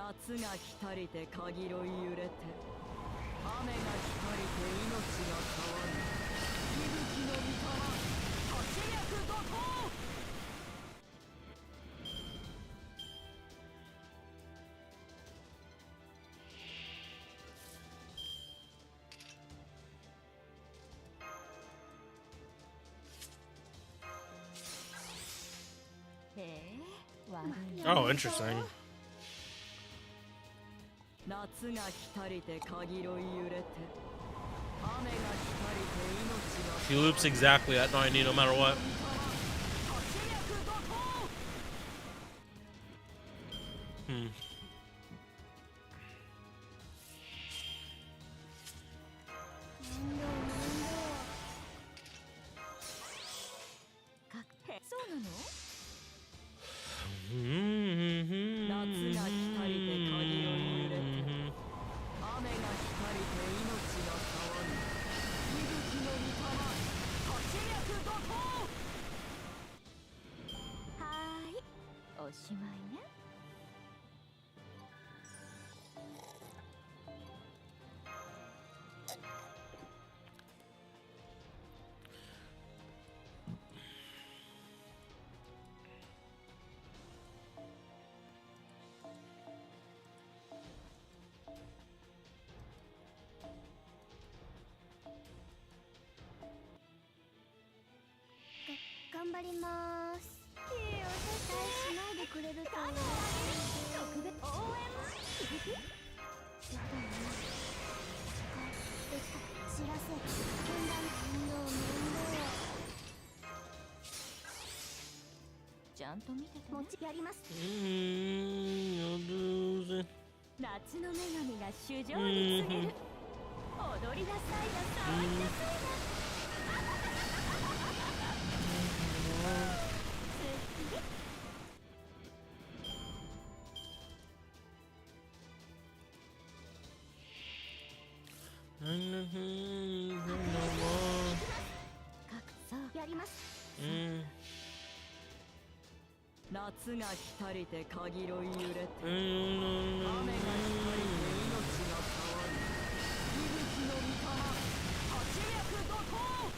夏が来たりてかぎろい揺れて雨が来たりて命が変わる息吹の御霊八脈怒涛Oh, interesting. 夏が来たりてかぎろい揺れて雨が来たりて命が He loops exactly at 90 no matter what.夏が来たりてかぎろい揺れて雨が来たりて命が変わる息吹の御霊八脈怒涛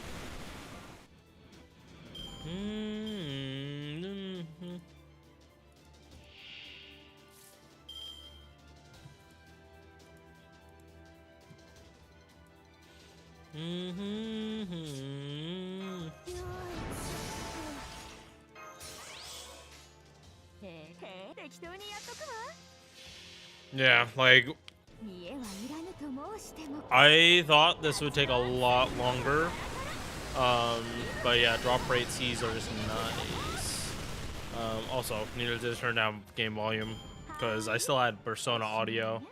Yeah, like I thought this would take a lot longer. But yeah, drop rate C's are just nice. Also, needed to turn down game volume because I still had Persona audio.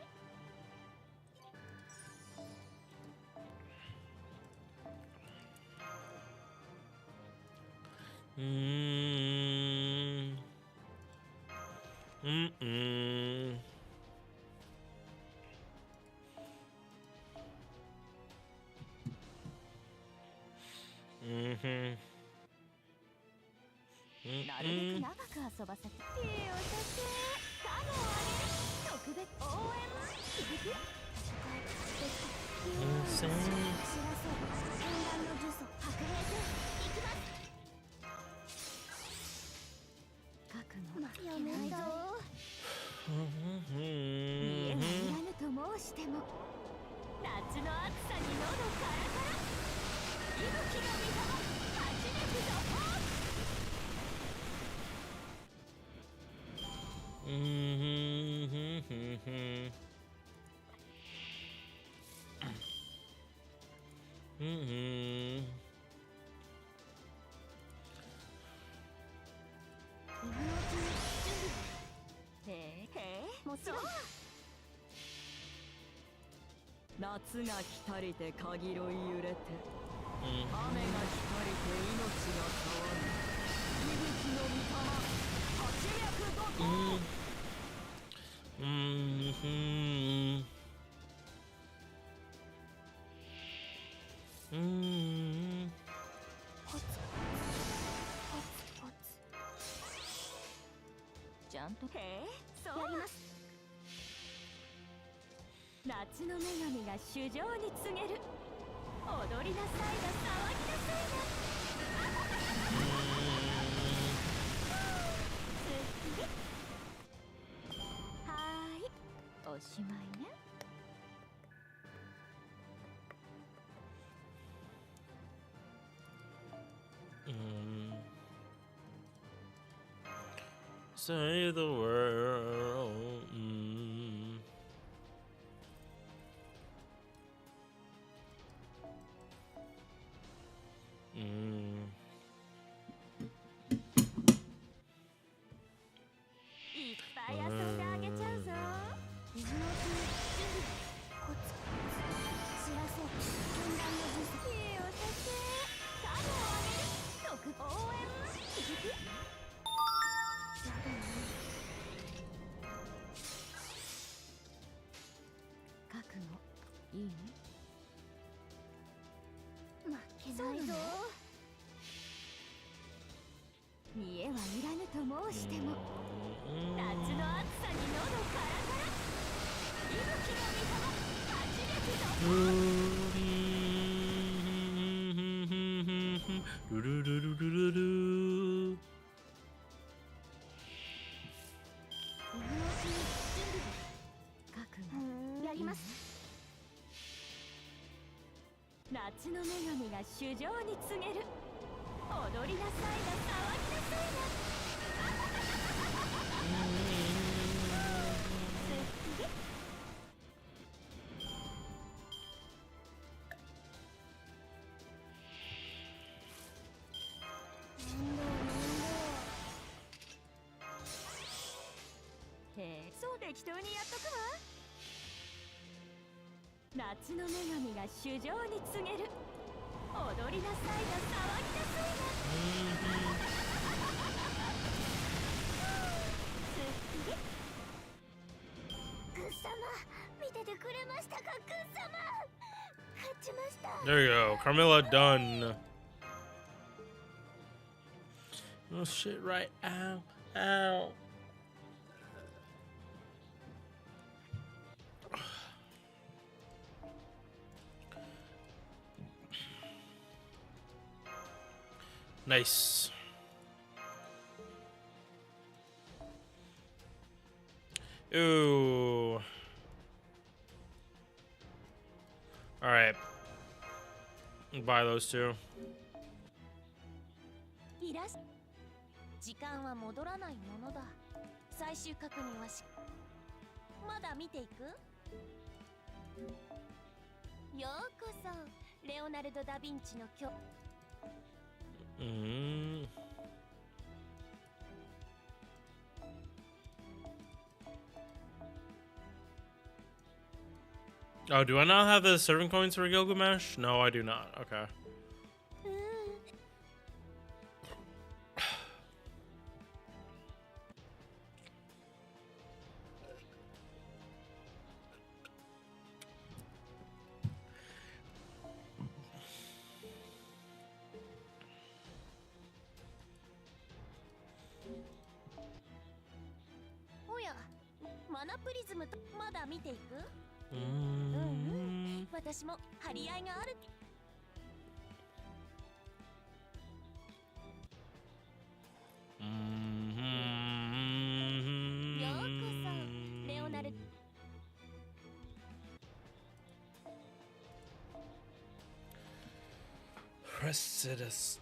夏が来たりてかぎろい揺れて雨が来たりて命が変わる息吹の御霊八脈怒涛ちゃんとそうやります夏の女神が主情に告げる。踊りなさいな、騒ぎなさいな。はーい、おしまいね。Say the world.見えはいらぬと申しても、夏の暑さに喉カラカラ。息吹の御霊、800度。ルルルルルルル。やります。夏の女神が主情に告げる。踊りなさいな、騒ぎなさいな。そう適当にやっとくわ。夏の女神が主情に告げる。踊りなさいな、騒ぎなさいな。グッ様、見ててくれましたか、グッ様。勝ちました。There you go, Carmilla done. Oh shit, right. Ow, ow. Nice. Ooh. All right. Buy those two. 時間は戻らないものだ。最終確認はまだ見ていく？ようこそ、レオナルド・ダ・ヴィンチのOh, do I not have the servant coins for Gilgamesh? No, I do not. Okay. Precious.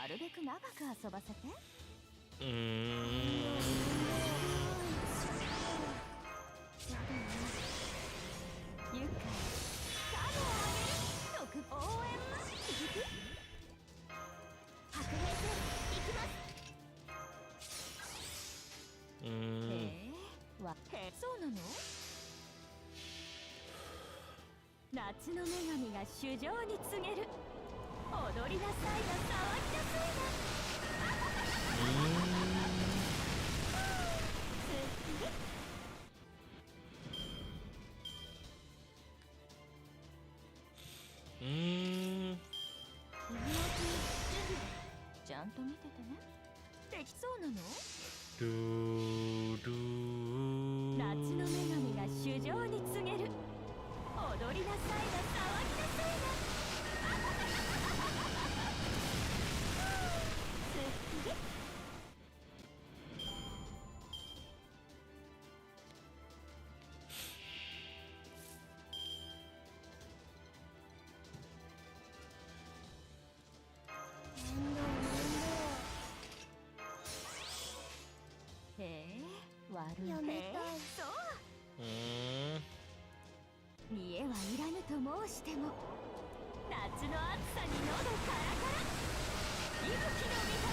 るべく長く遊ばせて。ゆかカモをあげる特応援白兵戦行きます。そうなの？夏の女神が衆生に告げる。踊りなさいな、騒ぎなさいな。ちゃんと見ててね。できそうなの？夏の女神が衆生に告げる。踊りなさいな、騒ぎなさいな。やめたい。そう。見栄はいらぬと申しても、夏の暑さに喉カラカラ。息吹の御霊、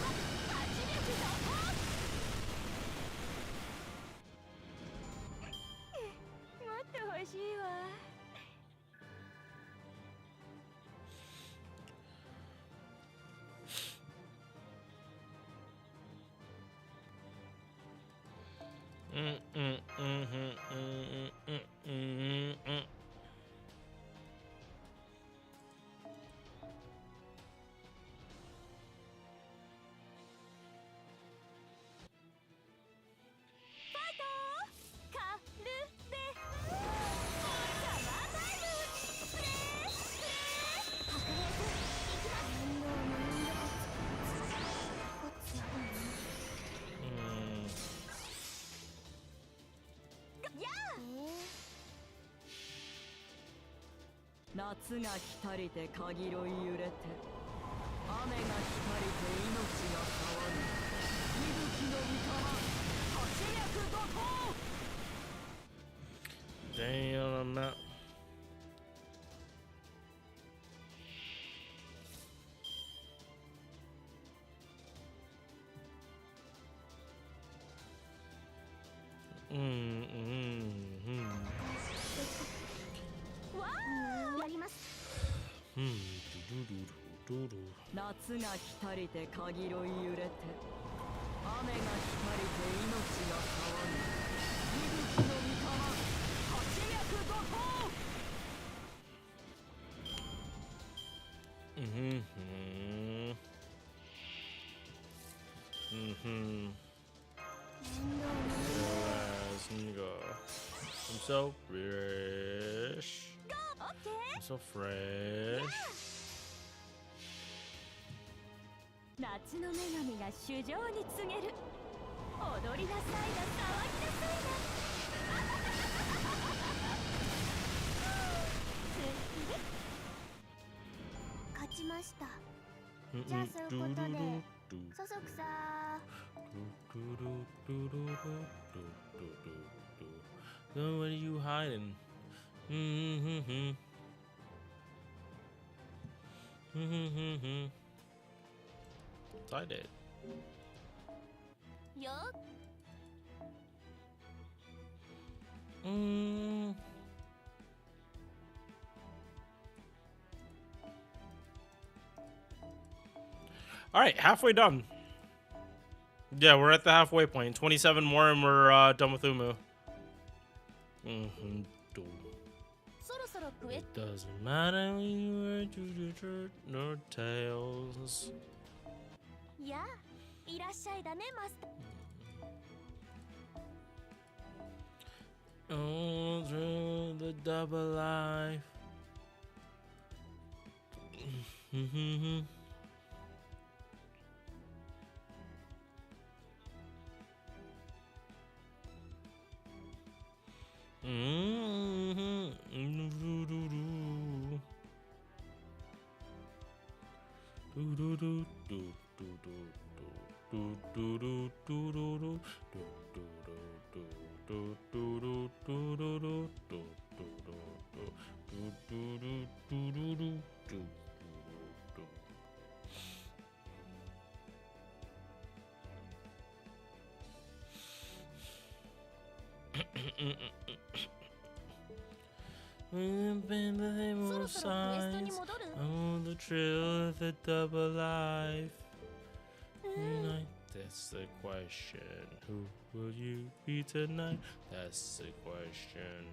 圧力怒涛。もっと欲しいわ。夏が来たりてかぎろい揺れて、雨が来たりて命が騒ぐ。息吹の御霊、活躍怒涛。Damn, I'm not.夏が来たりてかぎろい揺れて、雨が来たりて命が騒ぐ。息吹の御霊、活躍怒涛。I'm so fresh. I'm so fresh. 夏の女神が衆生に告げる。踊りなさいな、騒ぎなさいな。勝ちました。じゃあそういうことで、そそくさSo what are you hiding? So I did. よ。All right, halfway done. Yeah, we're at the halfway point. 27 more and we're done with Umu. It doesn't matter when you are to no tails. やあ、いらっしゃいだね、マスター。 All through the double life. 戻る？ On the trail of the double life. That's the question. Who will you be tonight? That's the question.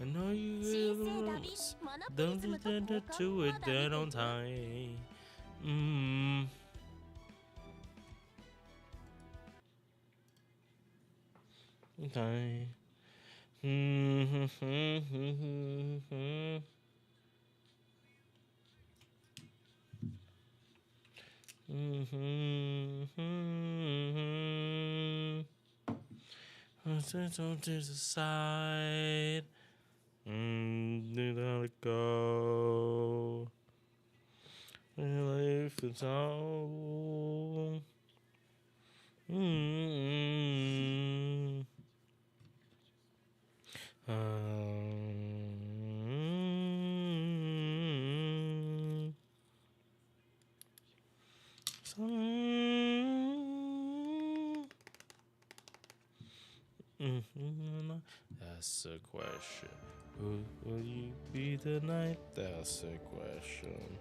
I know you will lose. Don't pretend to it dead on time. Okay. To the side. Let it go. Life is all. That's the question. Who will you be tonight? That's the question.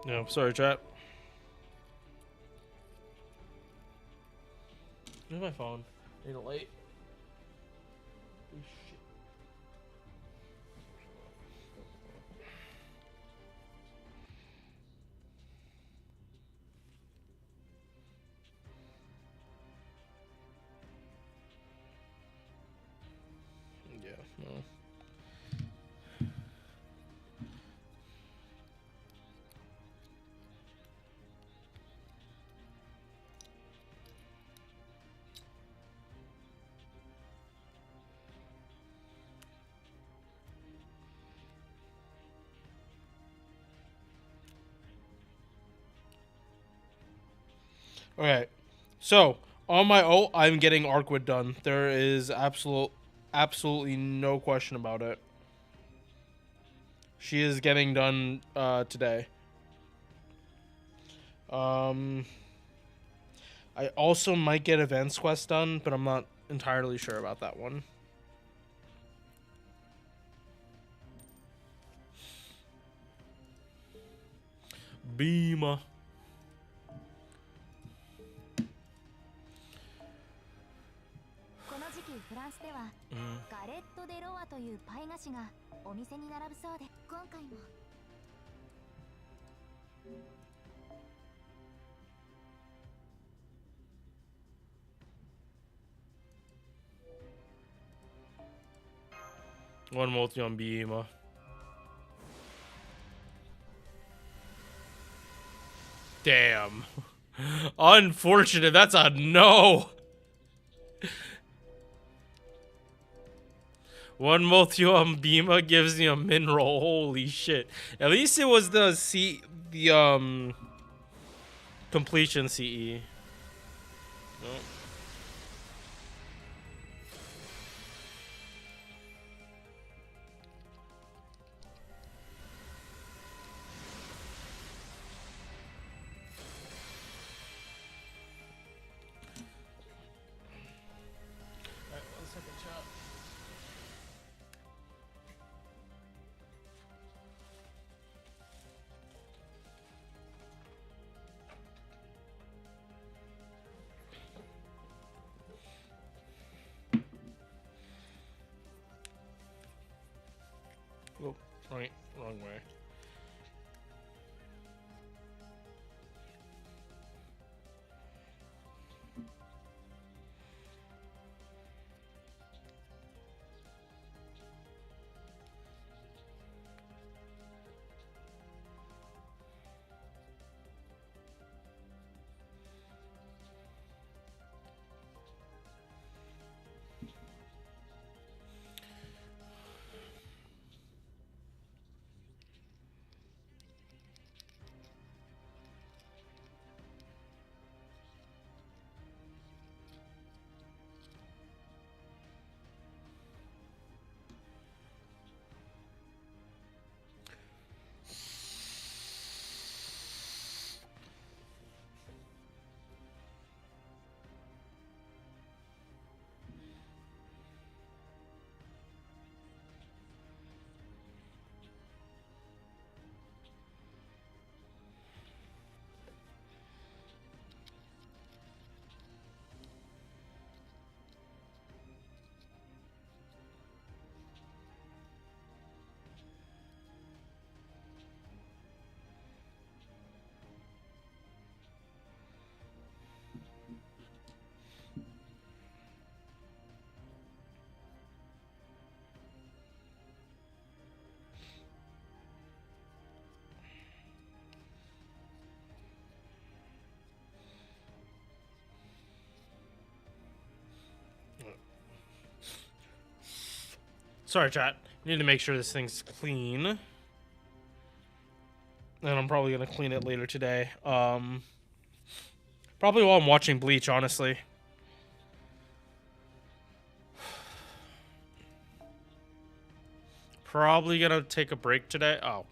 No, sorry, chat. Where's my phone? Need a light. Oh, shit. Yeah, no. Okay, so on my ult, I'm getting Arcwood done. There is absolutely no question about it. She is getting done today. I also might get Events Quest done, but I'm not entirely sure about that one. Beamer. この時期フランスではガレット・デ・ロワというパイ菓子がお店に並ぶそうで、今回もOne multi on Beamer. Damn. Unfortunate. That's a no. One multi on Beamer gives me a min roll. Holy shit. At least it was the completion CE. Nope. Right, wrong way. Sorry, chat. Need to make sure this thing's clean. And I'm probably gonna clean it later today. Probably while I'm watching Bleach, honestly. Probably gonna take a break today. Oh.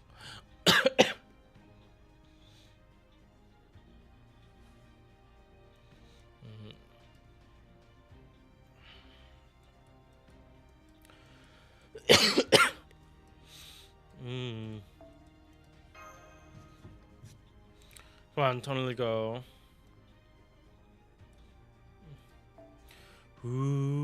Come on, totally go. Ooh.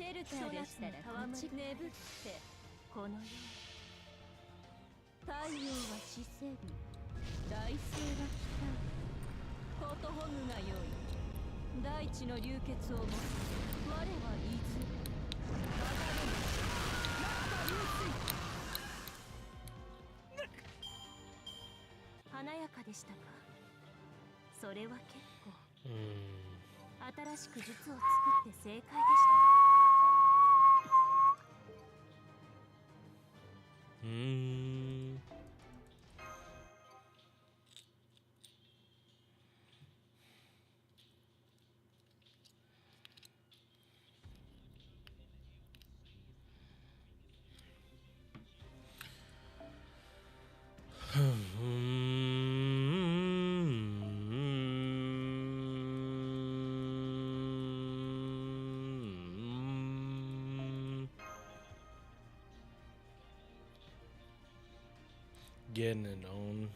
シェルターでしたらこっち眠ってこの世太陽は死せる大星は来たることほぐがよい大地の流血をもつ我はいずれ流れの中流水華やかでしたかそれは結構新しく術を作って正解でしたGetting it on.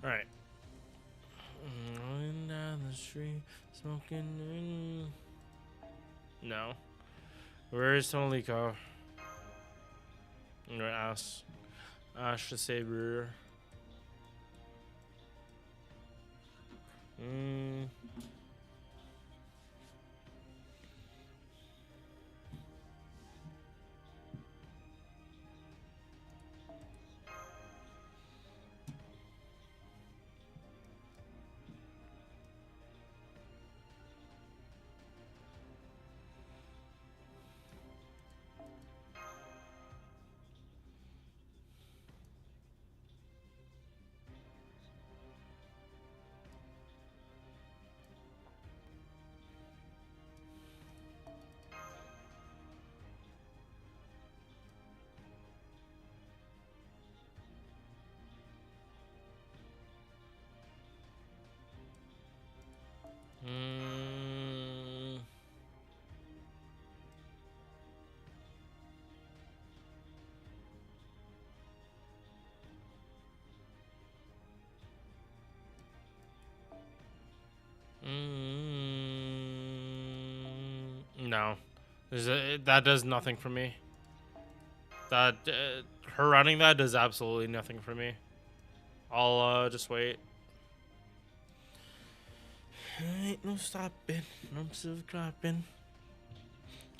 All right. Rolling down the street, smoking. No. Where is Tonliko? I'm gonna ask Ash the Saber. No, that does nothing for me. That her running that does absolutely nothing for me. I'll just wait. Ain't no stopping. I'm still dropping.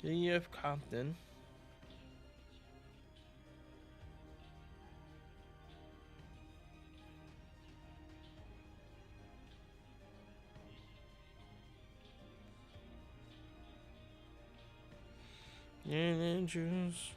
Yeah, Compton. Yeah, juice.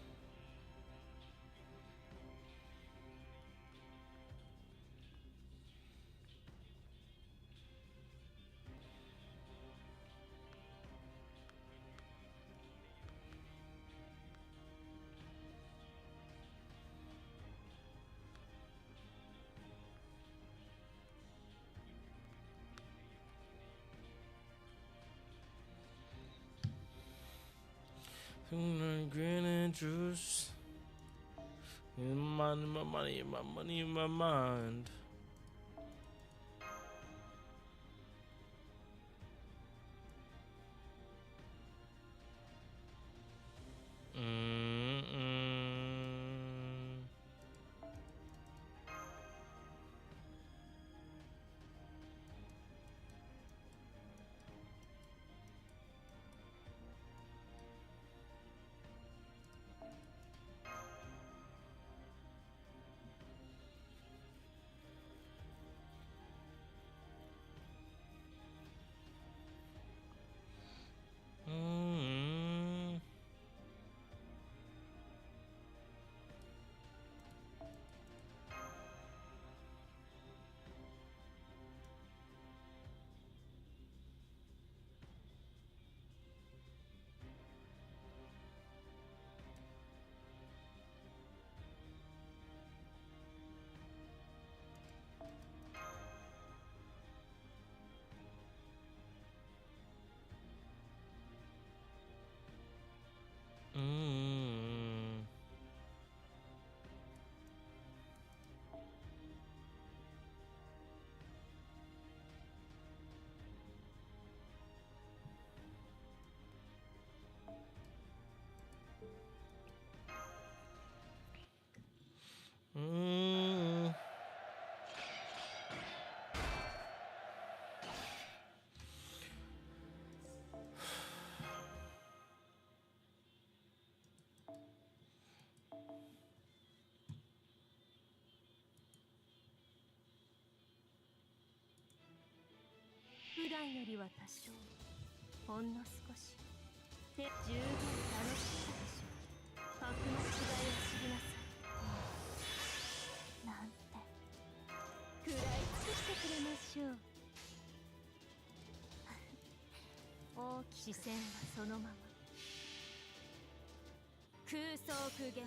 Green and juice. My money, my money, my mind. りは多少ほんの少しで十分楽しいでしょう。格の違いを知りなさい。なんて食らい尽くしてくれましょう。大き視線はそのまま。空想苦言、千の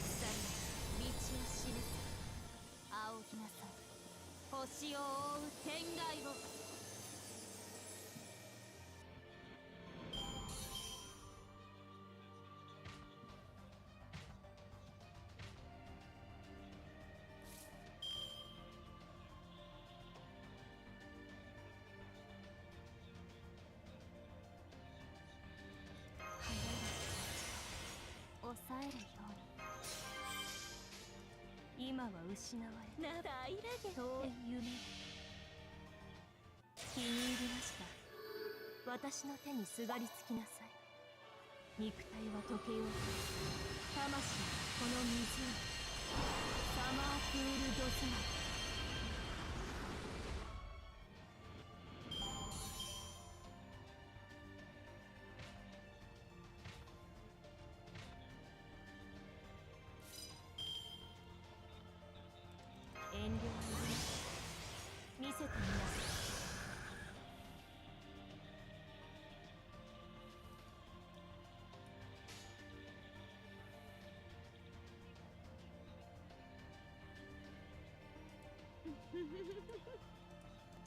鎖、道を示せ。仰ぎなさい、星を覆う天外を。抑えるように。今は失われな大ラゲ遠い夢。気に入りました。私の手にすがりつきなさい。肉体は溶けようと、魂はこの湖、サマープールドスマル。遠慮はいりません。見せてみなさい。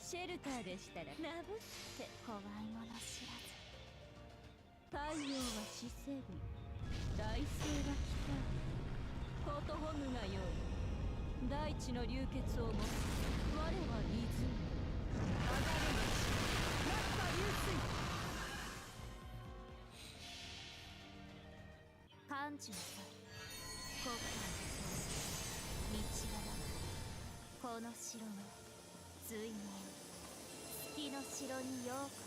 シェルターでしたらなぶって怖いもの知らず。太陽は死せる、大星は来た。ことほぬがよい。大地の流血をもつ我は泉。流れがし落下流水。感じなさい。国家の道はなく、この城の随年月の城にようこそ。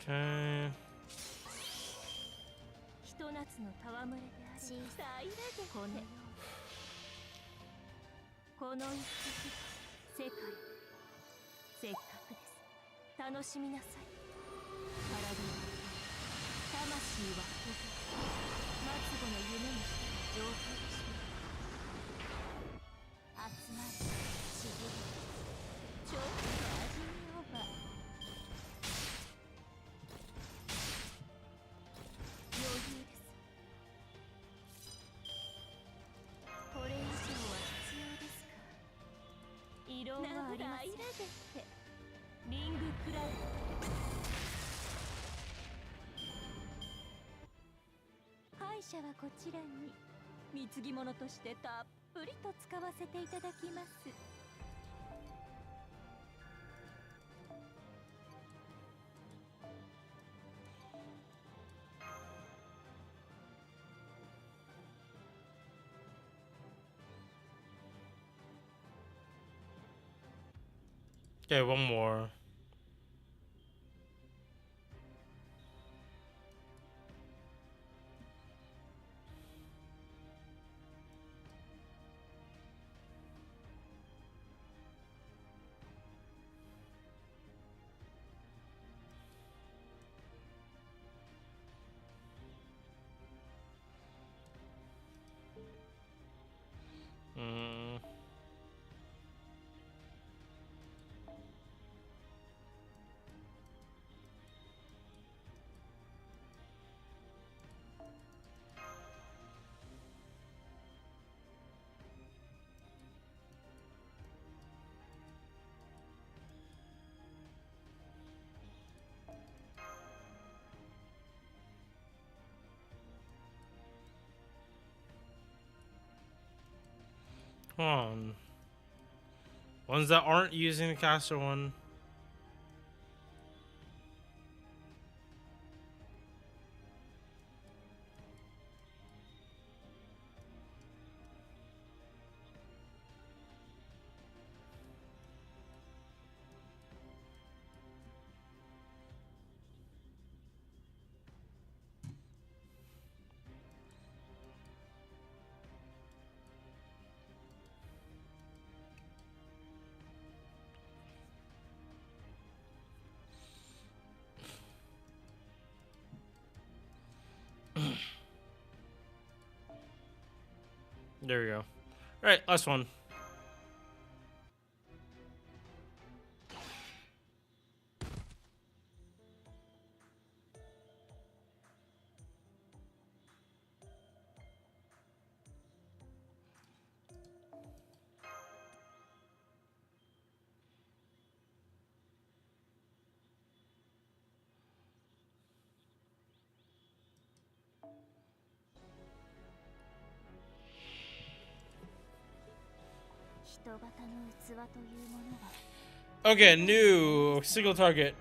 Okay. ひと夏の戯れであり、大ラゲこのようこの一時世界、せっかくです。楽しみなさい。体は魂はここ末後の夢にした状態でしょう。集まりしびれ、ちょっと味見をば。余裕です。これ以上は必要ですか。異論はありません。リングクラウド。敗者はこちらに貢ぎ物としてたっぷりと使わせていただきます。Okay, one more. Come on. Ones that aren't using the caster one. There we go. All right, last one. Okay, new single target.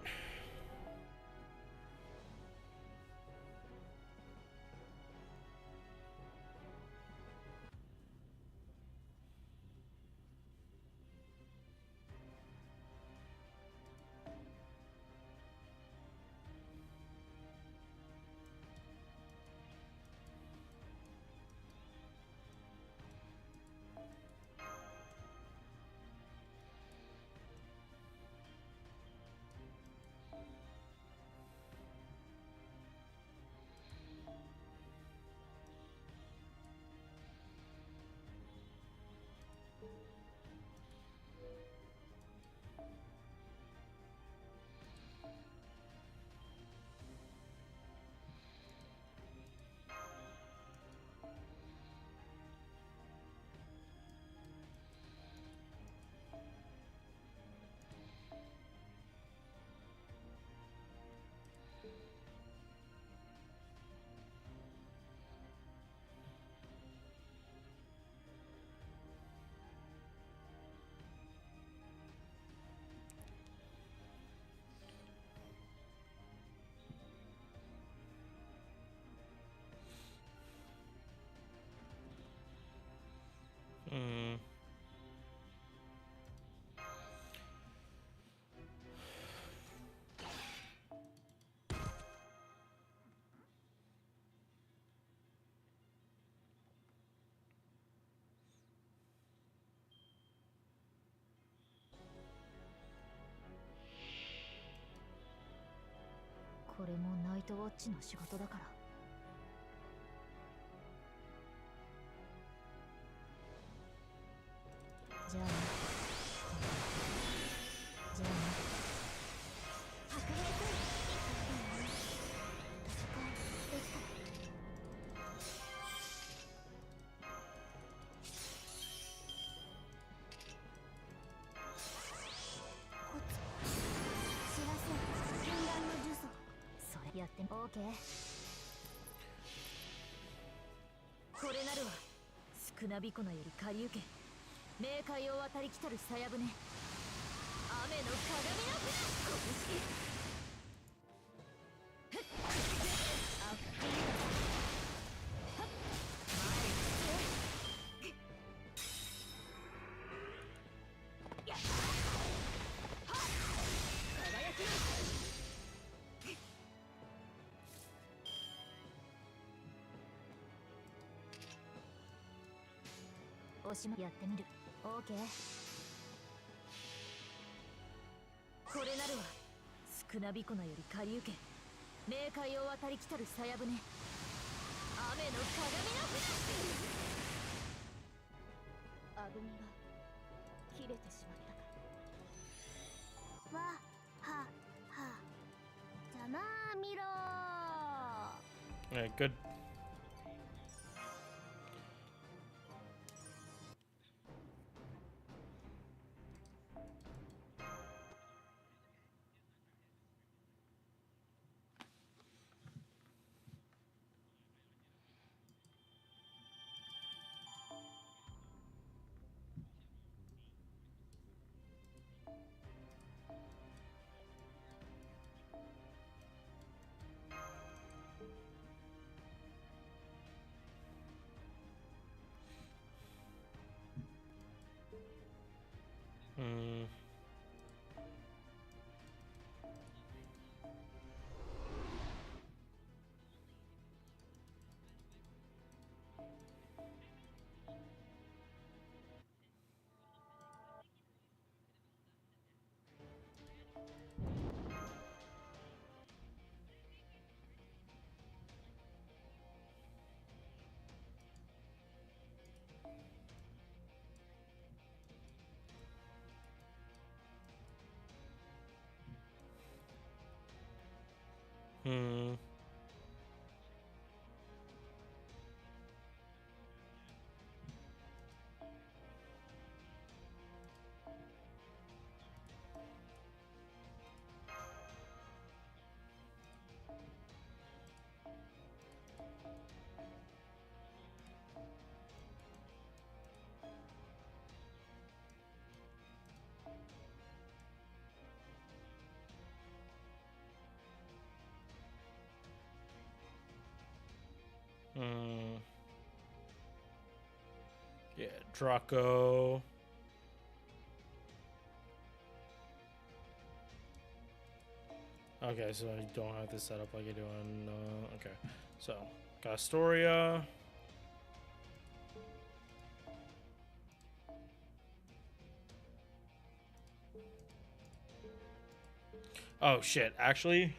Hmm. All right, good. Hmm. Hmm. Yeah, Draco. Okay, so I don't have this set up like I do on. Okay, so got Astoria. Oh shit! Actually,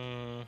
hmm.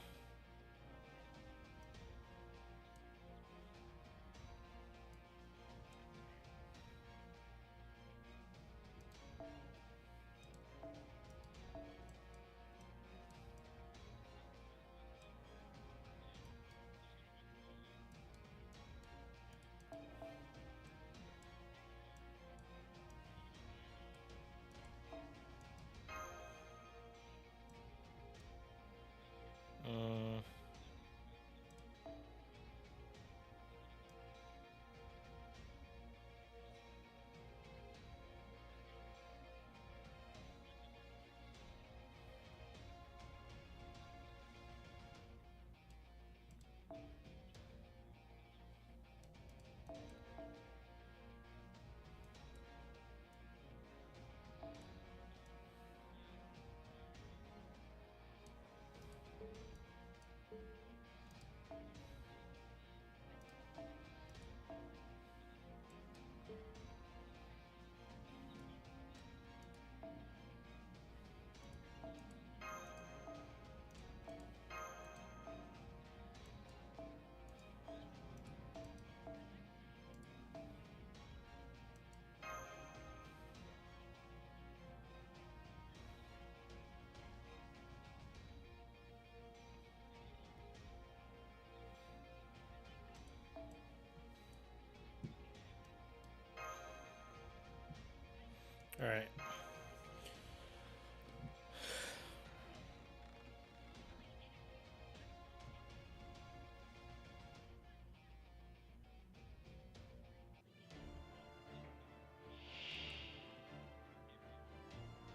All right.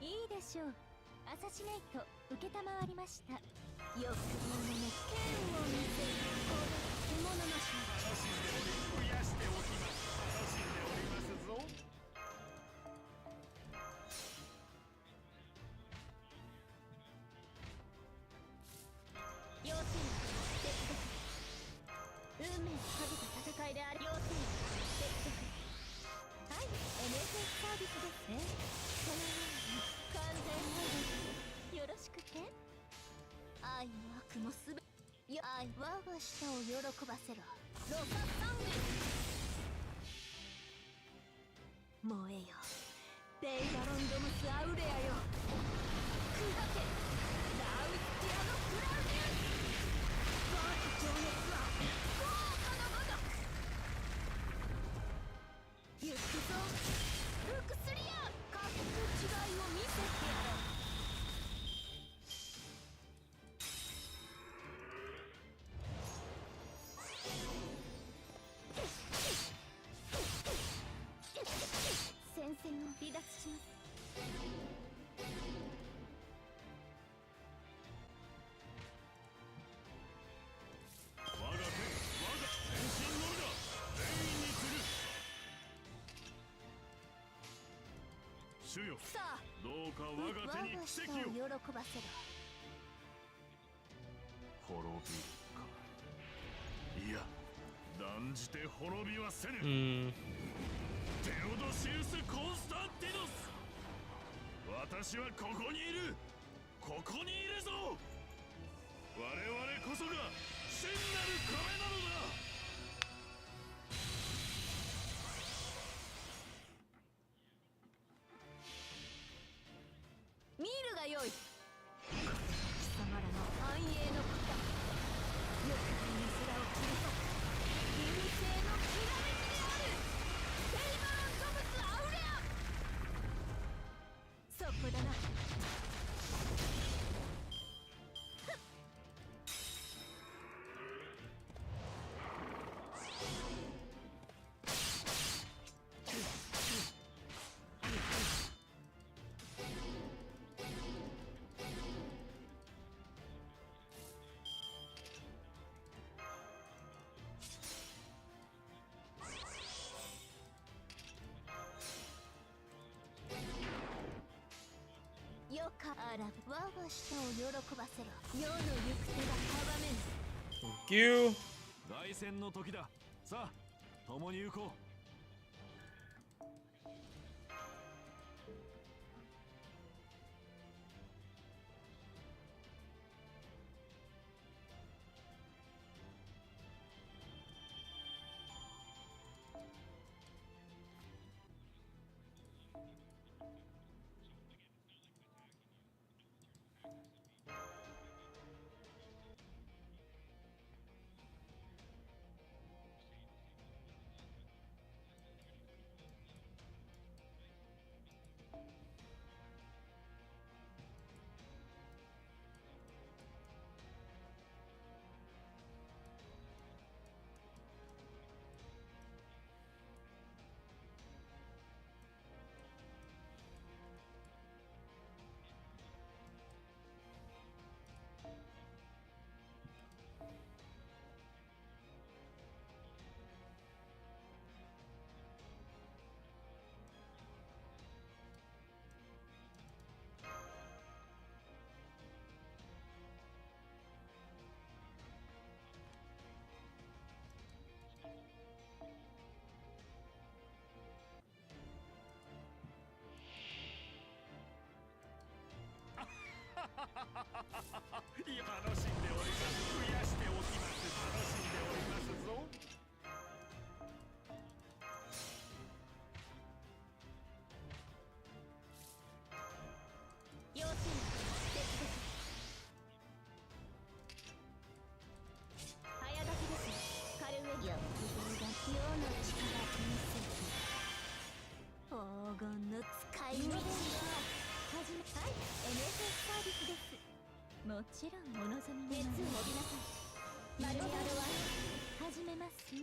いいでしょう。アサシナイト承りました。欲望のね剣を見せるこの獣の将増やしておきます。楽しんでおりますぞ。妖精鉄運命をかけた戦いであり妖精鉄はい NSS サービスですね。このように完全によろしくて愛も悪もすべ愛我が舌を喜ばせろロササン燃えよデイバロンドムスアウレアよ砕けラウスティアのクラウディウス我が情熱は豪華なもの主よ、さあどうか我が手に奇跡を。喜ばせろ。滅びるか。いや、断じて滅びはせぬ。Mm. テオドシウス・コンスタンティノス、私はここにいる。ここにいるぞ。我々こそが真なる壁なのだ。見るがよい。貴様らの繁栄のこと。欲望の空を切り裂く流星のきらめきである。セイバーントムス・アウレア。そこだな。よかあらぶ我が舌を喜ばせろ。世の行く手が阻めぬ。 Thank you. 凱旋の時だ。さあ共に行こう。いや、楽しんでおります。増やしておきます。楽しんでおりますぞ。要請手伝って早炊きです。カルウェギア欲望が世の力分析。黄金の使い道ははじめ。はい、NSS サービスです。もちろんお望み熱を帯びなさい。マルチャルは始めます。きっ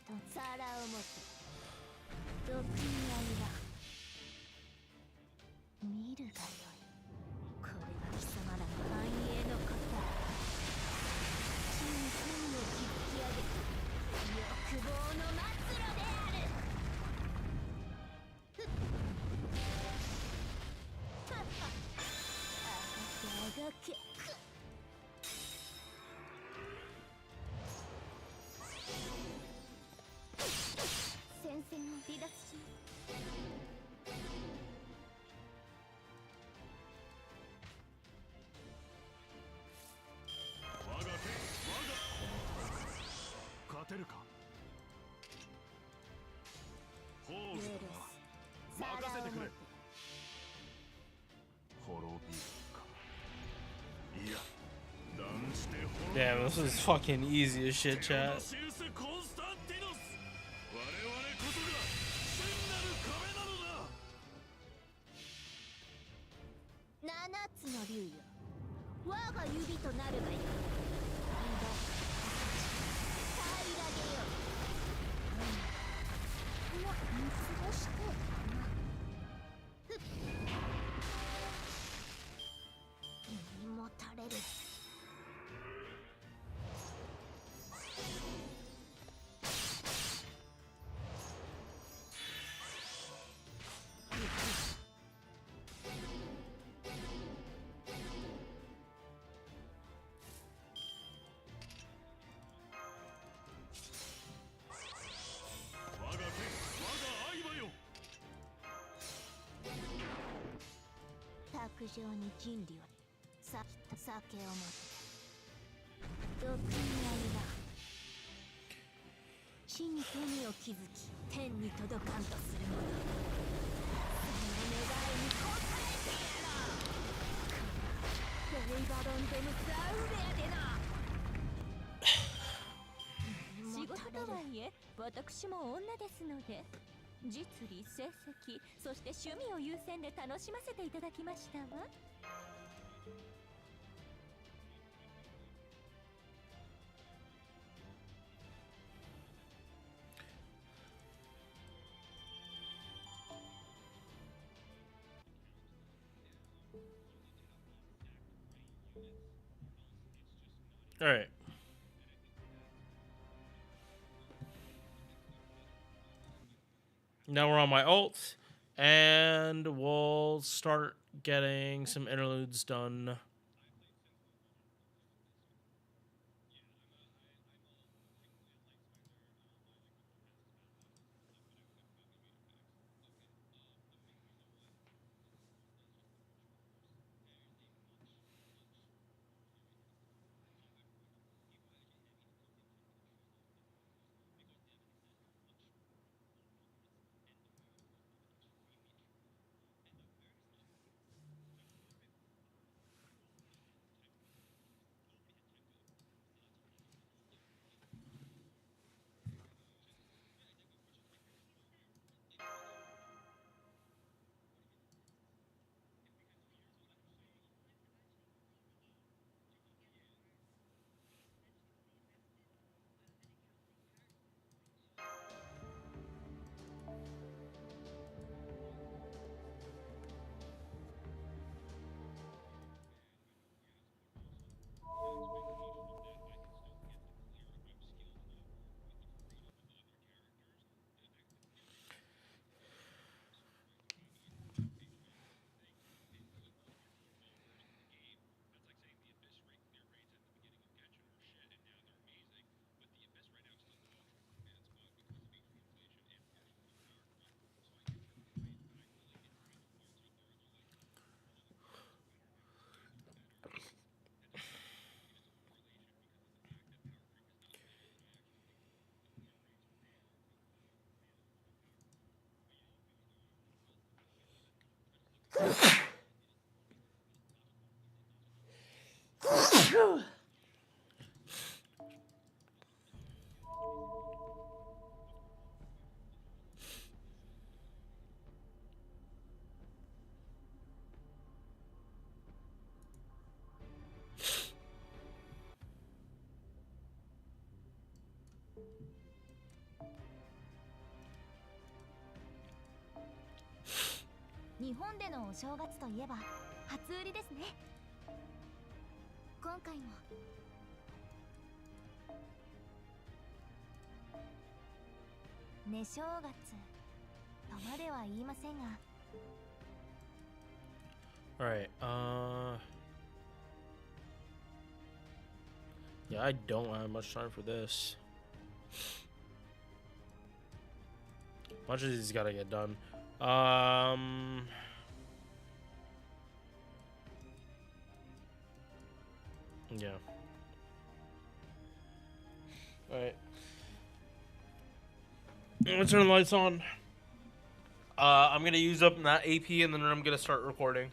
と皿を持つ。毒に合いは見るがよい。これは貴様らの繁栄のことだ。真剣を築き上げ欲望の末路である。ふっはっはあがけくっ。戦線を離脱します。我が手、勝てるか。ホーズだな。任せてくれ。滅びるか。いや、断じて滅びる。 Damn, this is fucking easy as shit, chat. シウス・コンスタンティノス、我々こそが真なる壁なのだ。七つの竜よ、我が指となるがよい。平らげよう。見過ごしてふっ。身にもたれる。象に人類をさ酒を持って毒にありだ地に富を築き天に届かんとする者その願いに応えてやろうレイバロン・デムス・アウレアでな仕事とはいえ私も女ですので実利成績そして趣味を優先で楽しませていただきましたわ。All right. Now we're on my ult, and we'll start getting some interludes done.「日本でのお正月といえば初売りですね。今回も寝正月とまでは言いませんが Alright, yeah, I don't have much time for this. Much of these gotta get done. Yeah. Alright. I'm gonna turn the lights on. I'm gonna use up that AP and then I'm gonna start recording.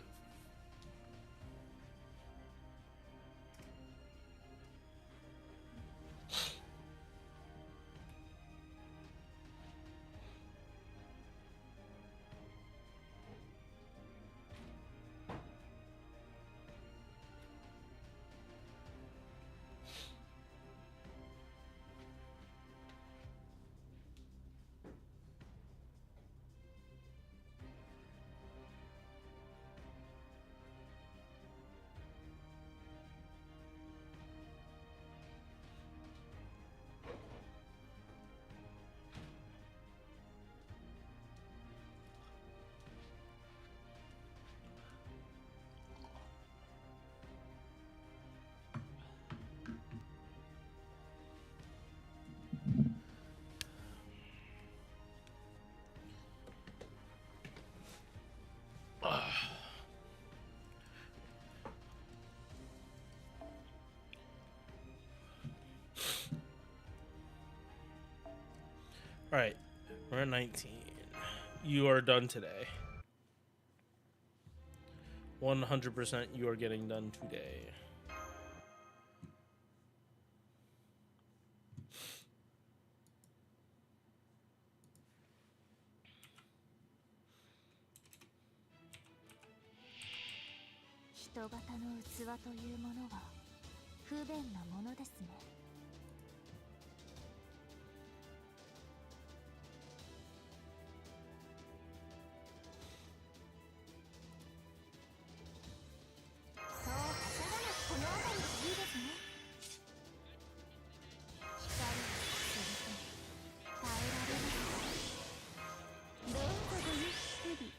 All right, we're at 19. You are done today. 100% you are getting done today.人型の器というものは不便なものですね。そうはしゃがなくこの辺りでいいですね。光をすると耐えられる。どうぞごゆっくり。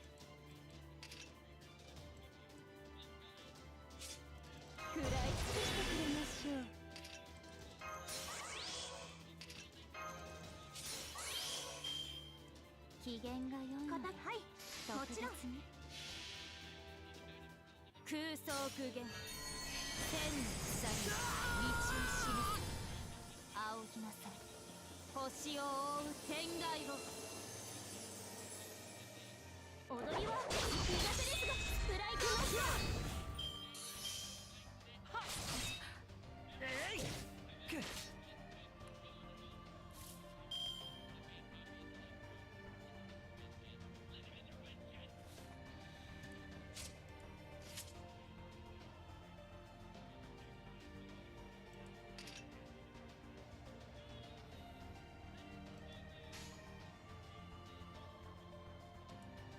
食らいつくしてくれましょう。機嫌が良いので、はい、もちろん。空想具現、千の鎖、道を示す。仰ぎなさい、星を覆う天外を。踊りは苦手ですが、ストライクマスター。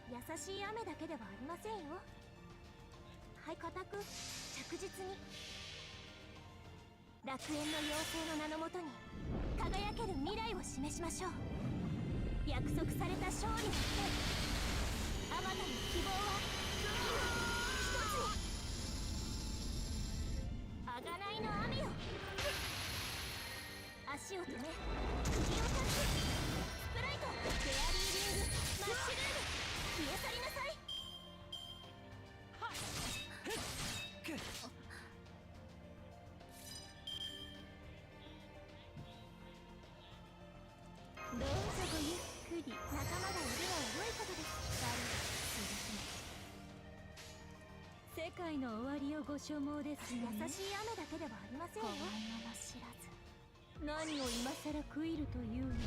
優しい雨だけではありませんよ。はい固く着実に。楽園の妖精の名のもとに輝ける未来を示しましょう。約束された勝利の手、あまたの希望は今一つに。贖いの雨よ、足を止め釘を立つ。スプライト、フェアリーリング、マッシュルーム、消え去りなさい。どうぞごゆっくり。仲間がいるのは良いことです。世界の終わりをご所望ですね。優しい雨だけではありませんよ。怖いもの知らず。何を今さら食いるというのか。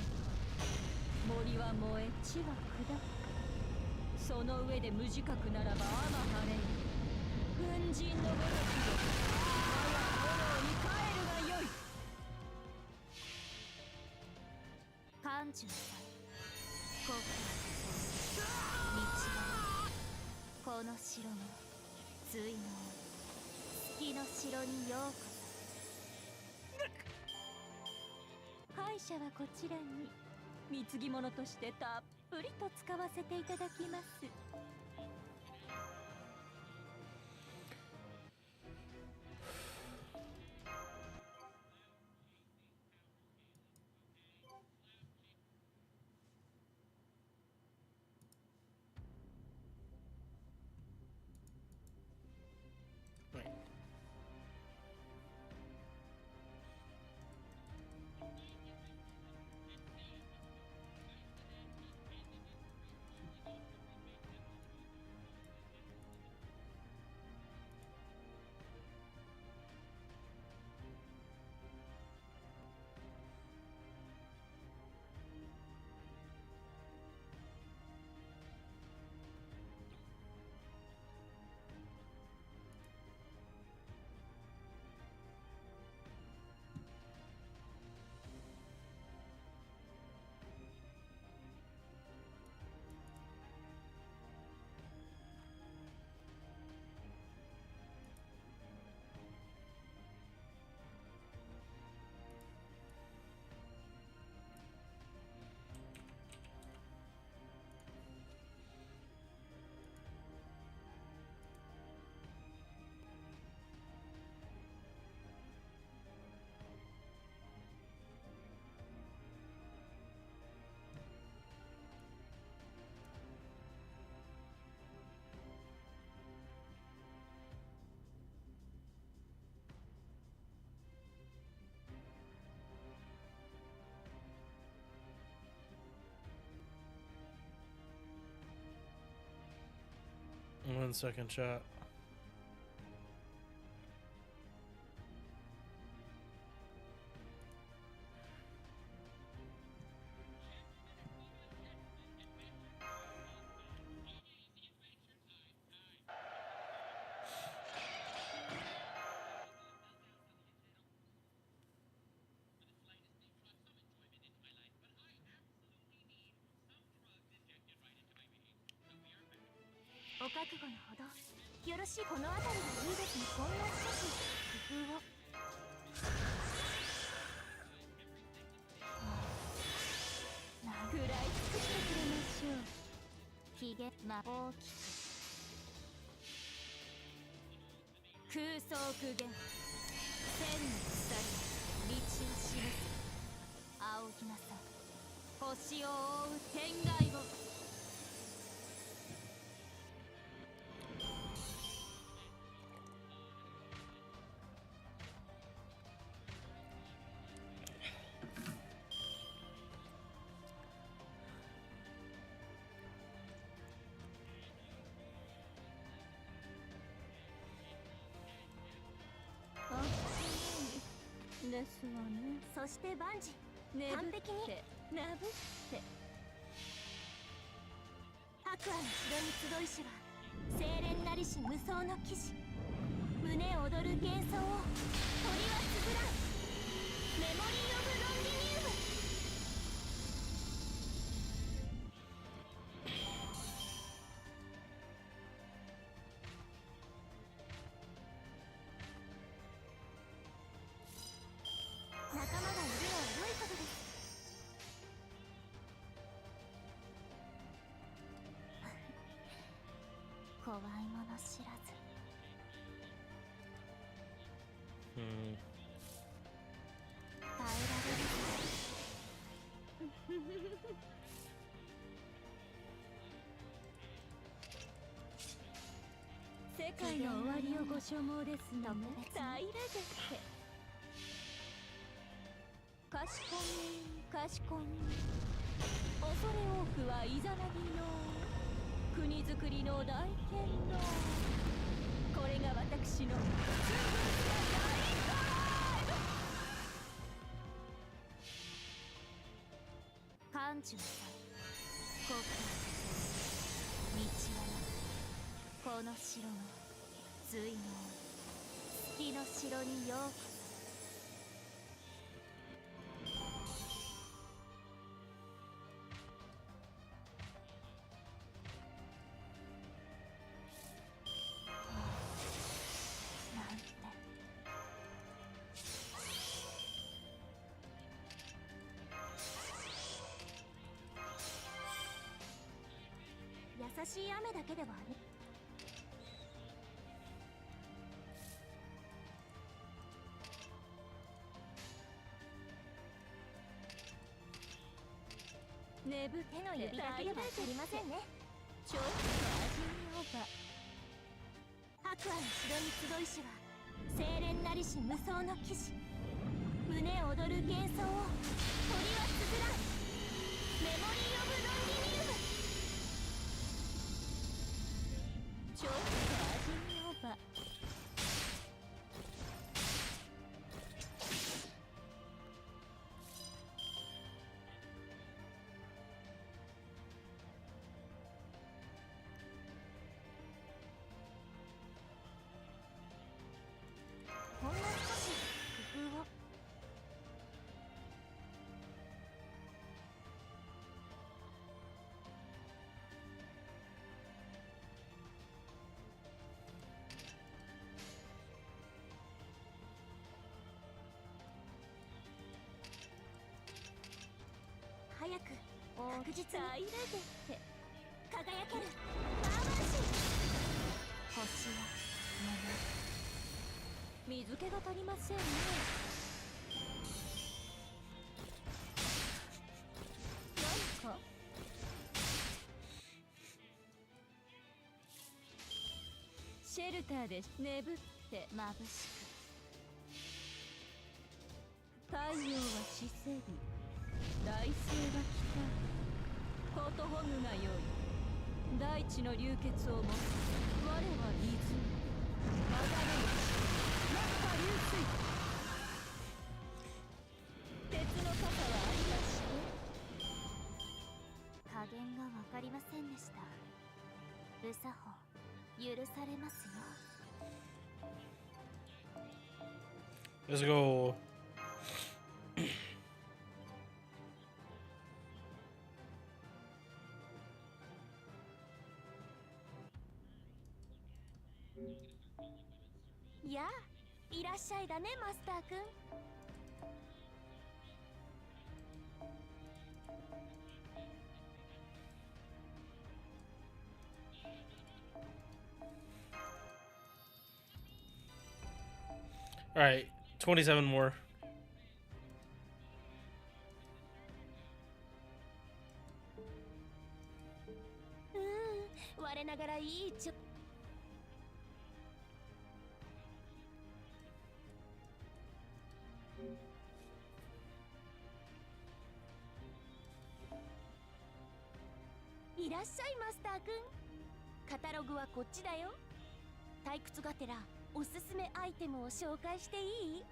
森は燃え、地は砕く。その上で無自覚ならばあまはれ。軍人のごときで我が炎に帰るがよい。感受なさい。国道はこの城の対の月の城にようこそ。敗者はこちらに貢ぎ物としてたっぷりと使わせていただきます。1 second, chat.お覚悟のほどよろしい。この辺りがいいですね。こんな少し工夫を。食らい尽くしてくれましょう。ひげま大きく空想苦言千の鎖道を示す。仰ぎなさい。星を覆う天外を。ですわね。そして万事完璧になぶって白亜の城に集いしは清廉なりし無双の騎士。胸躍る幻想を鳥はつぶらん。メモリー・オブ・ロンギニウム。仲間がいるのは良いことです。怖いもの知らず。耐えられる。世界の終わりをご所望ですのね。平らです。かしこみかしこみ。恐れ多くはイザナギの国づくりの大剣の。これが私の感受さん。国道はなこの城の隋の月の城にようこそ。優しい雨だけではある。眠手の指だけでは足りませんね。ちょっと味見をば。白亜の城に集いしは清廉なりし無双の騎士。胸躍る幻想を鳥はつぶらん。メモリー・オブ・ロンギニウム。ちょっと味見をば。ほんの少し工夫を。早く確実に入れてって輝けるバーマンシー。星は水気が足りませんね。何かシェルターで眠って眩しく。太陽は死せり大星は来た。ことほぐがよい。大地の流血をもつ我水流れ星落下流水鉄の傘はありまして加減がわかりませんでした。ルサホ許されますよ。 Let's go. やあ、いらっしゃいだねマスターくん。All right, 27 more. 我ながらいいちょ。いらっしゃいマスターくん。カタログはこっちだよ。退屈がてらおすすめアイテムを紹介していい？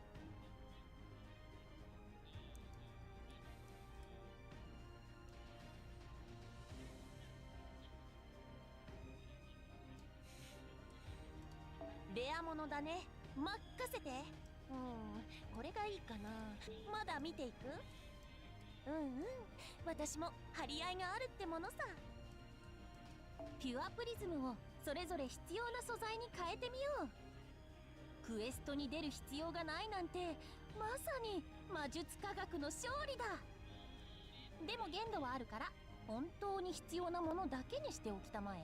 レアものだね。任せて。これがいいかな。まだ見ていく？私も張り合いがあるってものさ。ピュアプリズムをそれぞれ必要な素材に変えてみよう。クエストに出る必要がないなんてまさに魔術科学の勝利だ。でも限度はあるから本当に必要なものだけにしておきたまえ。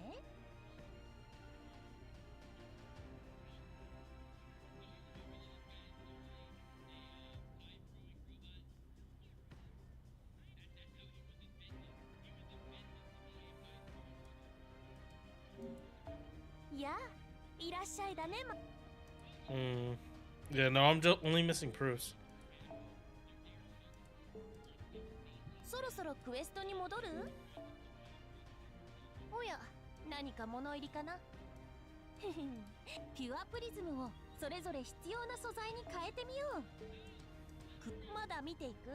やあ、いらっしゃいだね。Yeah, no, I'm just only missing proofs. そろそろクエストに戻る？おや、何か物入りかな？ピュアプリズムをそれぞれ必要な素材に変えてみよう。まだ見ていく？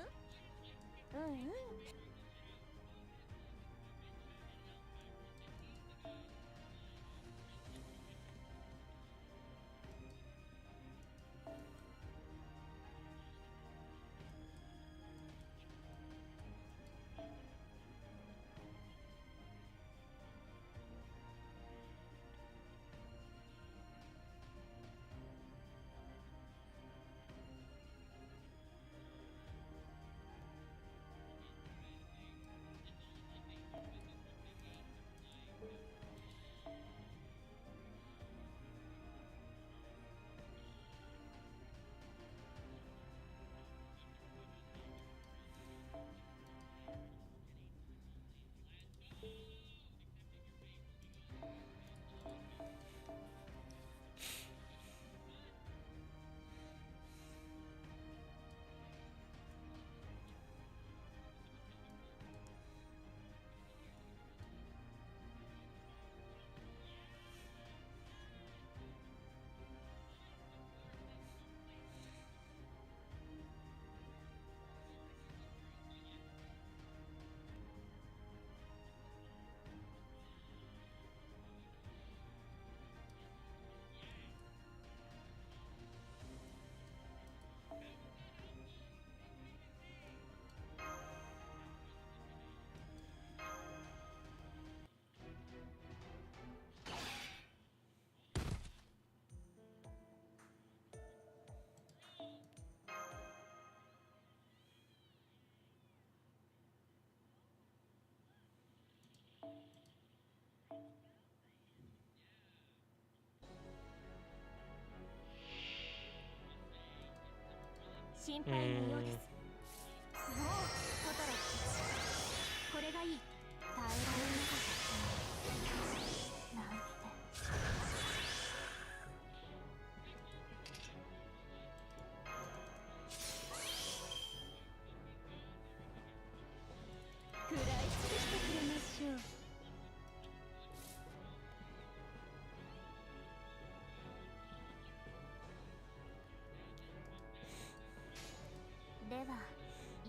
心配無用です。もうトトロ、これがいい。耐えられなかったなんて。食らい尽くしてくれましょう。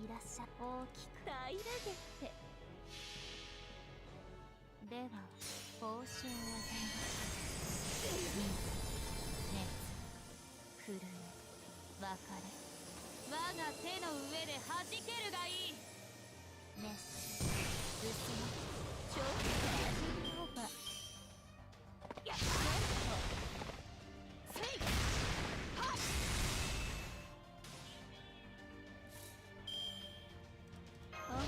らっしゃ大きく平らげて。では報酬を与えましょう。水、熱、震え、別れ、我が手の上で弾けるがいい。メッシュ、薄ま、ちょっと味見オーバー。やっせいはっあっ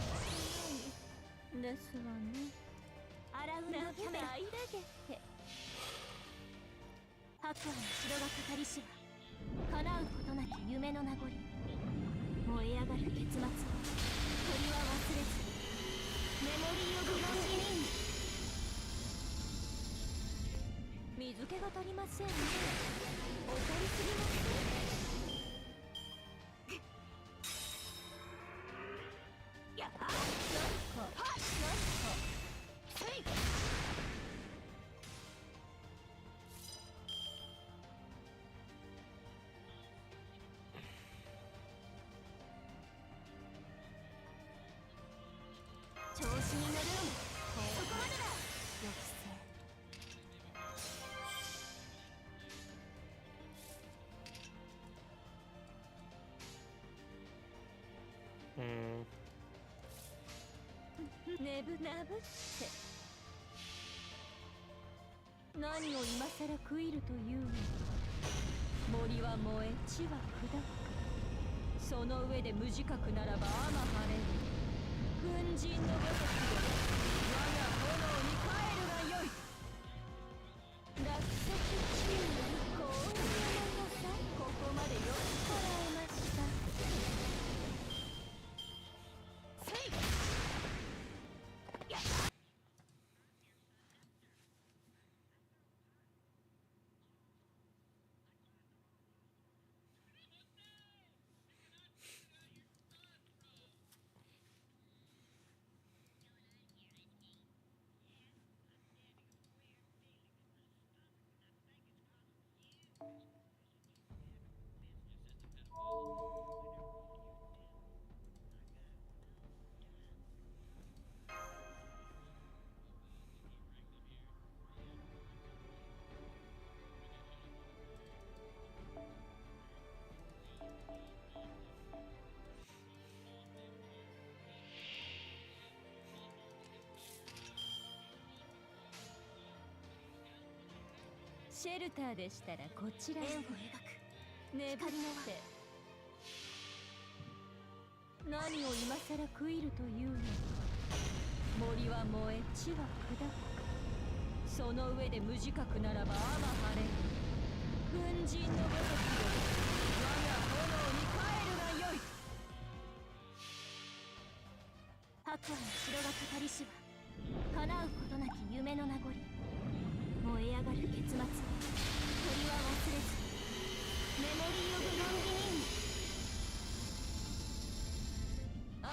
ないですわね。洗うのキャメラ平らげて。白亜の城が語りしは叶うことなき夢の名残。燃え上がる結末を鳥は忘れず。メモリー・オブ・ロンギニー。水気が足りませんね。お足りすぎます。やっはっなんかせい調子に乗るのもそこまでだ。抑制。ねぶなぶって何を今さら食いるというのか。森は燃え地は砕く。その上で無自覚ならばあま晴れる。軍人のごときで我が炎に帰るがよい。落石注意こういうのさ。ここまでよくこらえました。せいやっシェルターでしたらこちらへ。円を描くねぶって何を今さら食いるというのか。森は燃え地は砕く。その上で無自覚ならばあま晴れる。軍人のごときで我が炎に帰るがよい。白亜の城が語りしは叶うことなき夢の名残。燃え上がる結末を鳥は忘れず。メモリー・オブ・ロンギニー。あっ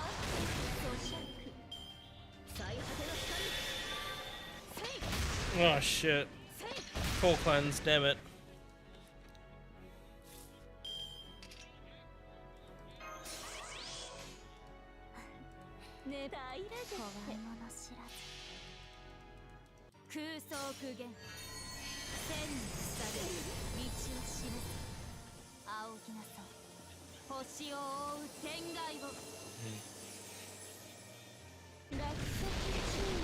咀嚼最果ての光。 Oh shit. Full cleanse, damn it. ねだいらで怖いもの知らず。空想苦言。天に腐れる道を示す。仰ぎなさい星を覆う天外を。落石注意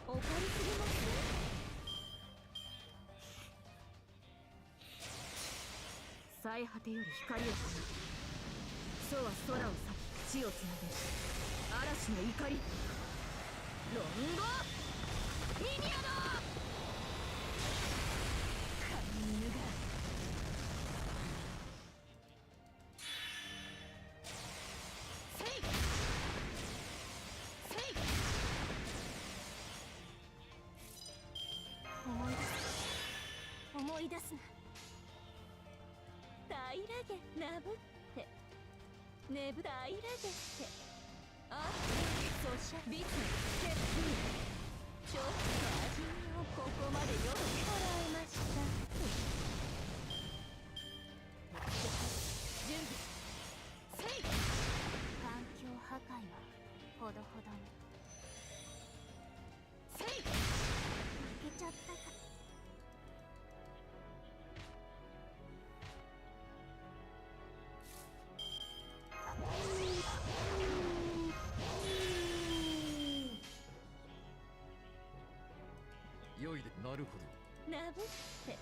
怒りすぎます。最果てより光を放つ。楚は空を裂き地をつなげ嵐の怒り。ロンゴミニアだ。カンヌがせいせい思い出すな。平らげなぶってねぶ平らげってあそしゃビスケップ。ちょっと味見をここまでよくこらえました。準備せい環境るほど。なぶって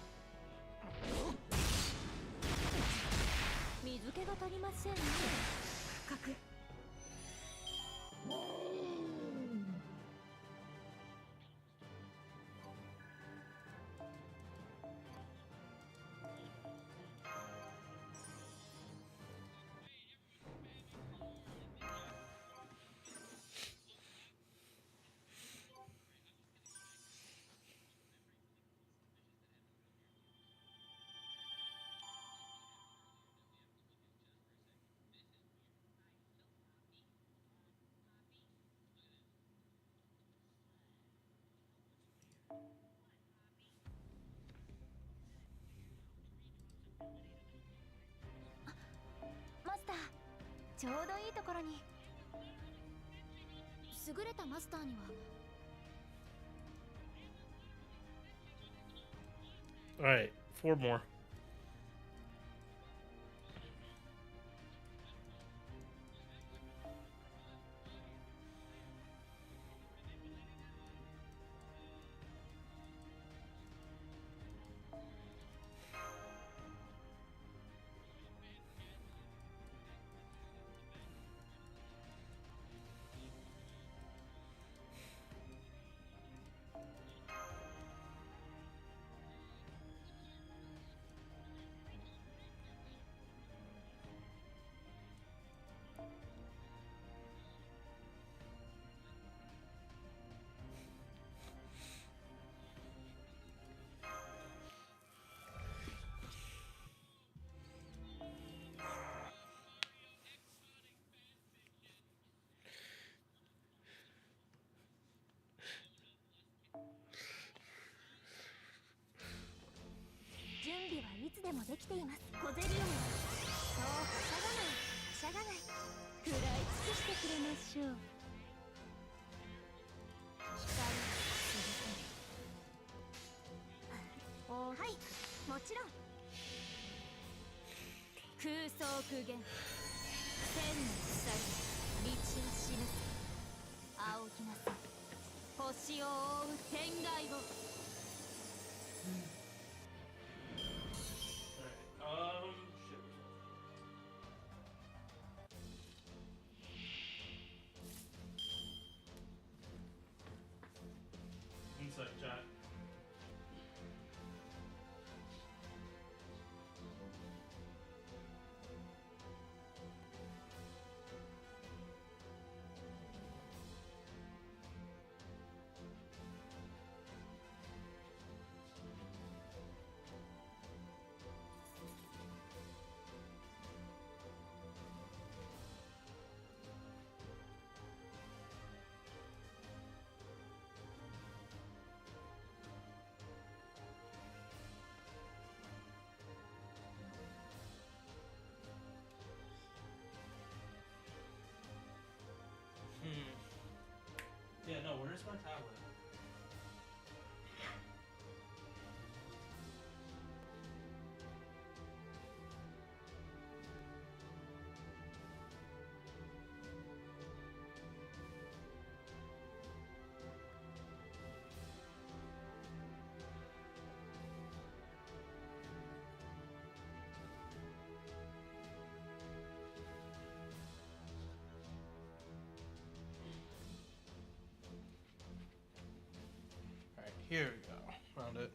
水気が足りませんね。深く。マスター、ちょうどいいところに。優れたマスターには All right, 4 more.準備はいつでもできています。小ゼリオンはそうはしゃがない食らい尽くしてくれましょう。光をはい、もちろん。空想苦言、千の鎖、道を示す。仰ぎなさい、星を覆う天外を。Shit. Inside chat. Yeah, no, where's my tablet? Alright, here we go. Found it.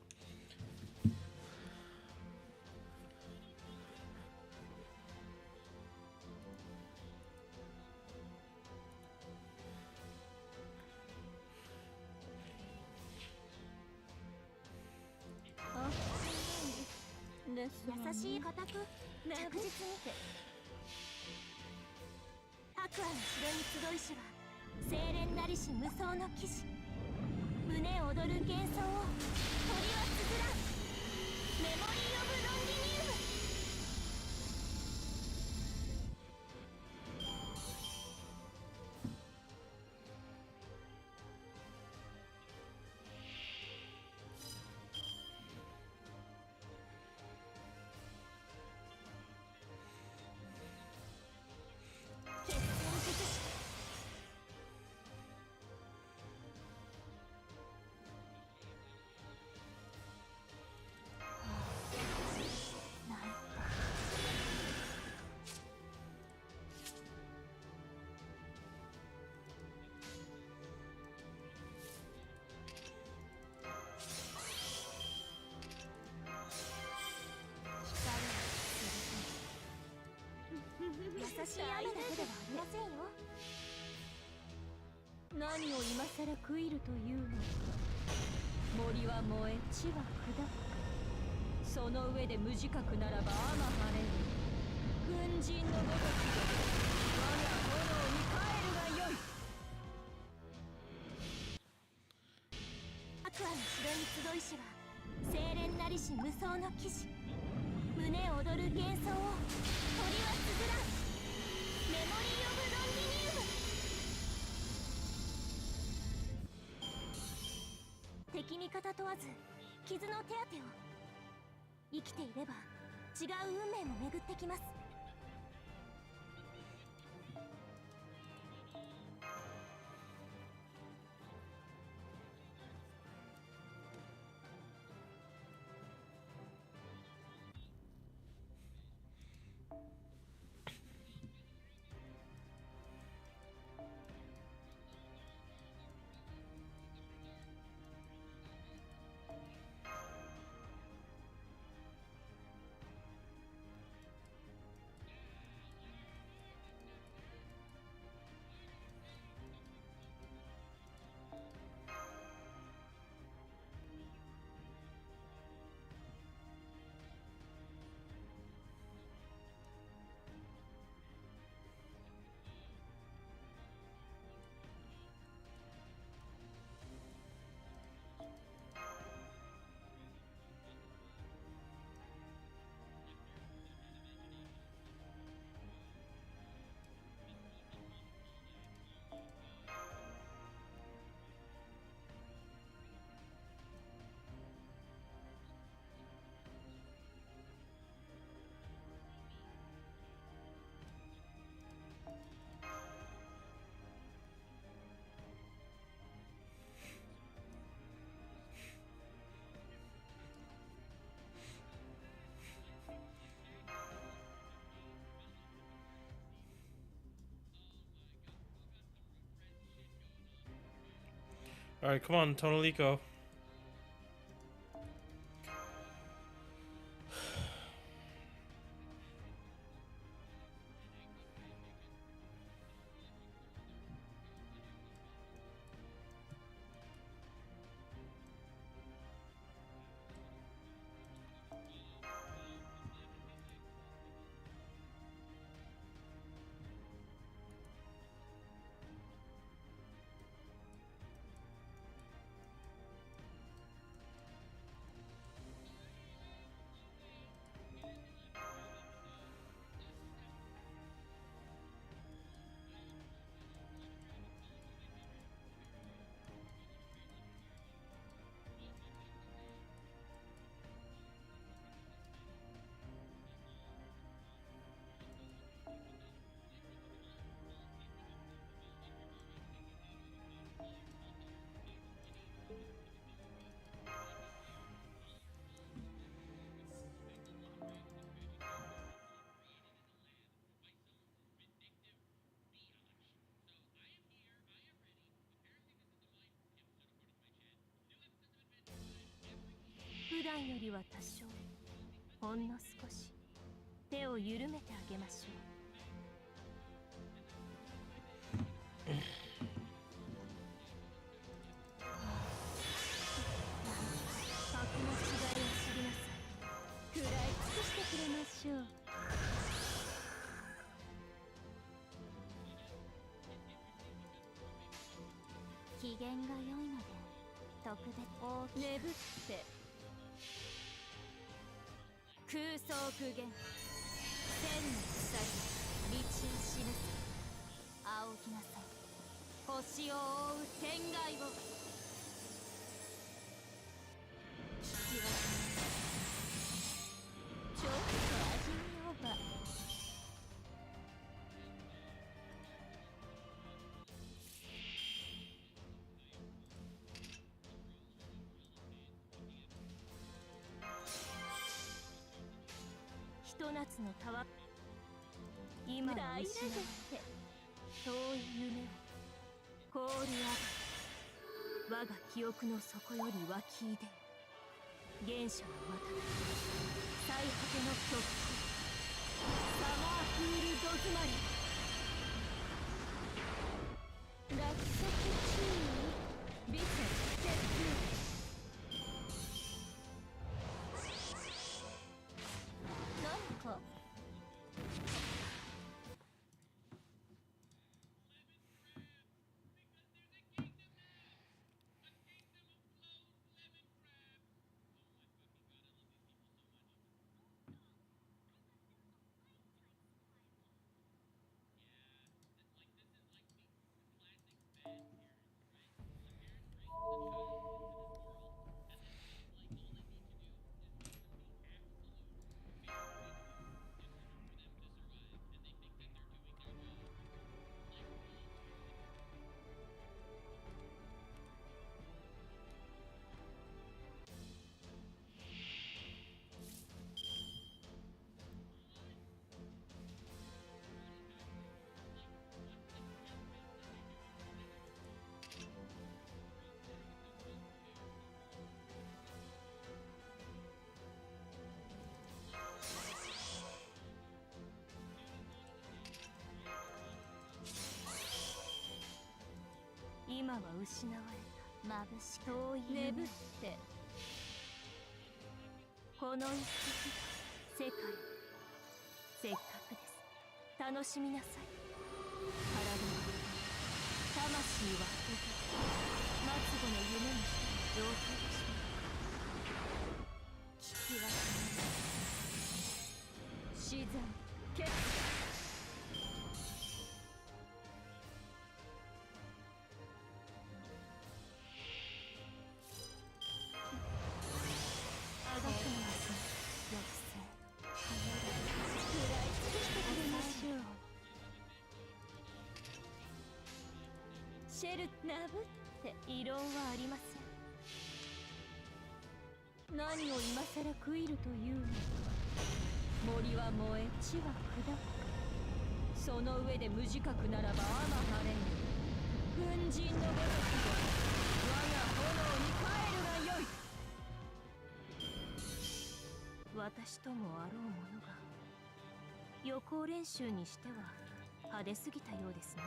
Oh, 優しい固く着実にて。白亜の城に集いしは清廉なりし無双の騎士。胸躍る幻想を鳥はつづらん。メモリー・オブ・ロンリニウム。決戦術師。優しい雨だけではありませんよ。何を今さら食いるというのか。森は燃え地は砕く。その上で無自覚ならば雨晴れる。軍人のごときで我が炎に帰るがよい。アクアの城に集いしは清廉なりし無双の騎士。胸躍る幻想を鳥は綴らん。メモリー・オブ・ロンギニウム。敵味方問わず傷の手当てを。生きていれば違う運命も巡ってきます。All right, come on, Tonalico.普段よりは多少、ほんの少し手を緩めてあげましょう。格の違いを知りなさい。食らい尽くしてくれましょう。機嫌が良いので特別大きく眠って空想苦言、千の鎖道を示す。仰ぎなさい、星を覆う天外を。聞き分けちょっと味見ようば。ひと夏のたわ今を失って遠い夢を凍り上が我が記憶の底より湧き出る原初の瞬き最果ての極サマークールド詰まり落石注意ビセ鉄なんか今は失われた眩し遠い眠ってこの一石世界せっかくです楽しみなさい体は魂は解け末後の夢にして上等でした聞き分け自然決シェルナブって異論はありません何を今さら食いるというのか森は燃え地は砕くその上で無自覚ならばあまはれん軍人のごときで我が炎に帰るがよい私ともあろう者が予行練習にしては派手すぎたようですね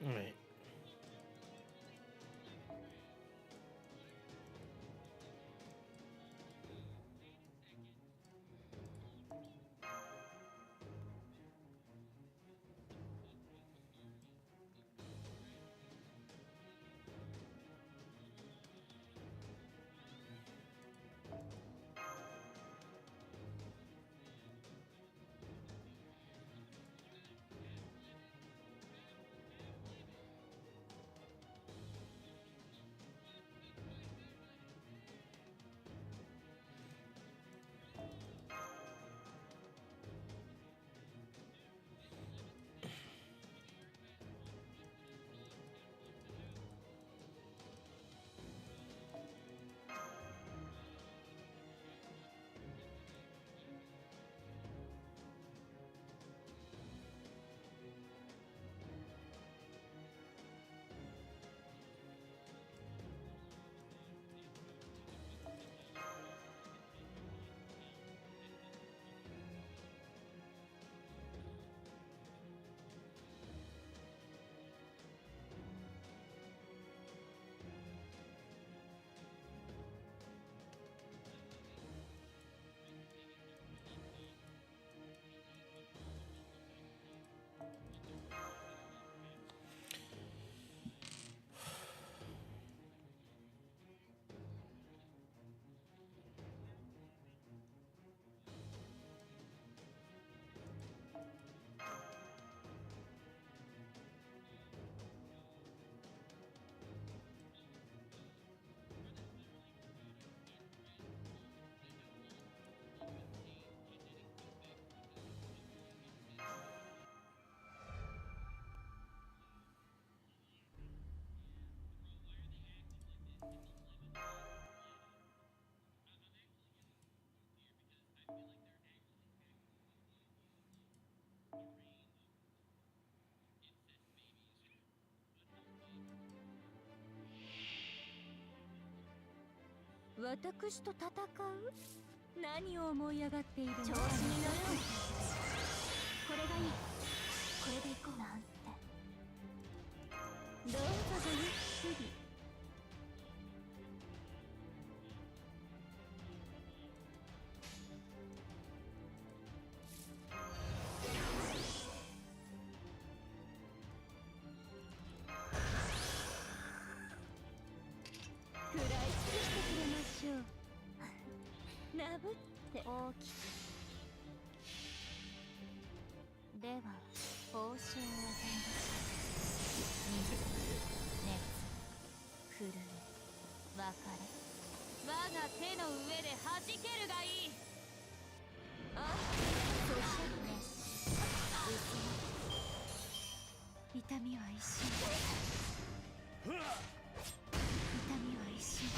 Alright. 私と戦う？何を思い上がっているの？調子に乗る。これがいい。これで行こう。なんて。どうぞごゆっくり。食らい尽くしてくれましょう。なぶって大きく。では報酬を与えましょう。水、熱、震え、別れ、我が手の上で弾けるがいい。あ、そしてね、痛みは一瞬。痛みは一瞬。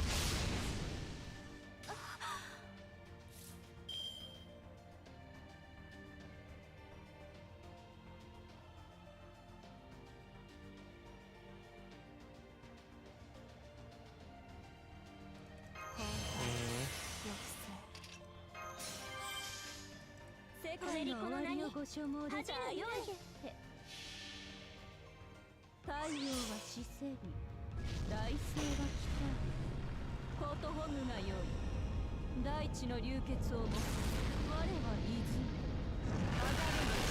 世界の終わりをご所望で。じゃあよい。太陽は死せり、大星は来たる。ことほぐがよい。大地の流血をもつ我は泉。上がるのし、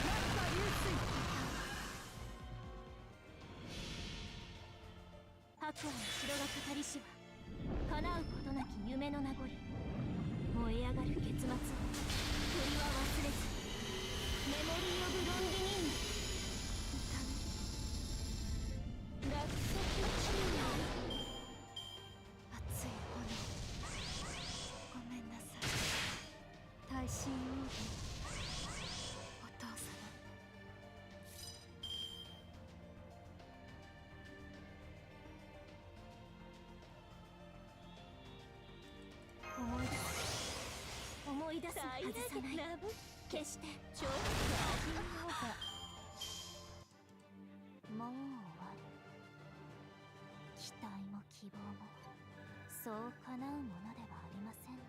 落下流水。白亜の城が語りしは叶うことなき夢の名残。燃え上がる結末を鳥は忘れず。メモリー・オブ・ロンリニーヌ。落石中の熱い炎。ごめんなさい。大神王子、お父様。思い出すはずさない。決して超悪もう終わる。期待も希望もそう叶うものではありませんね。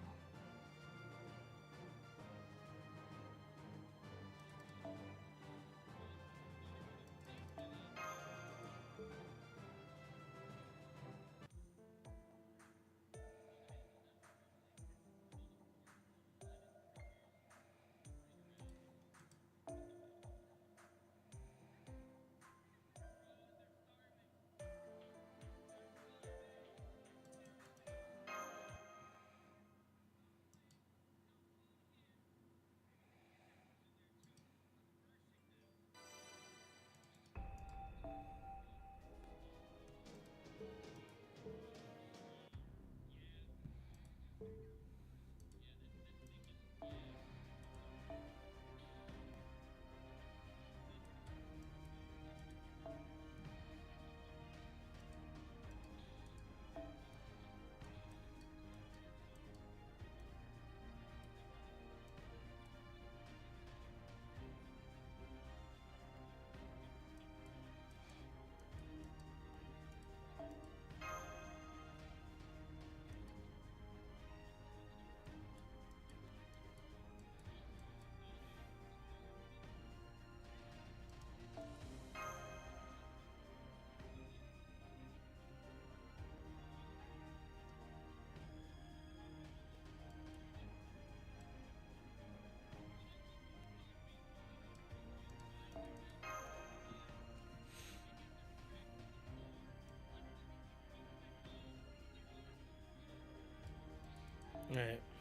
Right.「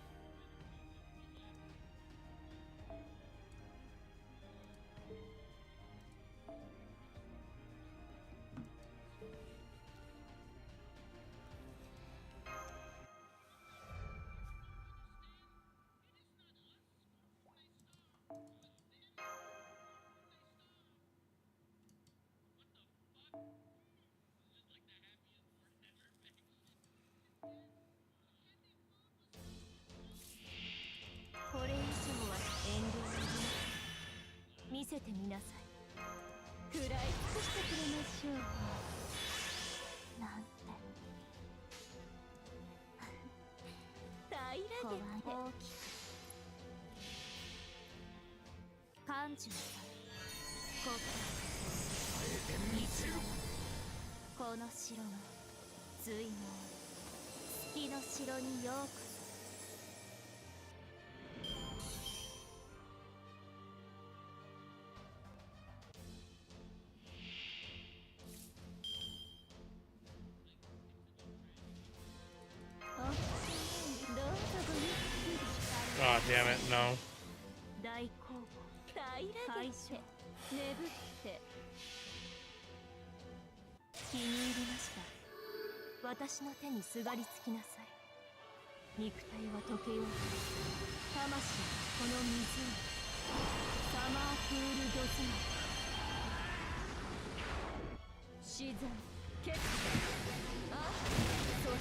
見せてみなさい。食らい尽くしてくれましょう。なんて大きく感受さここの城の追問月の城にようこそ。どうぞごゆっくり God damn it, no. 大公募解消眠って気に入りました。私の手にすがりつきなさい。肉体は溶けようと魂はこの湖サマークールドスマ自然決定あ咀嚼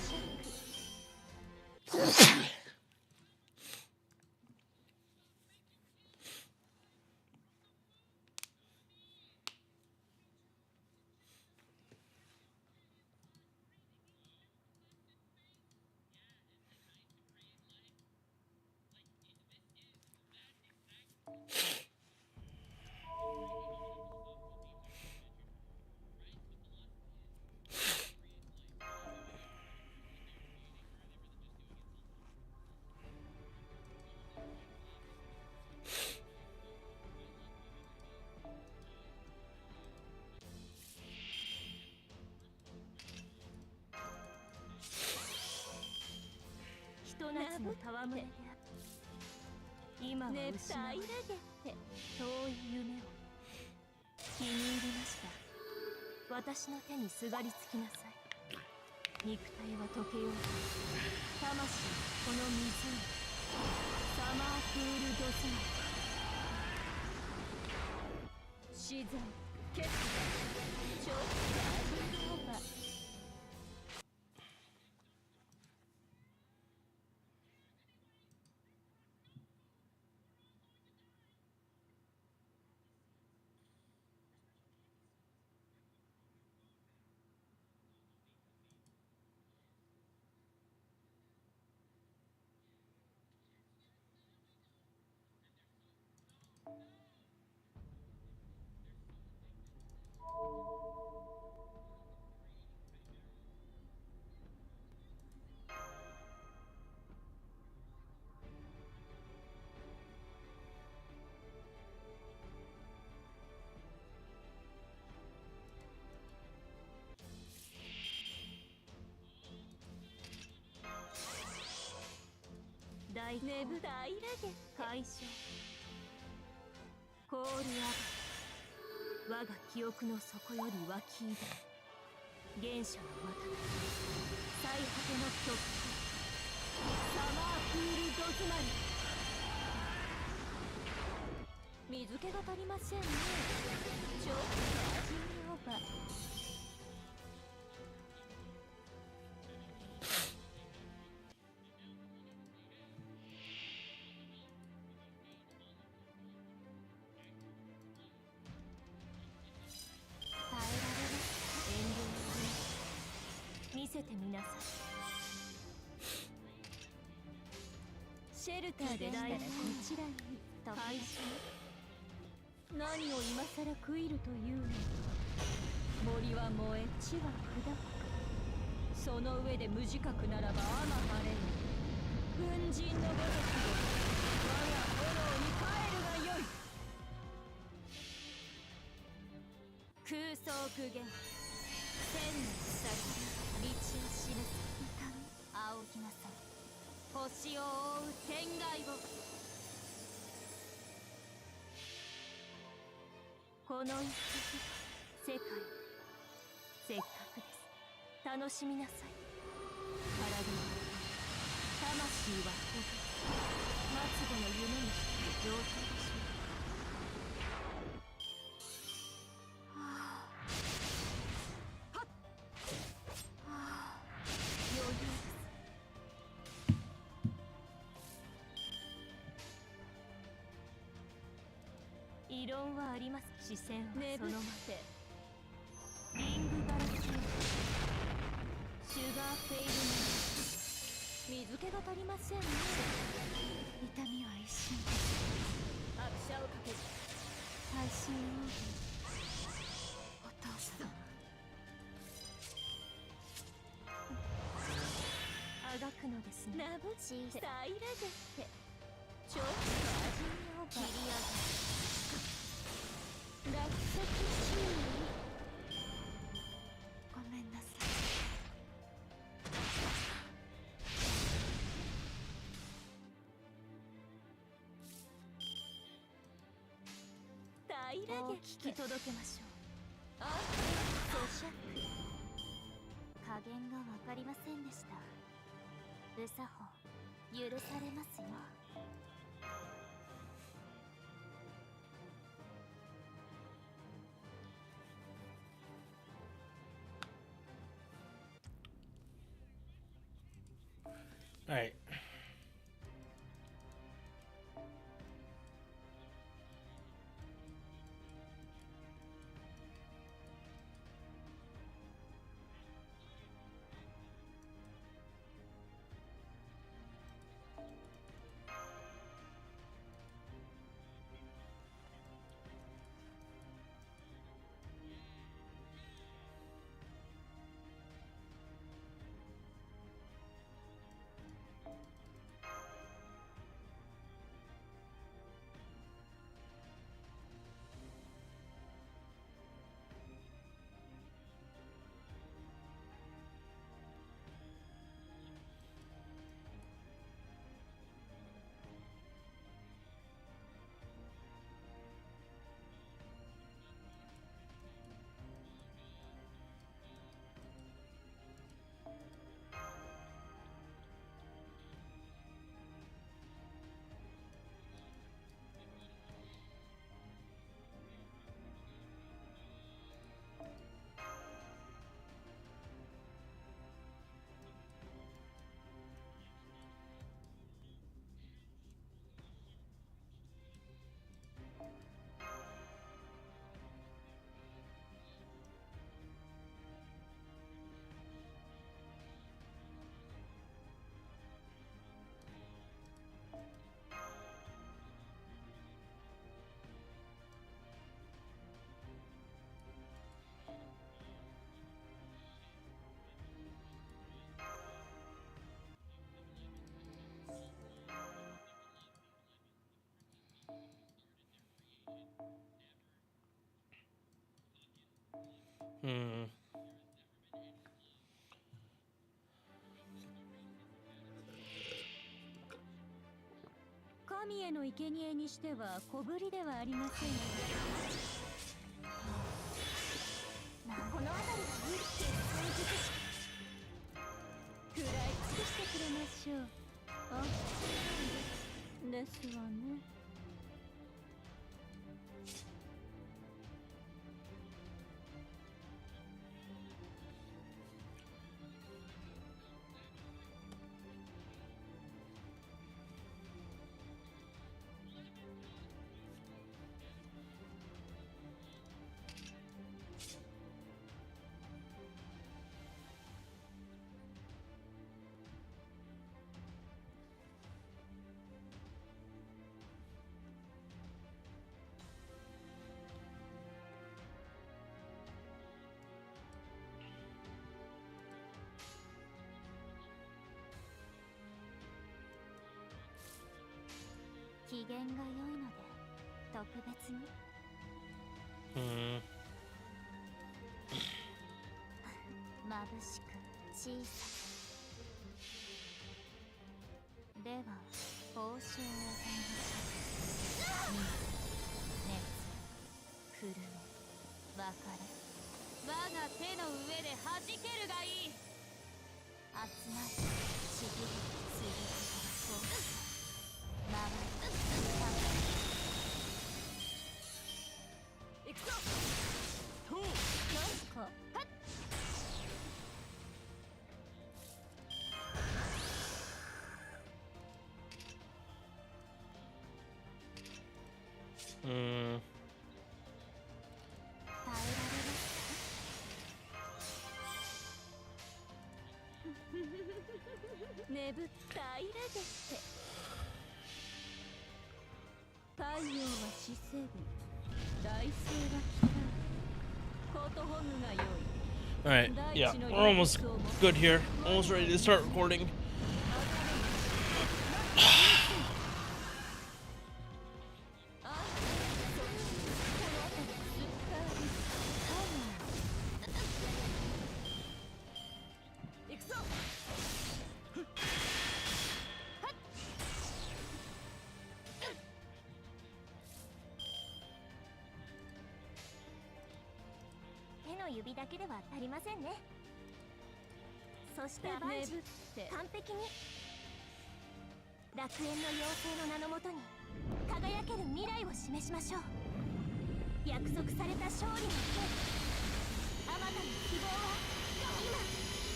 ひと夏の戯れである。今は失われ遠い夢を気に入りました。私の手にすがりつきなさい。肉体は溶けようと魂はこの湖サマークールドスマ自然決定ちょっとダブルオーバー大眠大ラゲ解消コールアバ我が記憶の底より湧き出原初の瞬き最果ての極光サマークールドズマリ水気が足りませんねちょっと味見オーバー見せてみなさいシェルターでしたらこちらに配信何を今さら食いるというの森は燃え地は砕くその上で無自覚ならば天晴れる粉塵のごとく我が炎に帰るがよい空想苦言千の鎖道を示す痛み仰ぎなさい星を覆う天外をこの一世界せっかくです楽しみなさい体は魂は飛ぶ末後の夢にして状態でしょう異論はあります視線はそのまでリングガラキューシュガーフェイルメン水気がかりませんね。痛みは一瞬。拍車をかける。最新王子。お父様。あがくのですね。なぶち平らげて。ちょっと味見を切り上げ。落石注意。ごめんなさい。平らげ聞き届けましょう。あ、咀嚼。加減がわかりませんでした。無作法許されますよ。All right. Hmm. 神への生贄にしては小ぶりではありません。この辺りは食らい尽くしてくれましょう。あ、ですわね。機嫌が良いので特別に。Hmm. 眩しく小さく。では報酬を与えましょう。熱、震え、別れ。我が手の上で弾けるがいい。集まり、ちぎり、次々回る。行くぞ。とう。なんか。はっ。Hmm. 耐えられますか。眠ったアイラでって太陽は死せる大星は嫌うコートホンヌが良い Alright, yeah, we're almost good here. Almost ready to start recording. Teno 指だけでは足りませんね。そして万事完璧に楽園の妖精の名のもとに輝ける未来を示しましょう。約束された勝利の日、あまたの希望は今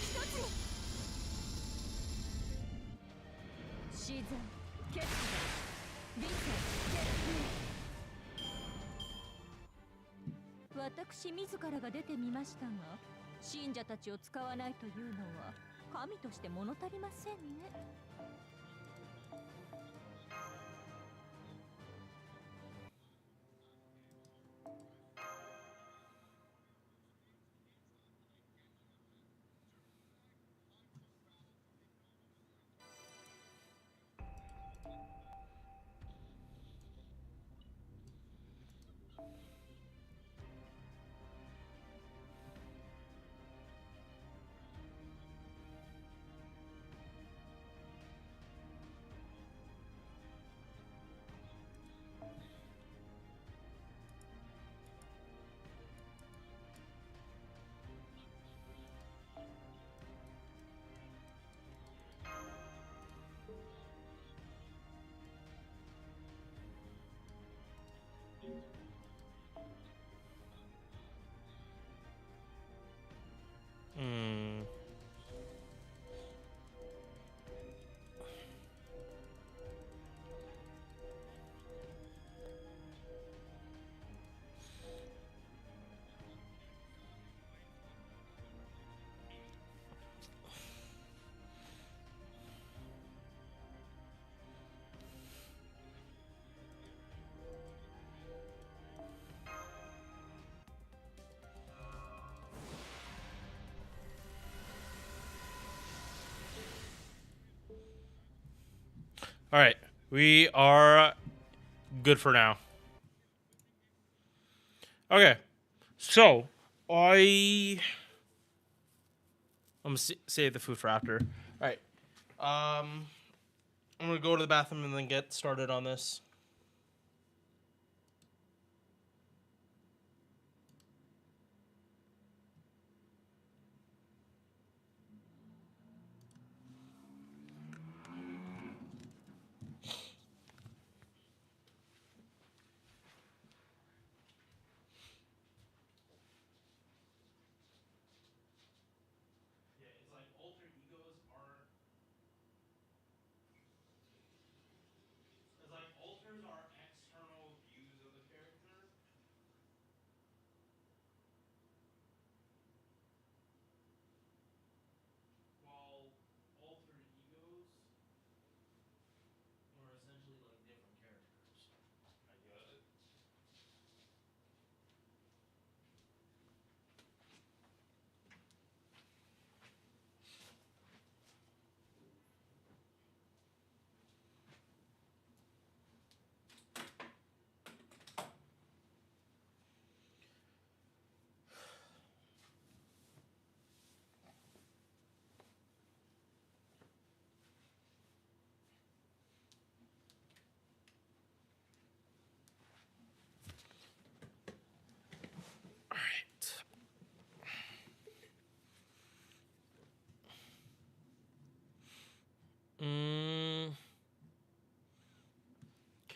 一つに。自然決断理性決定。私自らが出てみましたが、信者たちを使わないというのは神として物足りませんね。All right, we are good for now. Okay, so I'm gonna save the food for after. All right, I'm gonna go to the bathroom and then get started on this.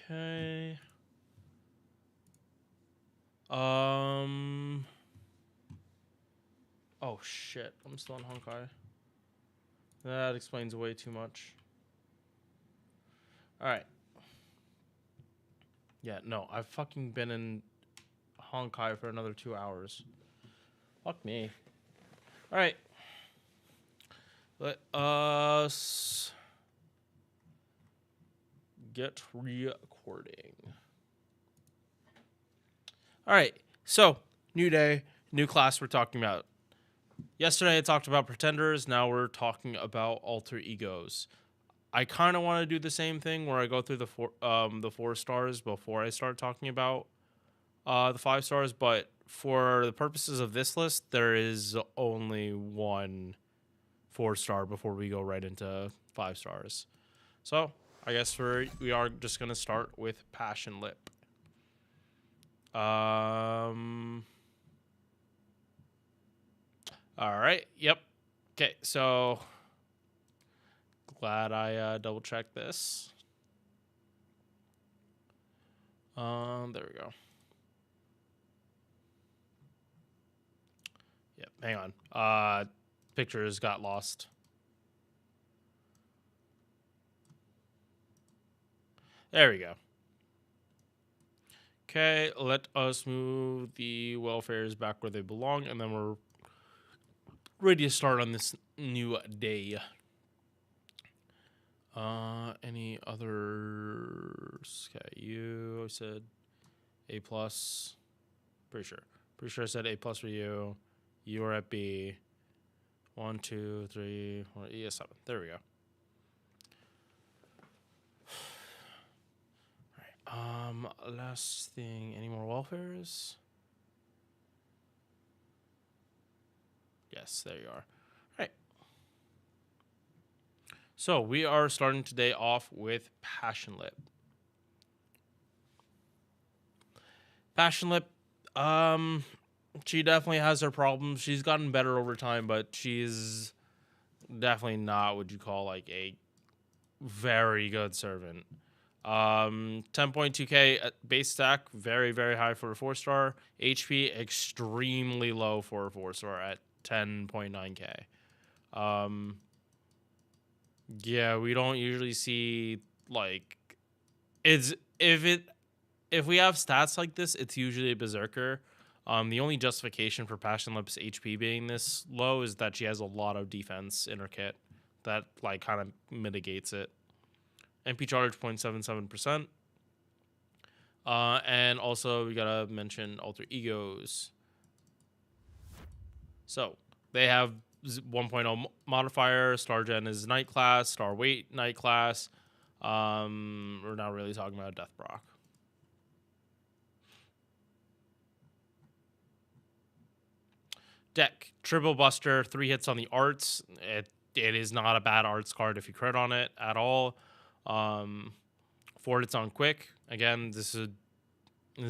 Okay. Oh shit! I'm still in Honkai. That explains way too much. All right. Yeah, no, I've fucking been in Honkai for another 2 hours. Fuck me. All right. Let us get recording. All right, so new day, new class we're talking about. Yesterday I talked about pretenders, now we're talking about alter egos. I kind of want to do the same thing where I go through the 4 stars before I start talking about the 5 stars, but for the purposes of this list, there is only one 4-star before we go right into 5 stars. So I guess we are just gonna start with Passion Lip. All right. Yep. Okay. So glad I double checked this. There we go. Yep. Hang on. Pictures got lost. There we go. Okay, let us move the welfares back where they belong, and then we're ready to start on this new day. Any others? Okay, I said A+. Pretty sure I said A+ for you. You are at B. 1, 2, 3, 4, 7. There we go. Last thing, any more welfares? Yes, there you are. All right. So we are starting today off with Passion Lip. Passion Lip, she definitely has her problems. She's gotten better over time, but she's definitely not what you call like a very good servant. 10.2k base attack, very, very high for a 4-star. HP, extremely low for a 4-star at 10.9k. Yeah, we don't usually see like if we have stats like this, it's usually a berserker. The only justification for Passion Lip's HP being this low is that she has a lot of defense in her kit that like kind of mitigates it. MP charge 0.77%. And also we gotta mention alter egos. So they have 1.0 modifier. Star Gen is night class. Star Weight night class. We're not really talking about Death Proc. Deck Triple Buster, 3 hits on the arts. It is not a bad arts card if you crit on it at all. 4 hits on quick. Again, this is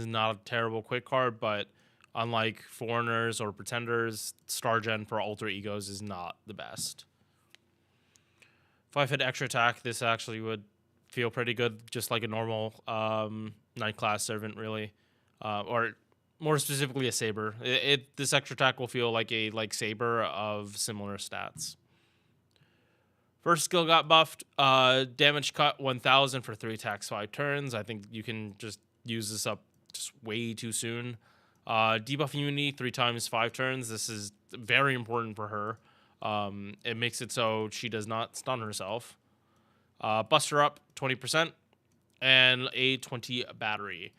not a terrible quick card, but unlike foreigners or pretenders, Star Gen for alter egos is not the best. 5 hit extra attack. This actually would feel pretty good, just like a normal night class servant, really, or more specifically a saber. This extra attack will feel like a saber of similar stats. First skill got buffed. Damage cut 1000 for 3 attacks, 5 turns. I think you can just use this up just way too soon. Debuff immunity 3 times 5 turns. This is very important for her. It makes it so she does not stun herself. Buster up 20% and a 20 battery.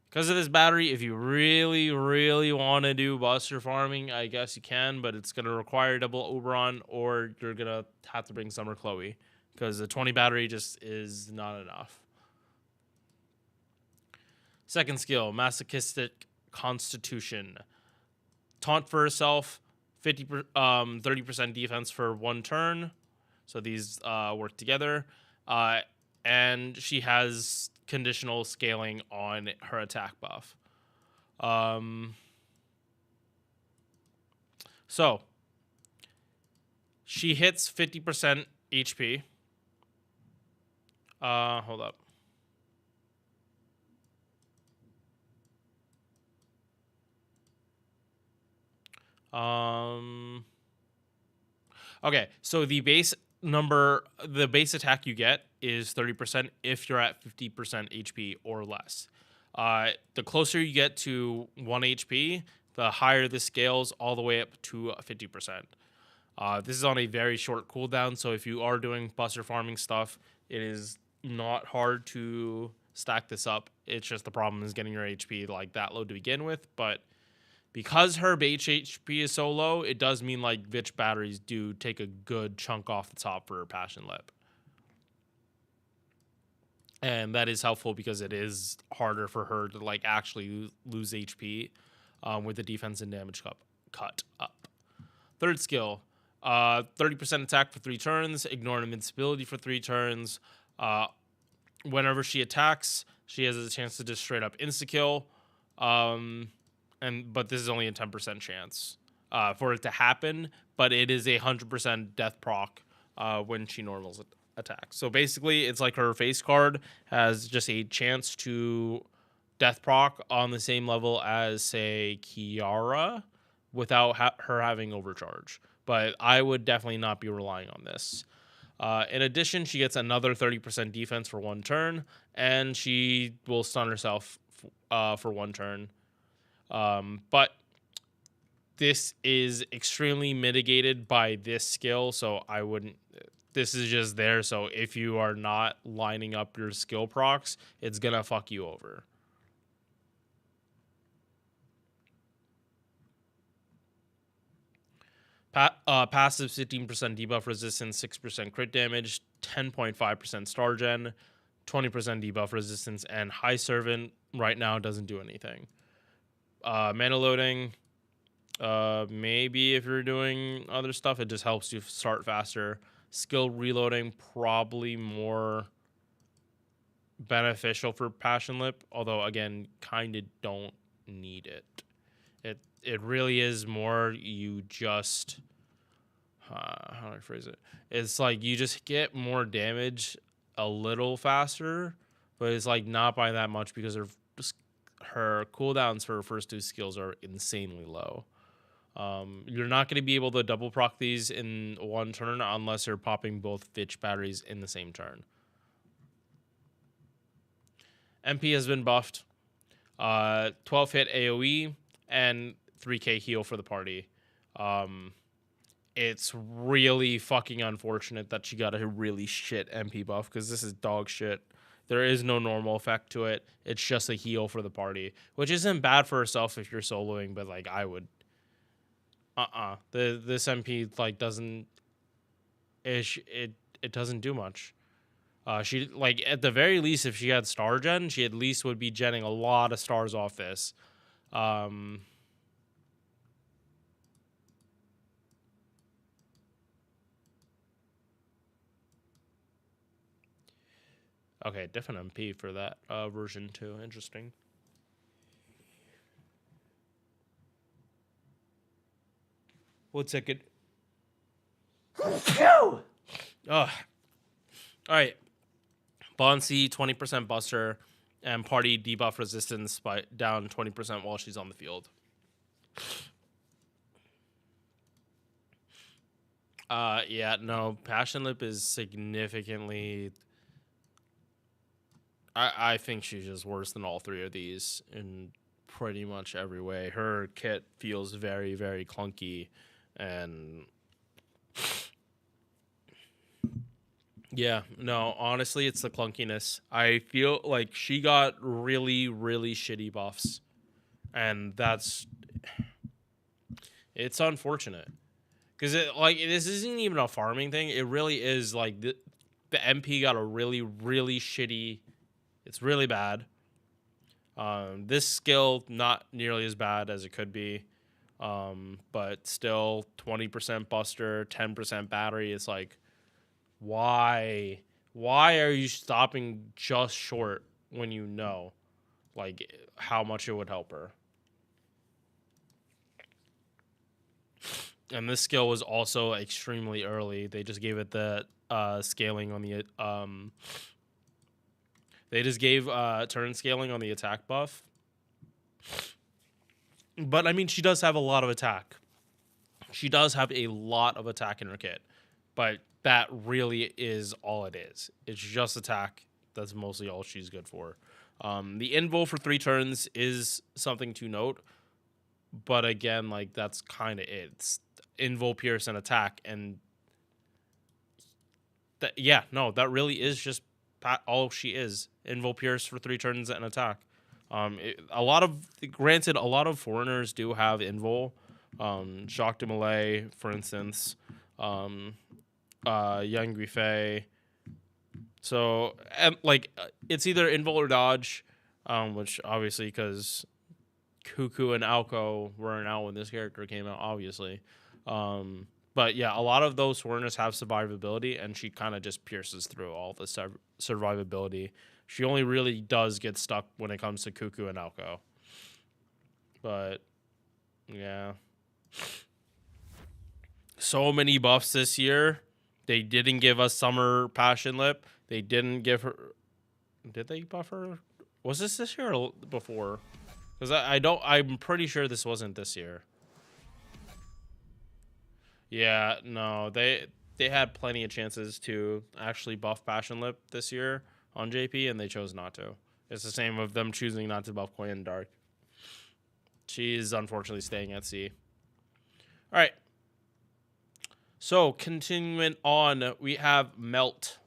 Because of this battery, if you really, really want to do Buster farming, I guess you can, but it's going to require double Oberon, or you're going to have to bring Summer Chloe, because the 20 battery just is not enough. Second skill, Masochistic Constitution. Taunt for herself, 30% defense for 1 turn, so these work together. And she has conditional scaling on her attack buff. So she hits 50% HP. Hold up. Okay, so the base attack you get is 30% if you're at 50% HP or less. The closer you get to 1 HP, the higher this scales all the way up to 50%. This is on a very short cooldown, so if you are doing buster farming stuff, it is not hard to stack this up. It's just the problem is getting your HP like that low to begin with, but because her base HP is so low, it does mean like Vitch batteries do take a good chunk off the top for her Passion Lip. And that is helpful because it is harder for her to like actually lose HP with the defense and damage cut up. Third skill, 30% attack for 3 turns, ignore invincibility for 3 turns. Whenever she attacks, she has a chance to just straight up insta-kill. But this is only a 10% chance for it to happen, but it is a 100% death proc when she normals attack. So basically, it's like her face card has just a chance to death proc on the same level as, say, Kiara without her having overcharge. But I would definitely not be relying on this. In addition, she gets another 30% defense for 1 turn, and she will stun herself for 1 turn. But this is extremely mitigated by this skill, so I wouldn't. This is just there, so if you are not lining up your skill procs, it's gonna fuck you over. Passive 15% debuff resistance, 6% crit damage, 10.5% star gen, 20% debuff resistance, and High Servant right now doesn't do anything. Mana loading, maybe if you're doing other stuff, it just helps you start faster. Skill reloading, probably more beneficial for Passion Lip, although again, kind of don't need it. It really is more you just how do I phrase it? It's like you just get more damage a little faster, but it's like not by that much because her cooldowns for her first 2 skills are insanely low. You're not going to be able to double proc these in 1 turn unless you're popping both Vitch batteries in the same turn. MP has been buffed. 12 hit AoE and 3k heal for the party. It's really fucking unfortunate that she got a really shit MP buff because this is dog shit. There is no normal effect to it. It's just a heal for the party, which isn't bad for herself if you're soloing, but like I would. This MP like doesn't. It doesn't do much. She like at the very least, if she had star gen, she at least would be genning a lot of stars off this. Okay, different MP for that version too. Interesting. One second. Oh. All right. Bonsi, 20% buster, and party debuff resistance by down 20% while she's on the field. Yeah, no, Passion Lip is significantly. I think she's just worse than all 3 of these in pretty much every way. Her kit feels very, very clunky, and yeah, no, honestly, it's the clunkiness. I feel like she got really, really shitty buffs, and it's unfortunate because this isn't even a farming thing. It really is like the MP got a really, really shitty. It's really bad. This skill, not nearly as bad as it could be. But still 20% buster, 10% battery. It's like, why? Why are you stopping just short when you know like how much it would help her? And this skill was also extremely early. They just gave it the scaling on the They just gave turn scaling on the attack buff. But, I mean, she does have a lot of attack. She does have a lot of attack in her kit. But that really is all it is. It's just attack. That's mostly all she's good for. The invo for 3 turns is something to note. But, again, like, that's kind of it. Invo, Pierce, and attack. And that really is just all she is. Invo, Pierce for 3 turns and attack. A lot of foreigners do have Invol. Jacques de Molay, for instance. Yang Guifei. So, it's either Invol or Dodge, which obviously, because Cuckoo and Alco weren't out when this character came out, obviously. But yeah, a lot of those foreigners have survivability, and she kind of just pierces through all the survivability. She only really does get stuck when it comes to Cuckoo and Alco. But, yeah. So many buffs this year. They didn't give us Summer Passion Lip. They didn't give her... Did they buff her? Was this year or before? Because I'm pretty sure this wasn't this year. Yeah, no. They had plenty of chances to actually buff Passion Lip this year on JP, and they chose not to. It's the same with them choosing not to buff Queen in Dark. She's unfortunately staying at sea. All right. So, continuing on, we have Melt.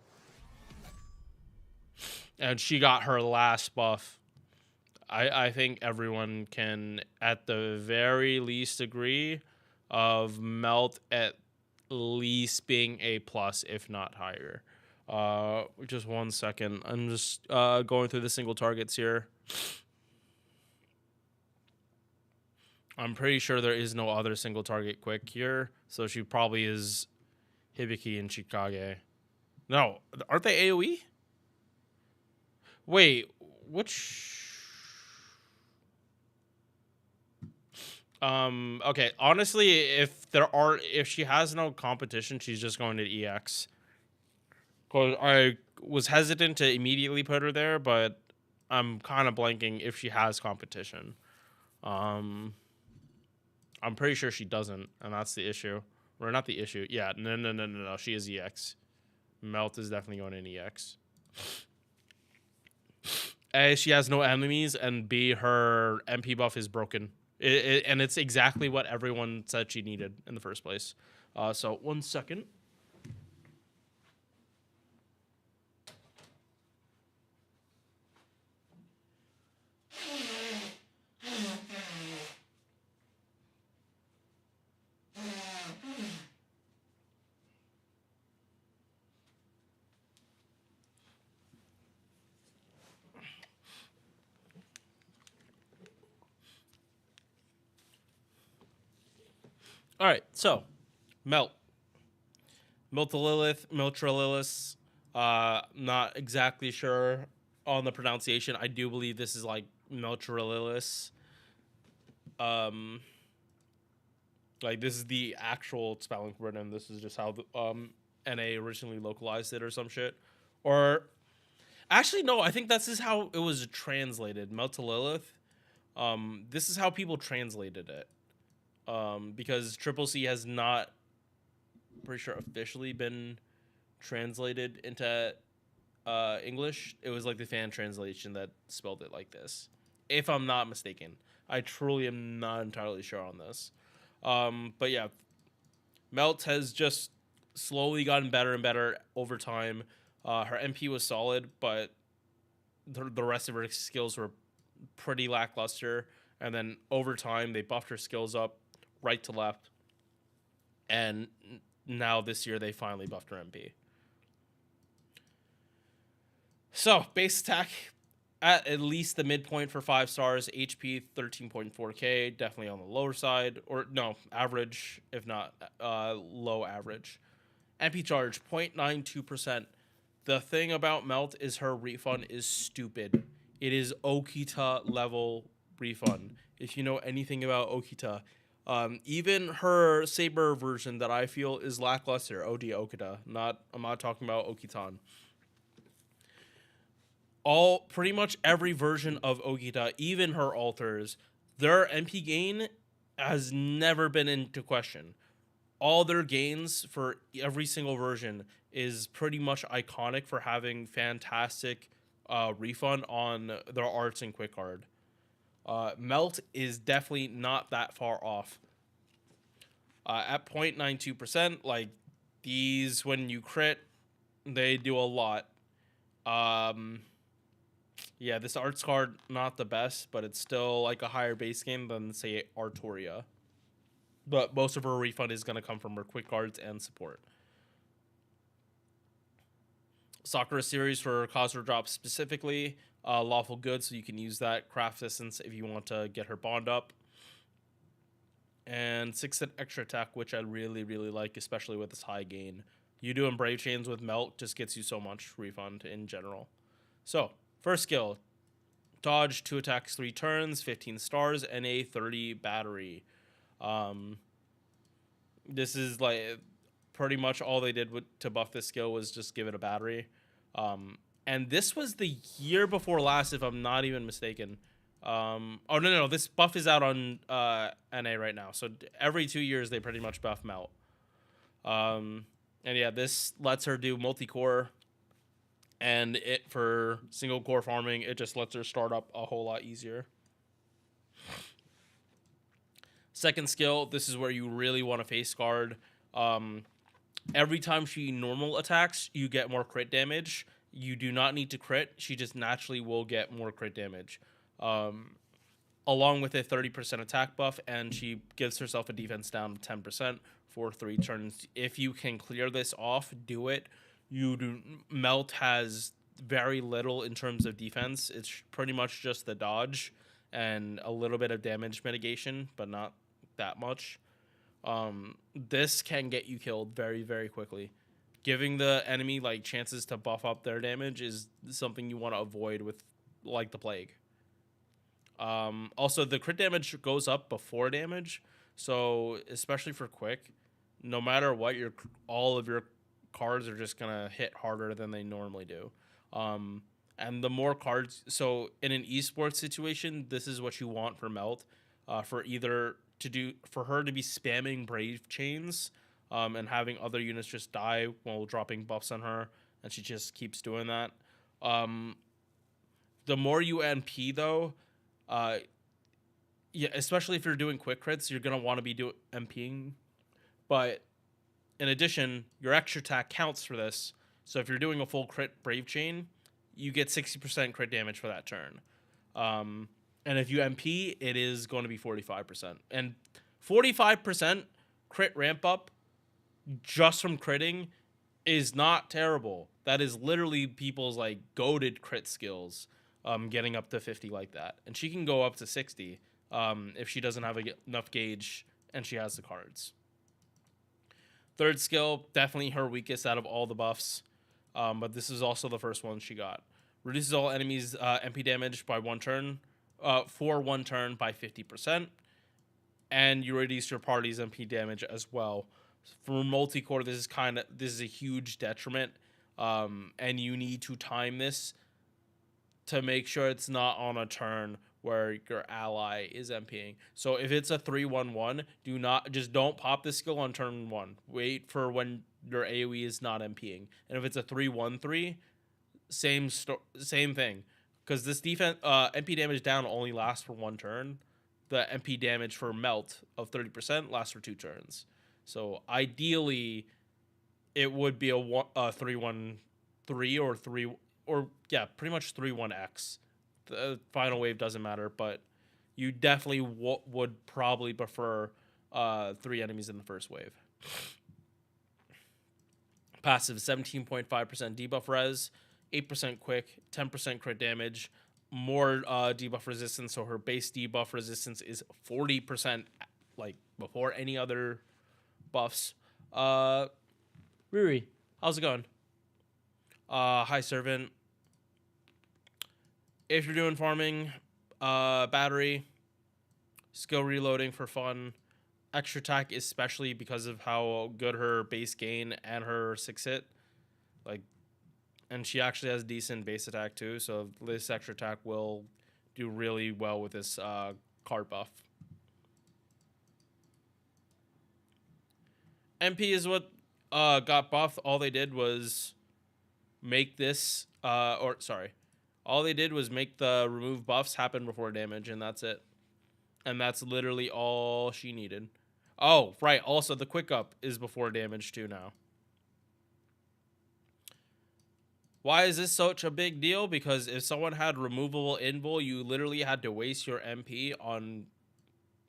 And she got her last buff. I think everyone can, at the very least, agree of Melt at least being A+, if not higher. Just 1 second. I'm just going through the single targets here. I'm pretty sure there is no other single target quick here, so she probably is Hibiki and Chikage. No, aren't they AoE? Wait, which... Okay, honestly, if she has no competition, she's just going to EX. Cause I was hesitant to immediately put her there, but I'm kind of blanking if she has competition. I'm pretty sure she doesn't, and that's the issue. Or not the issue. Yeah, no. She is EX. Melt is definitely going in EX. A, she has no enemies, and B, her MP buff is broken. And it's exactly what everyone said she needed in the first place. So, 1 second. All right, so Melt. Miltralilith. Not exactly sure on the pronunciation. I do believe this is like Miltralilith. Like this is the actual spelling for it, and this is just how the NA originally localized it or some shit. Or actually, no, I think this is how it was translated. Miltralilith. This is how people translated it. Because Triple C has not, pretty sure, officially been translated into English. It was like the fan translation that spelled it like this, if I'm not mistaken. I truly am not entirely sure on this. But yeah, Melt has just slowly gotten better and better over time. Her MP was solid, but the rest of her skills were pretty lackluster. And then over time, they buffed her skills up right to left. And now this year, they finally buffed her MP. So, base attack at least the midpoint for 5 stars. HP 13.4k, definitely on the lower side. Or no, average, if not low average. MP charge 0.92%. The thing about Melt is her refund is stupid. It is Okita level refund. If you know anything about Okita, even her Saber version that I feel is lackluster, OD Okita. I'm not talking about Okitan. Pretty much every version of Okita, even her alters, their MP gain has never been into question. All their gains for every single version is pretty much iconic for having fantastic refund on their arts and quick card. Melt is definitely not that far off. At 0.92%, like these, when you crit, they do a lot. Yeah, this arts card, not the best, but it's still like a higher base game than, say, Artoria. But most of her refund is going to come from her quick cards and support. Sakura series for Kazuha drop specifically. Lawful good, so you can use that. Craft Essence if you want to get her bond up. And 6 extra attack, which I really, really like, especially with this high gain. You doing Brave Chains with Melt just gets you so much refund in general. So, first skill. Dodge, 2 attacks, 3 turns, 15 stars, and a 30 battery. This is like pretty much all they did to buff this skill was just give it a battery. And this was the year before last, if I'm not even mistaken. Oh, no, this buff is out on NA right now. So every 2 years, they pretty much buff Melt. And yeah, this lets her do multi-core. And for single core farming, it just lets her start up a whole lot easier. Second skill, this is where you really want to face guard. Every time she normal attacks, you get more crit damage. You do not need to crit. She just naturally will get more crit damage. Along with a 30% attack buff, and she gives herself a defense down of 10% for 3 turns. If you can clear this off, do it. Melt has very little in terms of defense. It's pretty much just the dodge and a little bit of damage mitigation, but not that much. This can get you killed very, very quickly. Giving the enemy like chances to buff up their damage is something you want to avoid with like the plague. Also, the crit damage goes up before damage, so especially for quick, no matter what, all of your cards are just gonna hit harder than they normally do. And the more cards, so in an esports situation, this is what you want for Melt, for her to be spamming Brave Chains, and having other units just die while dropping buffs on her, and she just keeps doing that. The more you NP though, yeah, especially if you're doing quick crits, you're gonna want to be NPing, but in addition, your extra attack counts for this. So if you're doing a full crit Brave Chain, you get 60% crit damage for that turn. And if you MP, it is going to be 45%. And 45% crit ramp up just from critting is not terrible. That is literally people's like goated crit skills, getting up to 50 like that. And she can go up to 60 if she doesn't have enough gauge and she has the cards. Third skill, definitely her weakest out of all the buffs, but this is also the first one she got. Reduces all enemies' MP damage by 1 turn, for 1 turn by 50%, and you reduce your party's MP damage as well. For multi-core, this is a huge detriment, and you need to time this to make sure it's not on a turn where your ally is MPing. So if it's a 3-1-1, don't pop this skill on turn 1. Wait for when your AoE is not MPing. And if it's a 3-1-3, same thing. Because this defense MP damage down only lasts for 1 turn. The MP damage for Melt of 30% lasts for 2 turns. So ideally, it would be a 3-1-3 or pretty much 3-1-X. The final wave doesn't matter, but you definitely would probably prefer 3 enemies in the first wave. Passive, 17.5% debuff res, 8% quick, 10% crit damage, more debuff resistance, so her base debuff resistance is 40%, like, before any other buffs. Riri, how's it going? Hi, Servant. If you're doing farming, battery, skill reloading for fun, extra attack, especially because of how good her base gain and her 6-hit, like, and she actually has decent base attack too, so this extra attack will do really well with this card buff. MP is what got buffed. All they did was make this, all they did was make the remove buffs happen before damage, and that's it. And that's literally all she needed. Oh, right. Also, the quick up is before damage too now. Why is this such a big deal? Because if someone had removable invul, you literally had to waste your MP on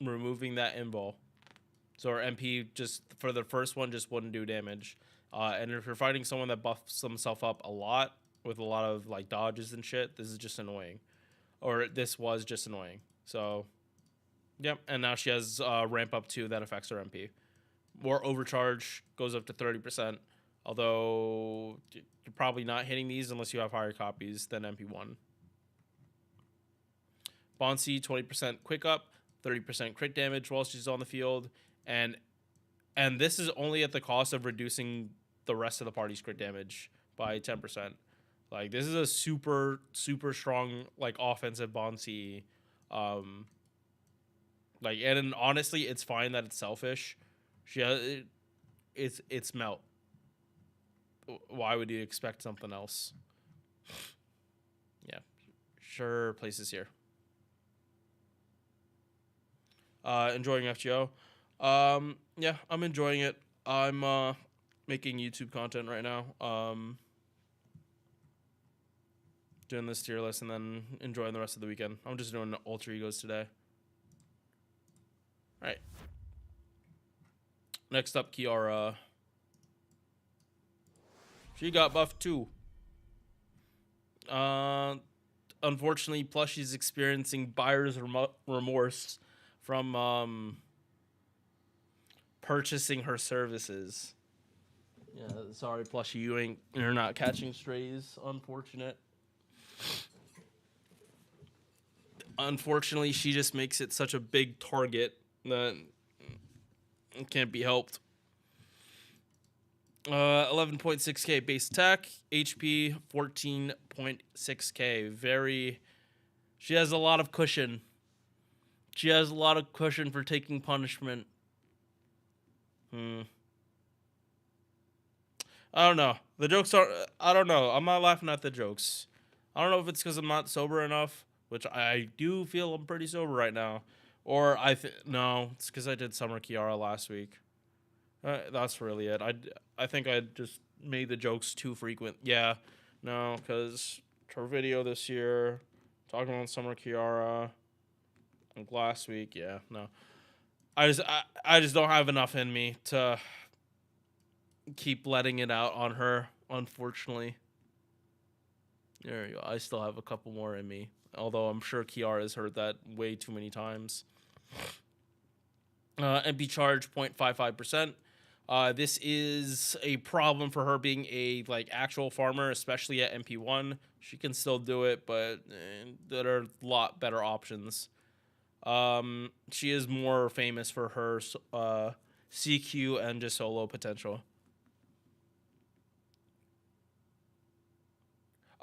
removing that invul. So our MP just for the first one just wouldn't do damage. And if you're fighting someone that buffs themselves up a lot with a lot of like dodges and shit, this is just annoying. Or this was just annoying. So, yep. And now she has ramp up 2 that affects her MP. More overcharge goes up to 30%. Although you're probably not hitting these unless you have higher copies than MP1. Bonsi, 20% quick up, 30% crit damage while she's on the field. And this is only at the cost of reducing the rest of the party's crit damage by 10%. Like, this is a super, super strong, like, offensive Bonsi. Like, and honestly, it's fine that it's selfish. She has, it's melt. Why would you expect something else? Yeah, sure. Places here. Enjoying FGO. Yeah, I'm enjoying it. I'm making YouTube content right now. Doing this tier list and then enjoying the rest of the weekend. I'm just doing alter egos today. All right. Next up, Kiara. She got buffed too. Unfortunately, Plushie's experiencing buyer's remorse from purchasing her services. Yeah, sorry, Plushie, you're not catching strays. Unfortunate. Unfortunately, she just makes it such a big target that it can't be helped. 11.6k base attack, HP 14.6k. She has a lot of cushion. She has a lot of cushion for taking punishment. I don't know. The jokes are... I don't know. I'm not laughing at the jokes. I don't know if it's because I'm not sober enough, which I do feel I'm pretty sober right now. Or no, it's because I did Summer Kiara last week. That's really it. I think I just made the jokes too frequent. Yeah, no, because her video this year, talking about Summer Kiara, like last week, yeah, no. I just don't have enough in me to keep letting it out on her, unfortunately. There you go. I still have a couple more in me, although I'm sure Kiara has heard that way too many times. MP charge 0.55%. This is a problem for her being a actual farmer, especially at MP1. She can still do it, but there are a lot better options. She is more famous for her CQ and just solo potential.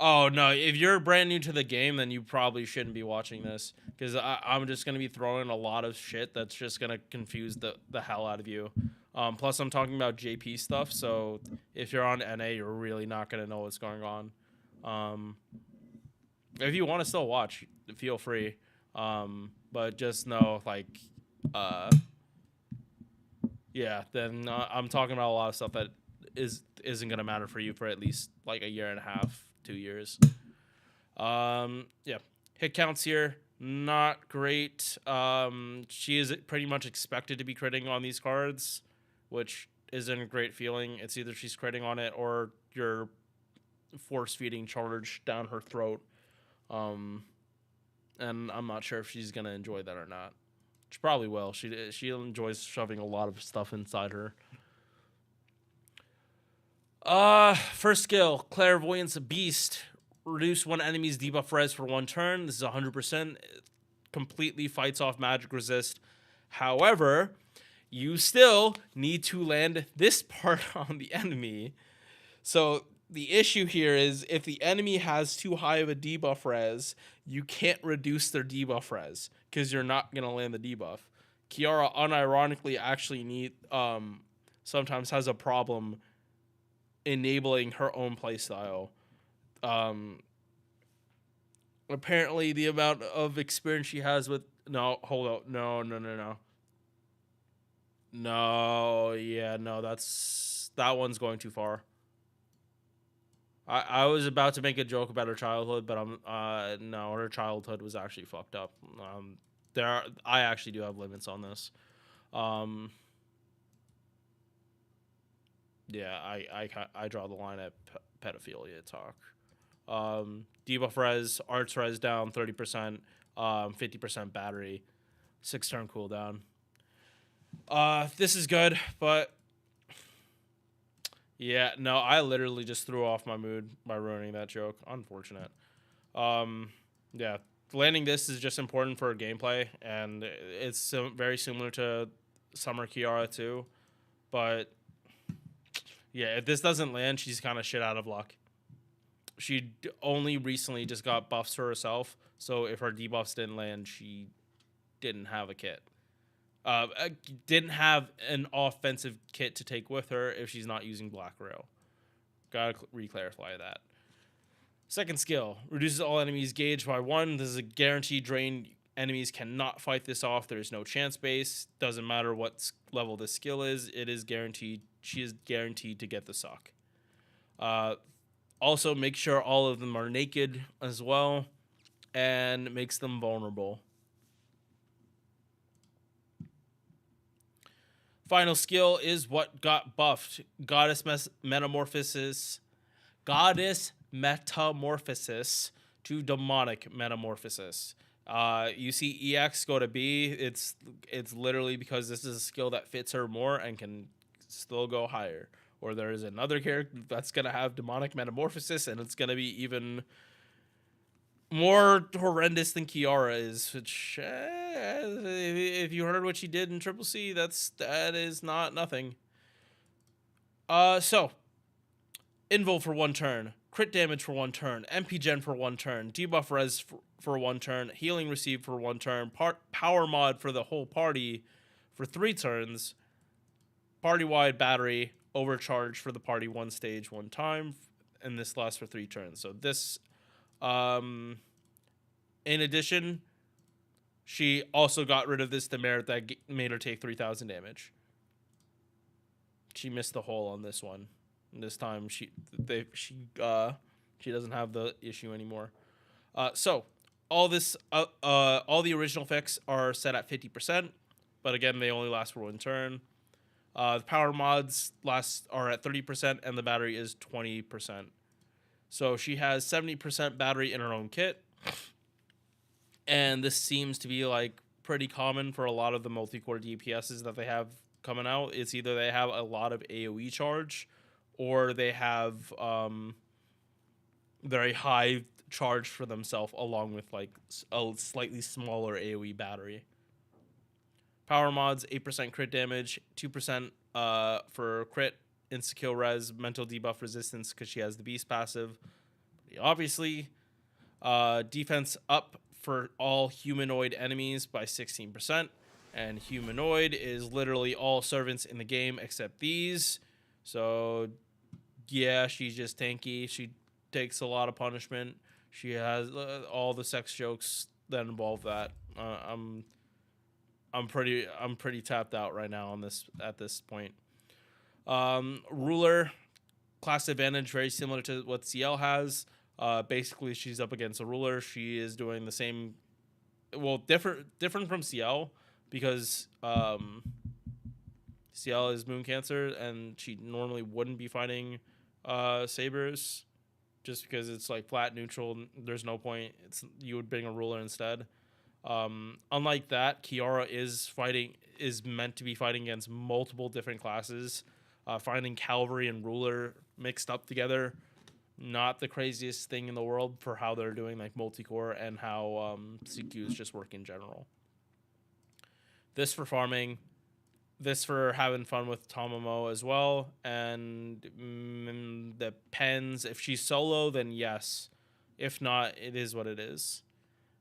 Oh, no, if you're brand new to the game, then you probably shouldn't be watching this, because I'm just going to be throwing a lot of shit that's just going to confuse the hell out of you. Plus, I'm talking about JP stuff, so if you're on NA, you're really not going to know what's going on. If you want to still watch, feel free. But just know, yeah, then I'm talking about a lot of stuff that isn't going to matter for you for at least, a year and a half. 2 years. Yeah, hit counts here, not great. She is pretty much expected to be critting on these cards, which isn't a great feeling. It's either she's critting on it or you're force feeding charge down her throat. And I'm not sure if she's gonna enjoy that or not. She probably will. She enjoys shoving a lot of stuff inside her. First skill, Clairvoyance Beast. Reduce one enemy's debuff res for 1 turn. This is 100%. Completely fights off magic resist. However, you still need to land this part on the enemy. So the issue here is if the enemy has too high of a debuff res, you can't reduce their debuff res because you're not going to land the debuff. Kiara unironically actually sometimes has a problem enabling her own playstyle. Apparently the amount of experience she has with... No, hold up. No. No, yeah, no, that one's going too far. I was about to make a joke about her childhood, but no, her childhood was actually fucked up. I actually do have limits on this. Yeah, I draw the line at pedophilia talk. Debuff res, arts res down 30%, 50% battery, 6-turn cooldown. This is good, but yeah, no, I literally just threw off my mood by ruining that joke. Unfortunate. Yeah, landing this is just important for gameplay, and it's very similar to Summer Kiara too. But yeah, if this doesn't land, she's kind of shit out of luck. She only recently just got buffs for herself, so if her debuffs didn't land, she didn't have a kit. Didn't have an offensive kit to take with her if she's not using Black Rail. Gotta re-clarify that. Second skill, reduces all enemies' gauge by 1. This is a guaranteed drain. Enemies cannot fight this off. There's no chance base. Doesn't matter what level this skill is. It is guaranteed. She is guaranteed to get the suck. Also, make sure all of them are naked as well, and makes them vulnerable. Final skill is what got buffed. Goddess Metamorphosis to Demonic Metamorphosis. You see EX go to B. It's literally because this is a skill that fits her more and can still go higher. Or there is another character that's going to have Demonic Metamorphosis, and it's going to be even more horrendous than Kiara is, which if you heard what she did in Triple C, that is not nothing. So Invul for 1 turn, crit damage for 1 turn, MP gen for 1 turn, debuff res for 1 turn, healing received for 1 turn, power mod for the whole party for 3 turns, party wide battery overcharge for the party 1 stage 1 time, and this lasts for 3 turns. So this. In addition, she also got rid of this demerit that made her take 3,000 damage. She missed the hole on this one. This time she doesn't have the issue anymore. So all the original effects are set at 50%, but again they only last for 1 turn. The power mods are at 30%, and the battery is 20%. So she has 70% battery in her own kit. And this seems to be like pretty common for a lot of the multi-core DPSs that they have coming out. It's either they have a lot of AoE charge, or they have very high charge for themselves, along with like a slightly smaller AoE battery. Power mods, 8% crit damage, 2% for crit, insta-kill res, mental debuff resistance because she has the beast passive. Obviously, defense up for all humanoid enemies by 16%, and humanoid is literally all servants in the game except these. So yeah, she's just tanky. She takes a lot of punishment. She has all the sex jokes that involve that. I'm pretty tapped out right now on this at this point. Ruler class advantage, very similar to what CL has. Basically, she's up against a ruler. She is doing the same, well, different from CL because CL is Moon Cancer, and she normally wouldn't be fighting Sabers just because it's like flat neutral. There's no point. You would bring a ruler instead. Unlike that, Kiara is meant to be fighting against multiple different classes. Finding cavalry and ruler mixed up together, not the craziest thing in the world for how they're doing like multi-core and how CQs just work in general. This for farming, this for having fun with Tomomo as well, and depends. If she's solo, then yes. If not, it is what it is.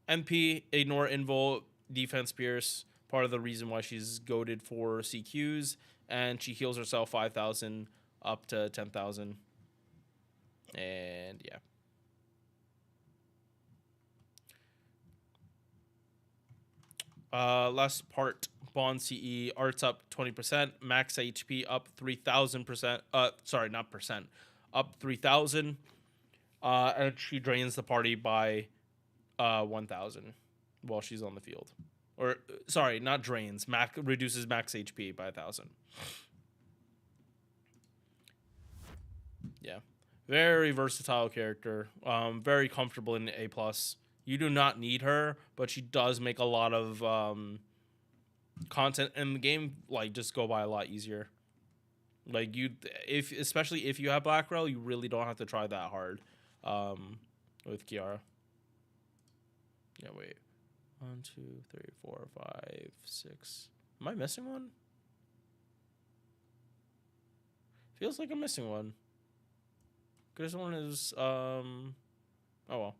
MP, ignore invul, defense pierce, part of the reason why she's goated for CQs, and she heals herself 5,000 up to 10,000. And yeah. Last part, Bond CE, arts up 20%, max HP up 3,000%. Sorry, not percent, up 3,000. And she drains the party by 1,000 while she's on the field. Or sorry, not drains. Reduces max HP by 1,000. Yeah, very versatile character. Very comfortable in A+. You do not need her, but she does make a lot of content in the game like just go by a lot easier. Like especially if you have Black Rail, you really don't have to try that hard with Kiara. Yeah, wait. 1, 2, 3, 4, 5, 6. Am I missing one? Feels like I'm missing one. This one is oh well.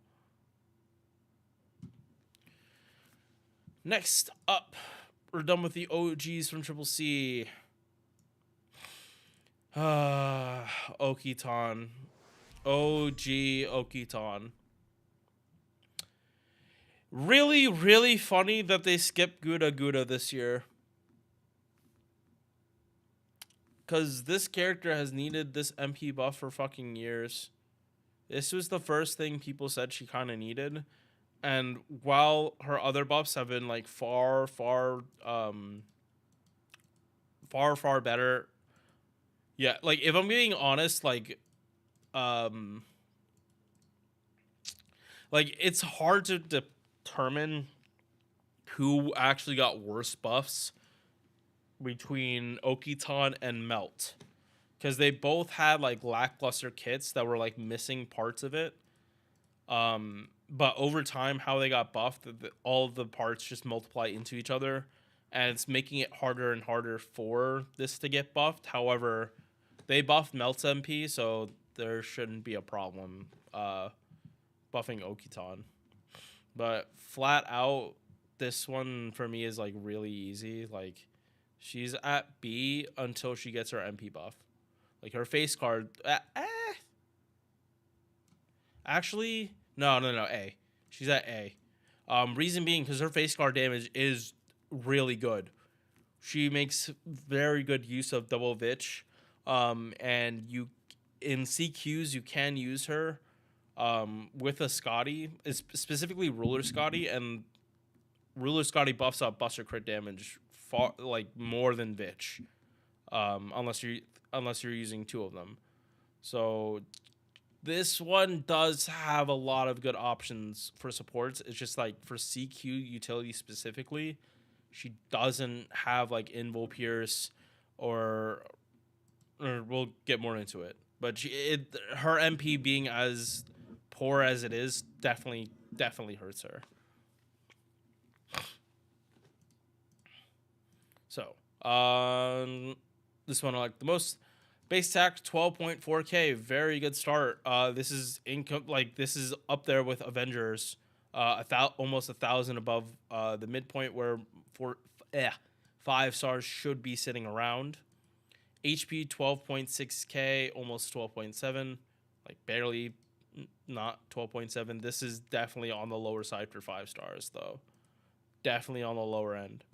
Next up, we're done with the OGs from Triple C. Okiton. OG Okiton. Really, really funny that they skipped Guda Guda this year. Because this character has needed this MP buff for fucking years. This was the first thing people said she kind of needed. And while her other buffs have been like far better. Yeah, like if I'm being honest, like it's hard to determine who actually got worse buffs between Okiton and Melt. Because they both had like lackluster kits that were like missing parts of it. But over time, how they got buffed, all of the parts just multiply into each other, and it's making it harder and harder for this to get buffed. However, they buffed Melt's MP, so there shouldn't be a problem buffing Okiton. But flat out, this one for me is like really easy. Like, she's at B until she gets her MP buff. Like her face card, actually. No, A. She's at A. Reason being, because her face card damage is really good. She makes very good use of double Vitch. And you, in CQs, you can use her with a Scotty, specifically Ruler Scotty, and Ruler Scotty buffs up Buster crit damage far, like more than Vitch, unless you're using two of them. So this one does have a lot of good options for supports. It's just like for CQ utility specifically, she doesn't have like Invo Pierce or we'll get more into it. But her MP being as poor as it is definitely hurts her. So, this one I like the most. Base attack 12.4k, very good start. This is this is up there with Avengers, almost 1,000 above the midpoint where 5 stars should be sitting around. HP 12.6k, almost 12.7, like barely not 12.7. This is definitely on the lower side for 5 stars though. Definitely on the lower end.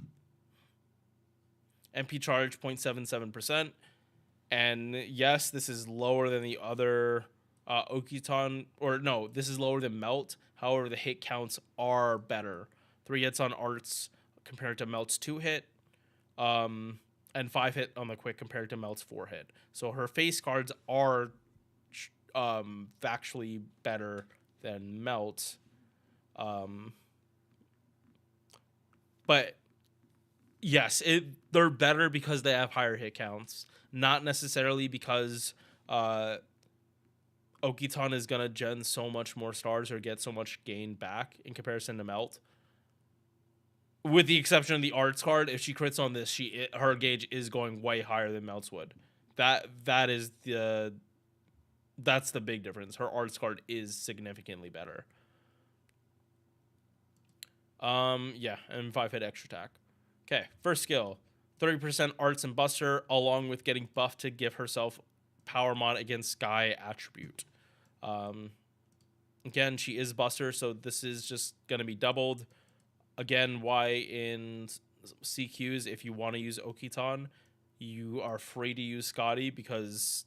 MP charge 0.77%. And yes, this is lower than the other Okiton, or no, this is lower than Melt. However, the hit counts are better. 3 hits on arts compared to Melt's 2 hit, and 5 hit on the quick compared to Melt's 4 hit. So her face cards are factually better than Melt. But yes, they're better because they have higher hit counts. Not necessarily because Okiton is going to gen so much more stars or get so much gain back in comparison to Melt. With the exception of the arts card, if she crits on this, her gauge is going way higher than Melt's would. That's the big difference. Her arts card is significantly better. Yeah, and 5 hit extra attack. Okay, first skill. 30% arts and Buster, along with getting buffed to give herself power mod against Sky attribute. Again, she is Buster, so this is just going to be doubled. Again, why in CQs, if you want to use Okiton, you are free to use Scotty because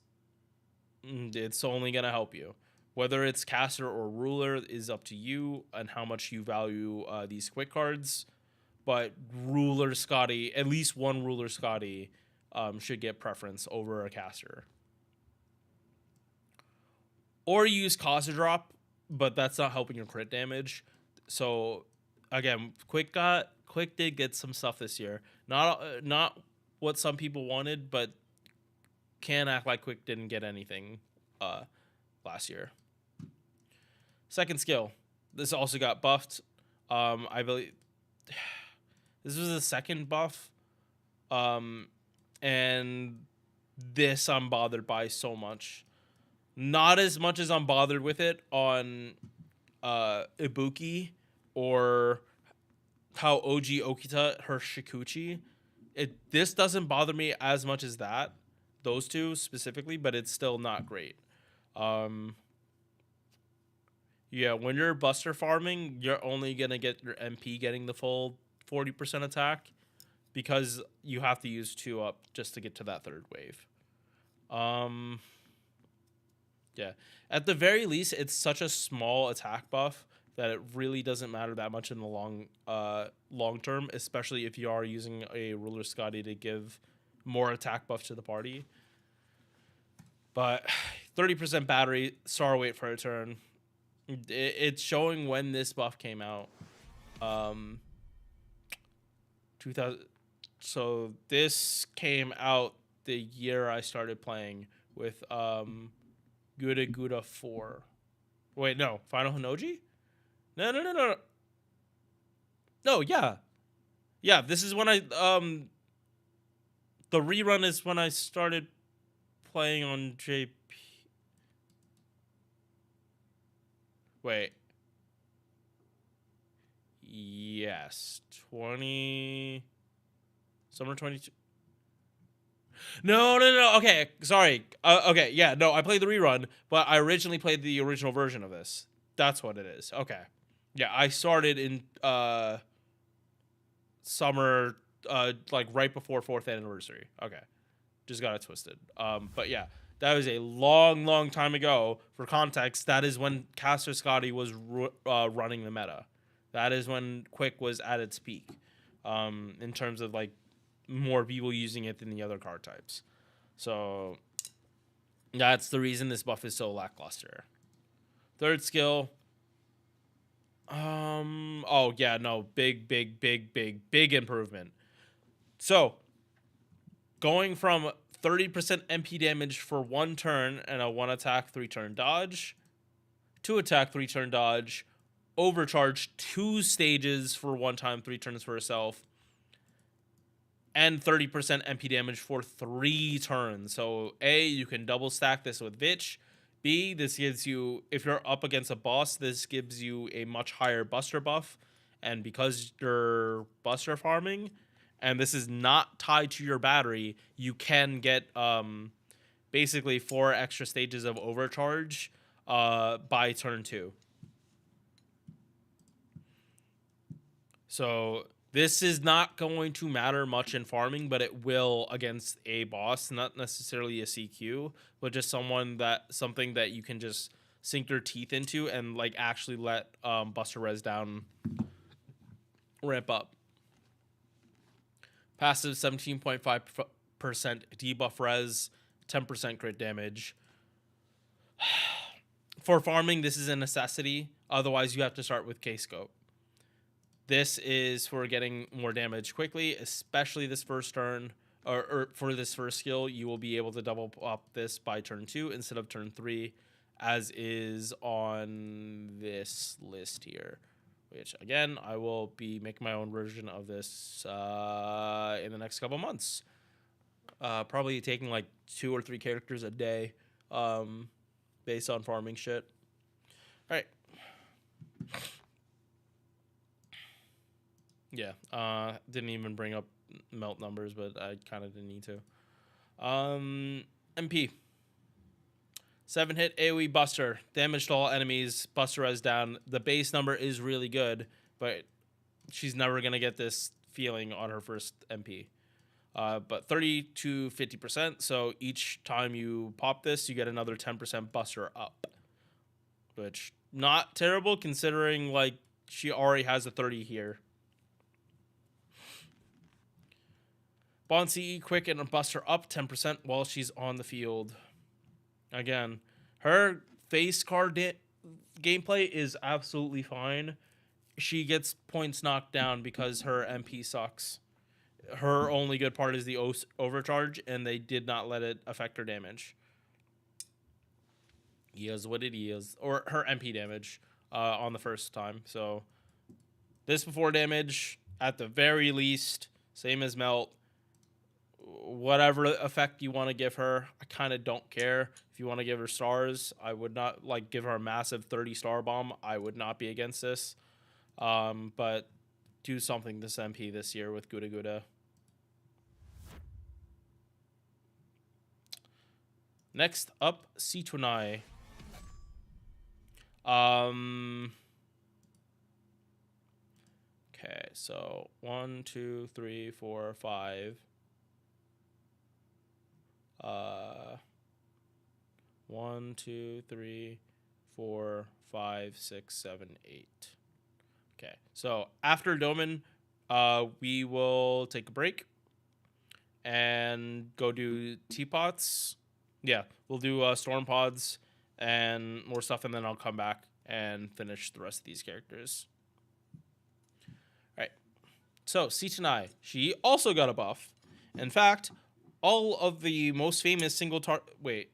it's only going to help you. Whether it's caster or ruler is up to you and how much you value these quick cards. But ruler Scotty, at least one ruler Scotty, should get preference over a caster. Or use Casa Drop, but that's not helping your crit damage. So again, Quick did get some stuff this year. Not what some people wanted, but can't act like Quick didn't get anything last year. Second skill. This also got buffed. I believe this was the second buff. And this I'm bothered by so much. Not as much as I'm bothered with it on Ibuki or how OG Okita her Shikuchi. This doesn't bother me as much as that. Those two specifically, but it's still not great. Yeah, when you're buster farming, you're only going to get your MP getting the full 40% attack because you have to use 2 up just to get to that third wave. Yeah, at the very least, it's such a small attack buff that it really doesn't matter that much in the long term, especially if you are using a ruler Scotty to give more attack buff to the party. But 30% battery, star weight for a turn. It's showing when this buff came out. 2000. So this came out the year I started playing with Gura 4. Wait, no, Final Hinoji? No. No, yeah. Yeah, this is when I the rerun is when I started playing on JP. Wait. Yes, summer 22. No. Okay, sorry. Okay, yeah, no, I played the rerun, but I originally played the original version of this. That's what it is. Okay. Yeah, I started in summer, like right before 4th anniversary. Okay, just got it twisted. But yeah, that was a long time ago. For context, that is when Caster Scotty was running the meta. That is when Quick was at its peak, in terms of like more people using it than the other card types. So that's the reason this buff is so lackluster. Third skill. Oh yeah, no, big improvement. So going from 30% MP damage for 1 turn and a 1 attack 3 turn dodge, 2 attack 3 turn dodge, overcharge 2 stages for 1 time 3 turns for herself, and 30% MP damage for 3 turns. So A, you can double stack this with Vitch. B, this gives you, if you're up against a boss, this gives you a much higher buster buff. And because you're buster farming, and this is not tied to your battery, you can get basically 4 extra stages of overcharge by turn 2. So this is not going to matter much in farming, but it will against a boss, not necessarily a CQ, but just something that you can just sink your teeth into and like actually let Buster Res down ramp up. Passive 17.5% debuff res, 10% crit damage. For farming, this is a necessity. Otherwise, you have to start with K-Scope. This is for getting more damage quickly, especially this first turn, or for this first skill, you will be able to double up this by turn 2 instead of turn 3, as is on this list here. Which, again, I will be making my own version of this in the next couple months. Probably taking like 2 or 3 characters a day based on farming shit. All right. Yeah, didn't even bring up melt numbers, but I kind of didn't need to. MP. 7-hit AoE Buster. Damage to all enemies. Buster Res down. The base number is really good, but she's never going to get this feeling on her first MP. But 30 to 50%. So each time you pop this, you get another 10% buster up, which not terrible considering like she already has a 30 here. Bond CE quick and buster up 10% while she's on the field. Again, her face card gameplay is absolutely fine. She gets points knocked down because her MP sucks. Her only good part is the overcharge, and they did not let it affect her damage. He is what it is. Or her MP damage on the first time. So this before damage, at the very least, same as Melt. Whatever effect you want to give her, I kind of don't care. If you want to give her stars, I would not like give her a massive 30 star bomb. I would not be against this. But do something this MP this year with Guda Guda. Next up, Situnai. Okay, so 1, 2, 3, 4, 5. 1, 2, 3, 4, 5, 6, 7, 8. Okay, so after Doman, we will take a break and go do teapots. Yeah, we'll do storm pods and more stuff, and then I'll come back and finish the rest of these characters. All right, so Situnai, she also got a buff. In fact, all of the most famous single target. Wait,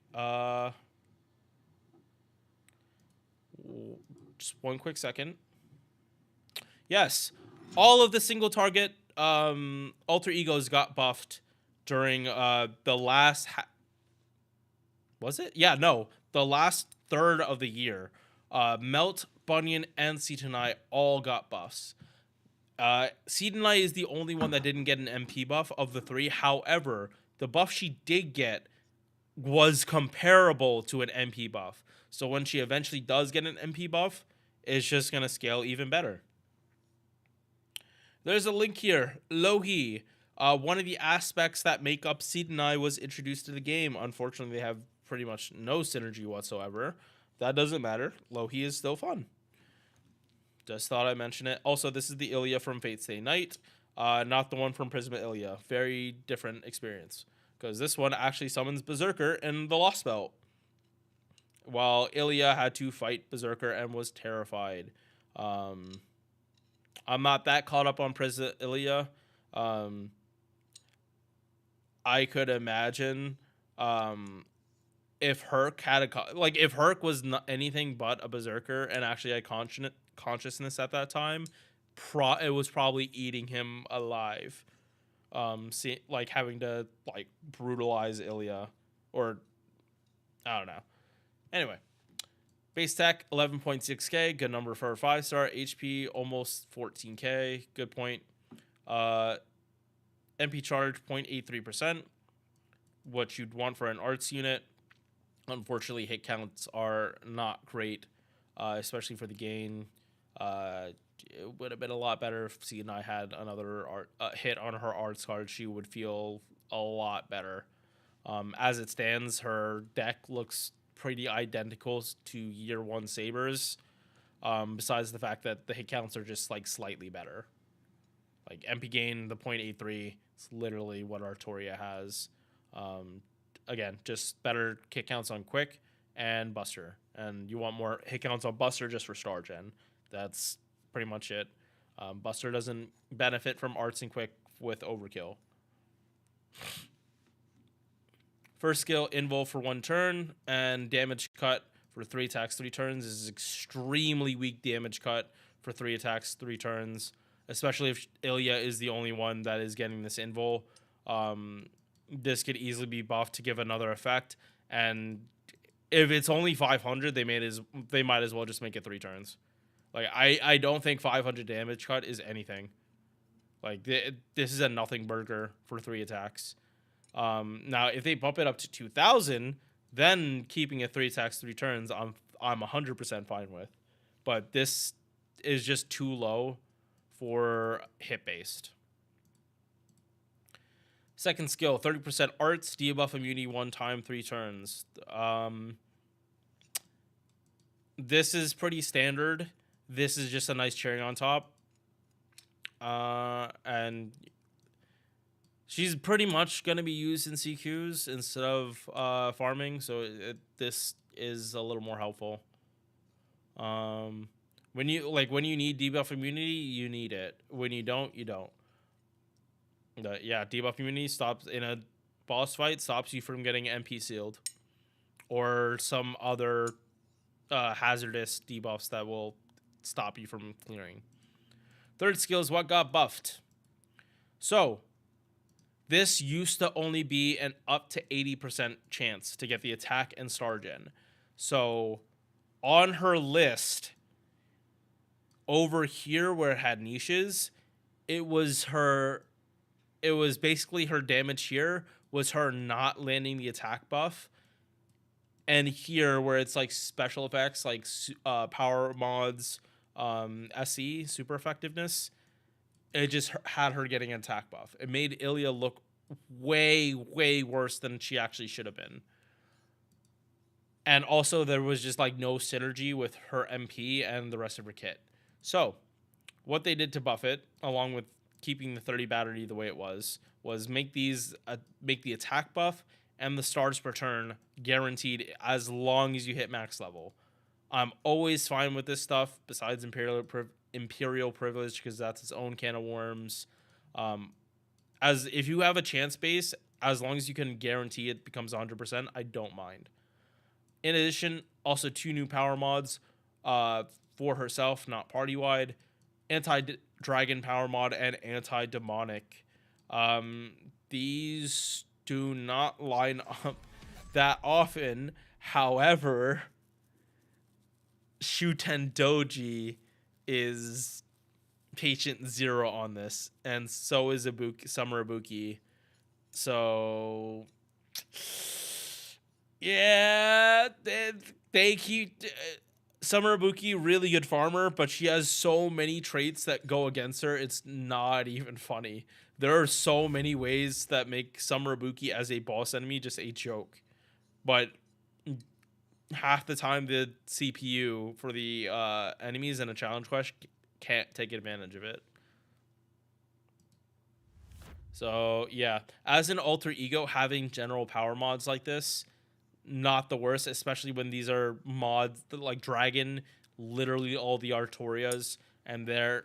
just one quick second. Yes, all of the single target alter egos got buffed during the last. Was it? Yeah, no, the last third of the year. Melt, Bunyan, and Situnai all got buffs. Situnai is the only one that didn't get an MP buff of the three. However, the buff she did get was comparable to an MP buff. So when she eventually does get an MP buff, it's just going to scale even better. There's a link here. Lohi, one of the aspects that make up Situnai was introduced to the game. Unfortunately, they have pretty much no synergy whatsoever. That doesn't matter. Lohi is still fun. Just thought I'd mention it. Also, this is the Ilya from Fate Stay Night, not the one from Prisma Ilya. Very different experience. Because this one actually summons Berserker in the Lostbelt. While Ilya had to fight Berserker and was terrified. I'm not that caught up on Prisma Ilya. I could imagine if Herc had if Herc was not anything but a Berserker and actually had consciousness at that time, it was probably eating him alive. Having to brutalize Ilya, or I don't know. Anyway, base tech 11.6k, good number for a 5-star. HP almost 14k, good point. MP charge 0.83%, what you'd want for an arts unit. Unfortunately, hit counts are not great, especially for the gain. It would have been a lot better if Situnai had another hit on her arts card. She would feel a lot better. As it stands, her deck looks pretty identical to Year 1 Sabers, besides the fact that the hit counts are just slightly better. MP gain, the 0.83, it's literally what Artoria has. Again, just better hit counts on Quick and Buster. And you want more hit counts on Buster just for Star Gen. That's pretty much it. Buster doesn't benefit from Arts and Quick with Overkill. First skill, Invul for 1 turn, and damage cut for 3 attacks, 3 turns is extremely weak damage cut for 3 attacks, 3 turns, especially if Ilya is the only one that is getting this Invul. This could easily be buffed to give another effect, and if it's only 500, they might as well just make it 3 turns. I don't think 500 damage cut is anything. This is a nothing burger for 3 attacks. Now, if they bump it up to 2,000, then keeping it 3 attacks, 3 turns, I'm 100% fine with. But this is just too low for hit-based. Second skill, 30% arts, debuff immunity 1 time, 3 turns. This is pretty standard. This is just a nice cherry on top. And she's pretty much going to be used in CQs instead of farming, so this is a little more helpful. When you need debuff immunity, you need it. When you don't, you don't. But yeah, debuff immunity stops in a boss fight, stops you from getting MP sealed or some other hazardous debuffs that will stop you from clearing. Third skill is what got buffed. So this used to only be an up to 80% chance to get the attack and star gen. So on her list over here where it had niches, it was basically her damage here was her not landing the attack buff. And here where it's like special effects like power mods, SE, super effectiveness, it just had her getting an attack buff. It made Ilya look way, way worse than she actually should have been. And also there was just like no synergy with her MP and the rest of her kit. So what they did to buff it, along with keeping the 30 battery the way it was make the attack buff and the stars per turn guaranteed as long as you hit max level. I'm always fine with this stuff besides Imperial Privilege because that's its own can of worms. As if you have a chance base, as long as you can guarantee it becomes 100%, I don't mind. In addition, also 2 new power mods for herself, not party-wide. Anti-dragon power mod and anti-demonic. These do not line up that often. However, Shuten Doji is patient 0 on this, and so is Summer Ibuki. So yeah, they keep Summer Ibuki really good farmer, but she has so many traits that go against her. It's not even funny. There are so many ways that make Summer Ibuki as a boss enemy just a joke. But half the time the CPU for the enemies in a challenge quest can't take advantage of it. So yeah, as an alter ego, having general power mods like this, not the worst, especially when these are mods like Dragon, literally all the Artorias, and they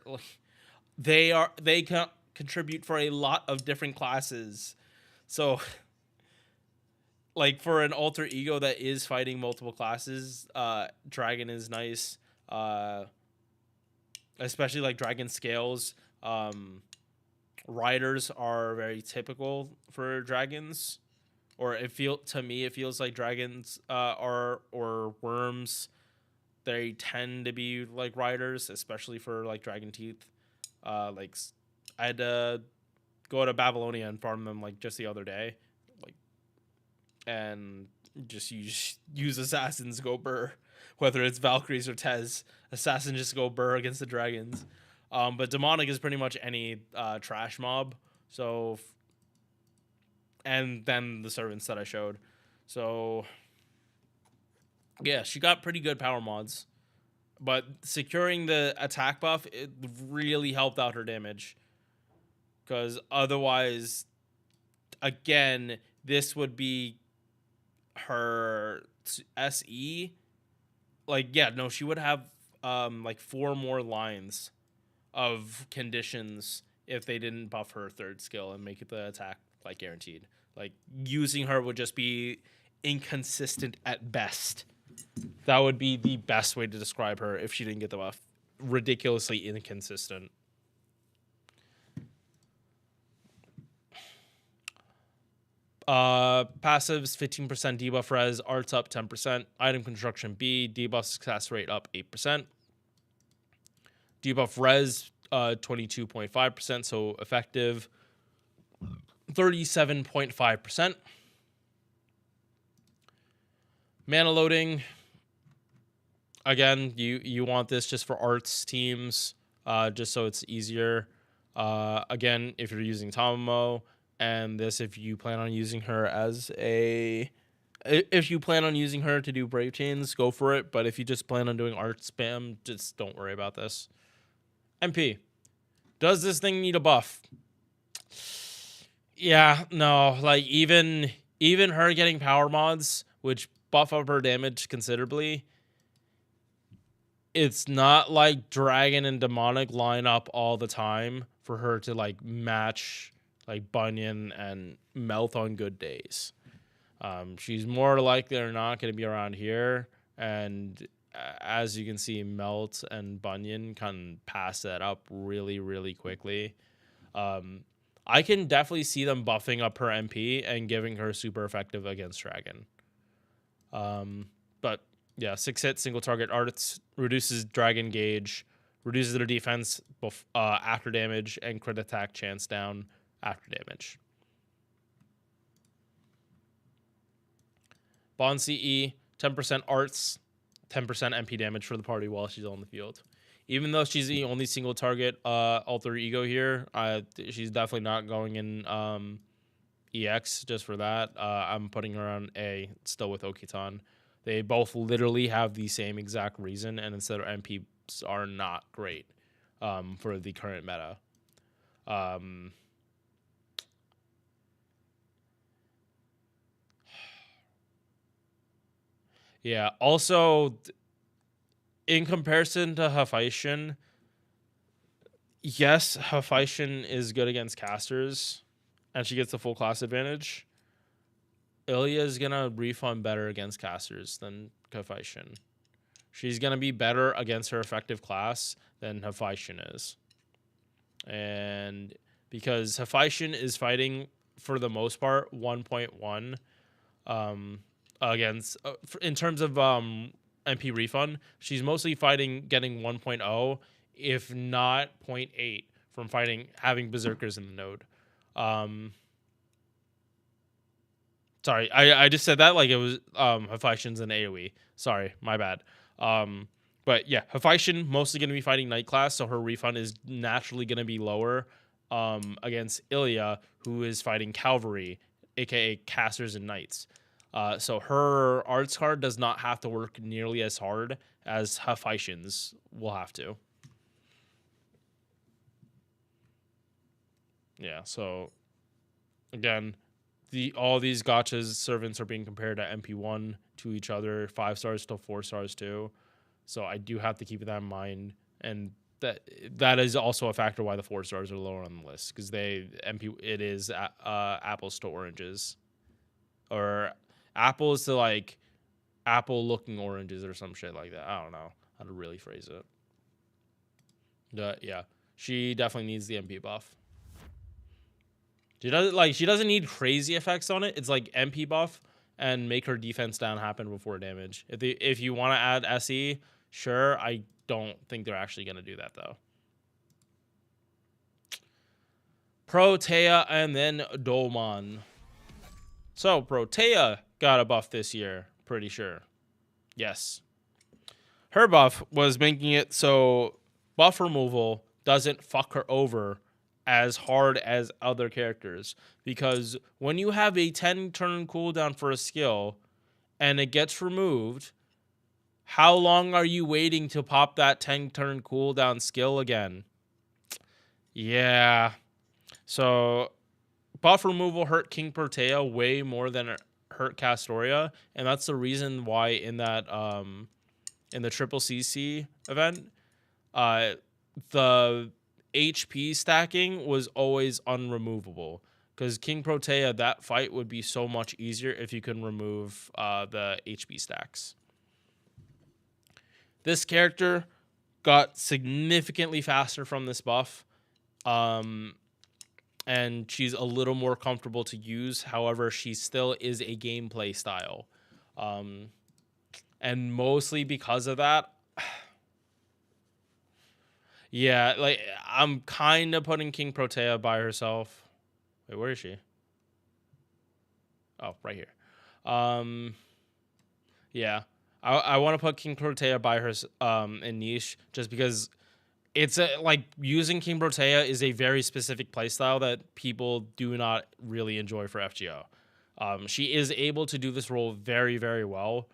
contribute for a lot of different classes. So like for an alter ego that is fighting multiple classes, Dragon is nice. Especially like Dragon scales. Riders are very typical for dragons. Or it feels like dragons or worms. They tend to be like riders, especially for like dragon teeth. Like I had to go to Babylonia and farm them like just the other day, like, and just use assassins go burr, whether it's Valkyries or Tez. Assassins just go burr against the dragons. But demonic is pretty much any trash mob. So. And then the servants that I showed. So, yeah, she got pretty good power mods. But securing the attack buff, it really helped out her damage. Because otherwise, again, this would be her SE. Like, yeah, no, she would have like 4 more lines of conditions if they didn't buff her third skill and make it the attack like guaranteed. Like using her would just be inconsistent at best. That would be the best way to describe her if she didn't get the buff. Ridiculously inconsistent. Passives 15% debuff res, arts up 10%, item construction B, debuff success rate up 8%. Debuff res 22.5%, so effective 37.5%. Mana loading. Again, you want this just for arts teams, just so it's easier. Again, if you're using Tamamo, and this if you plan on using her as a... If you plan on using her to do Brave Chains, go for it. But if you just plan on doing art spam, just don't worry about this. MP. Does this thing need a buff? Yeah, no. Like, even her getting power mods, which buff up her damage considerably, it's not like Dragon and Demonic line up all the time for her to, like, match, like, Bunyan and Melt on good days. She's more likely than not going to be around here, and as you can see, Melt and Bunyan can pass that up really, really quickly. I can definitely see them buffing up her MP and giving her super effective against Dragon. But yeah, 6-hit single target arts, reduces Dragon gauge, reduces their defense after damage, and crit attack chance down after damage. Bond CE, 10% arts, 10% MP damage for the party while she's on the field. Even though she's the only single target alter ego here, she's definitely not going in EX just for that. I'm putting her on A, still with Okitan. They both literally have the same exact reason, and instead of MPs are not great for the current meta. Yeah, also, in comparison to Hephaestion, yes, Hephaestion is good against casters, and she gets the full class advantage. Ilya is going to refund better against casters than Hephaestion. She's going to be better against her effective class than Hephaestion is. And because Hephaestion is fighting, for the most part, 1.1 against... in terms of MP refund, she's mostly fighting getting 1.0, if not 0.8, from having Berserkers in the node. Sorry, I just said that like it was Hephaestion's and AoE. Sorry, my bad. But yeah, Hephaestion mostly going to be fighting Knight class, so her refund is naturally going to be lower against Ilya, who is fighting Cavalry, aka casters and Knights. So her arts card does not have to work nearly as hard as Hephaestion's will have to. Yeah, so again, all these gotchas servants are being compared at MP1 to each other, 5 stars to 4 stars too. So I do have to keep that in mind, and that is also a factor why the 4 stars are lower on the list, because it is apples to oranges, or apples to like apple looking oranges or some shit like that. I don't know how to really phrase it. But yeah, she definitely needs the MP buff. She doesn't need crazy effects on it. It's like MP buff and make her defense down happen before damage. If you want to add SE, sure. I don't think they're actually going to do that though. Protea and then Dolman. So Protea got a buff this year, pretty sure. Yes. Her buff was making it so buff removal doesn't fuck her over as hard as other characters, because when you have a 10 turn cooldown for a skill and it gets removed, how long are you waiting to pop that 10 turn cooldown skill again? Yeah. So buff removal hurt King Protea way more than it hurt Castoria, and that's the reason why in that in the triple CC event, the HP stacking was always unremovable, because King Protea, that fight would be so much easier if you can remove the HP stacks. This character got significantly faster from this buff, and she's a little more comfortable to use. However, she still is a gameplay style, and mostly because of that, yeah, like I'm kind of putting King Protea by herself. Wait, where is she? Oh, right here. Yeah, I want to put King Protea by her in niche, just because it's like using King Protea is a very specific playstyle that people do not really enjoy for FGO. She is able to do this role very, very well,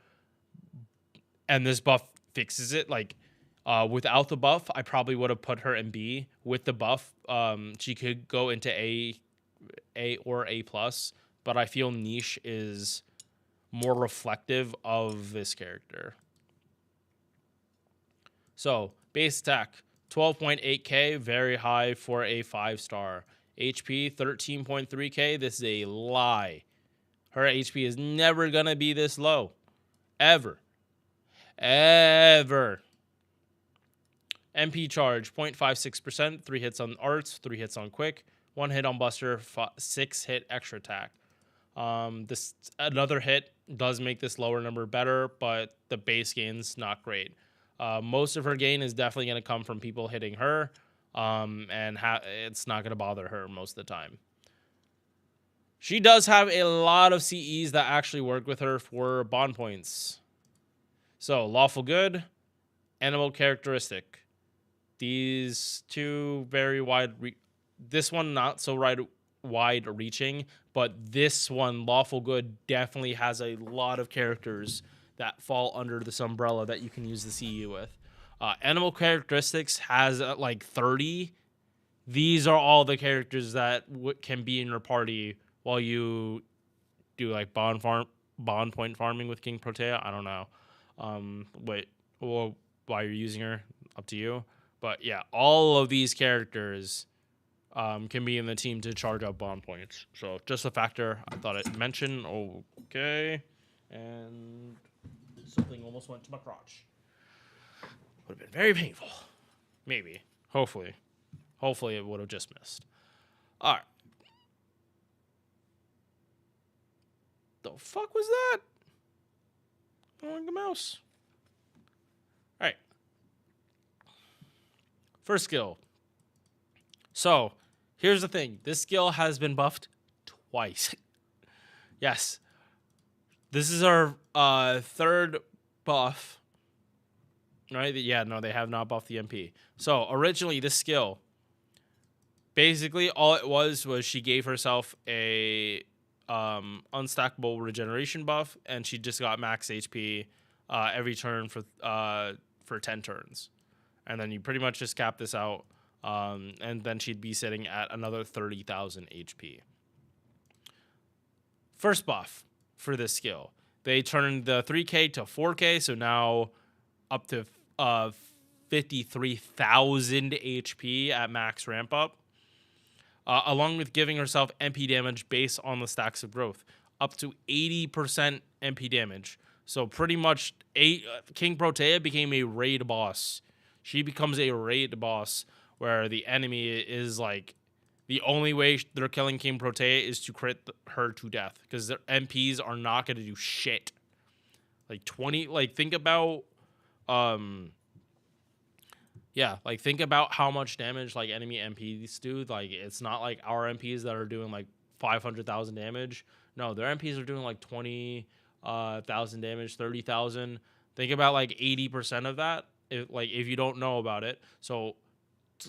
and this buff fixes it. Like, without the buff, I probably would have put her in B. With the buff, she could go into A or A+, but I feel Niche is more reflective of this character. So, base attack, 12.8k, very high for a 5-star. HP, 13.3k, this is a lie. Her HP is never going to be this low. Ever. Ever. MP charge, 0.56%, 3 hits on arts, 3 hits on quick, 1 hit on buster, 6 hit extra attack. This another hit does make this lower number better, but the base gain's not great. Most of her gain is definitely going to come from people hitting her, and it's not going to bother her most of the time. She does have a lot of CEs that actually work with her for bond points. So, Lawful Good, Animal Characteristic. These two very wide... this one not so wide-reaching, but this one, Lawful Good, definitely has a lot of characters that fall under this umbrella that you can use the CE with. Animal Characteristics has like 30. These are all the characters that can be in your party while you do like bond point farming with King Protea. I don't know. Well, why you're using her, up to you. But yeah, all of these characters can be in the team to charge up bond points. So just a factor I thought I'd mention. Okay. And something almost went to my crotch. Would have been very painful. Maybe. Hopefully. Hopefully it would have just missed. All right. The fuck was that? I don't like the mouse. All right. First skill. So, here's the thing. This skill has been buffed twice. Yes. This is our third buff. Right? Yeah, no, they have not buffed the MP. So, originally, this skill, basically, all it was she gave herself a unstackable regeneration buff, and she just got max HP every turn for 10 turns. And then you pretty much just cap this out, and then she'd be sitting at another 30,000 HP. First buff for this skill. They turned the 3k to 4k, so now up to 53,000 HP at max ramp up. Along with giving herself MP damage based on the stacks of growth. Up to 80% MP damage. So pretty much King Protea became a raid boss. She becomes a raid boss where the enemy is like... the only way they're killing King Protea is to crit her to death. Because their MPs are not going to do shit. Like 20... like think about... yeah, like think about how much damage like enemy MPs do. Like it's not like our MPs that are doing like 500,000 damage. No, their MPs are doing like 20,000 damage, 30,000. Think about like 80% of that. If you don't know about it, so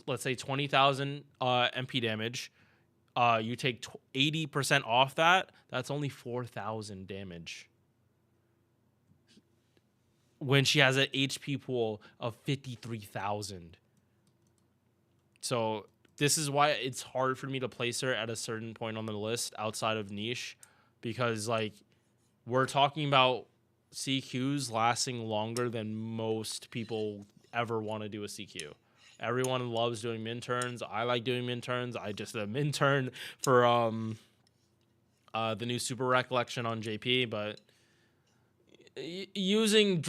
let's say 20,000 MP damage. You take 80% off that. That's only 4,000 damage. When she has an HP pool of 53,000. So this is why it's hard for me to place her at a certain point on the list outside of niche, because like we're talking about CQs lasting longer than most people ever want to do a CQ. Everyone loves doing min turns. I like doing min turns. I just did a min turn for the new Super Recollection on JP, but using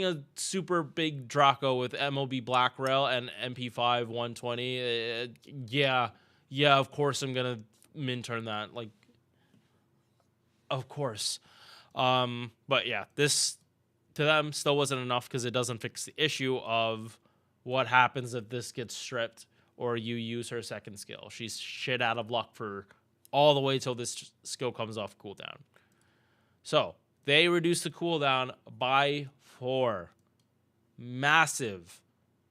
a super big Draco with MOB Black Rail and MP5 120, yeah, of course I'm gonna min turn that, like, of course. But yeah, this to them still wasn't enough because it doesn't fix the issue of what happens if this gets stripped or you use her second skill. She's shit out of luck for all the way till this skill comes off cooldown. So they reduced the cooldown by 4. Massive.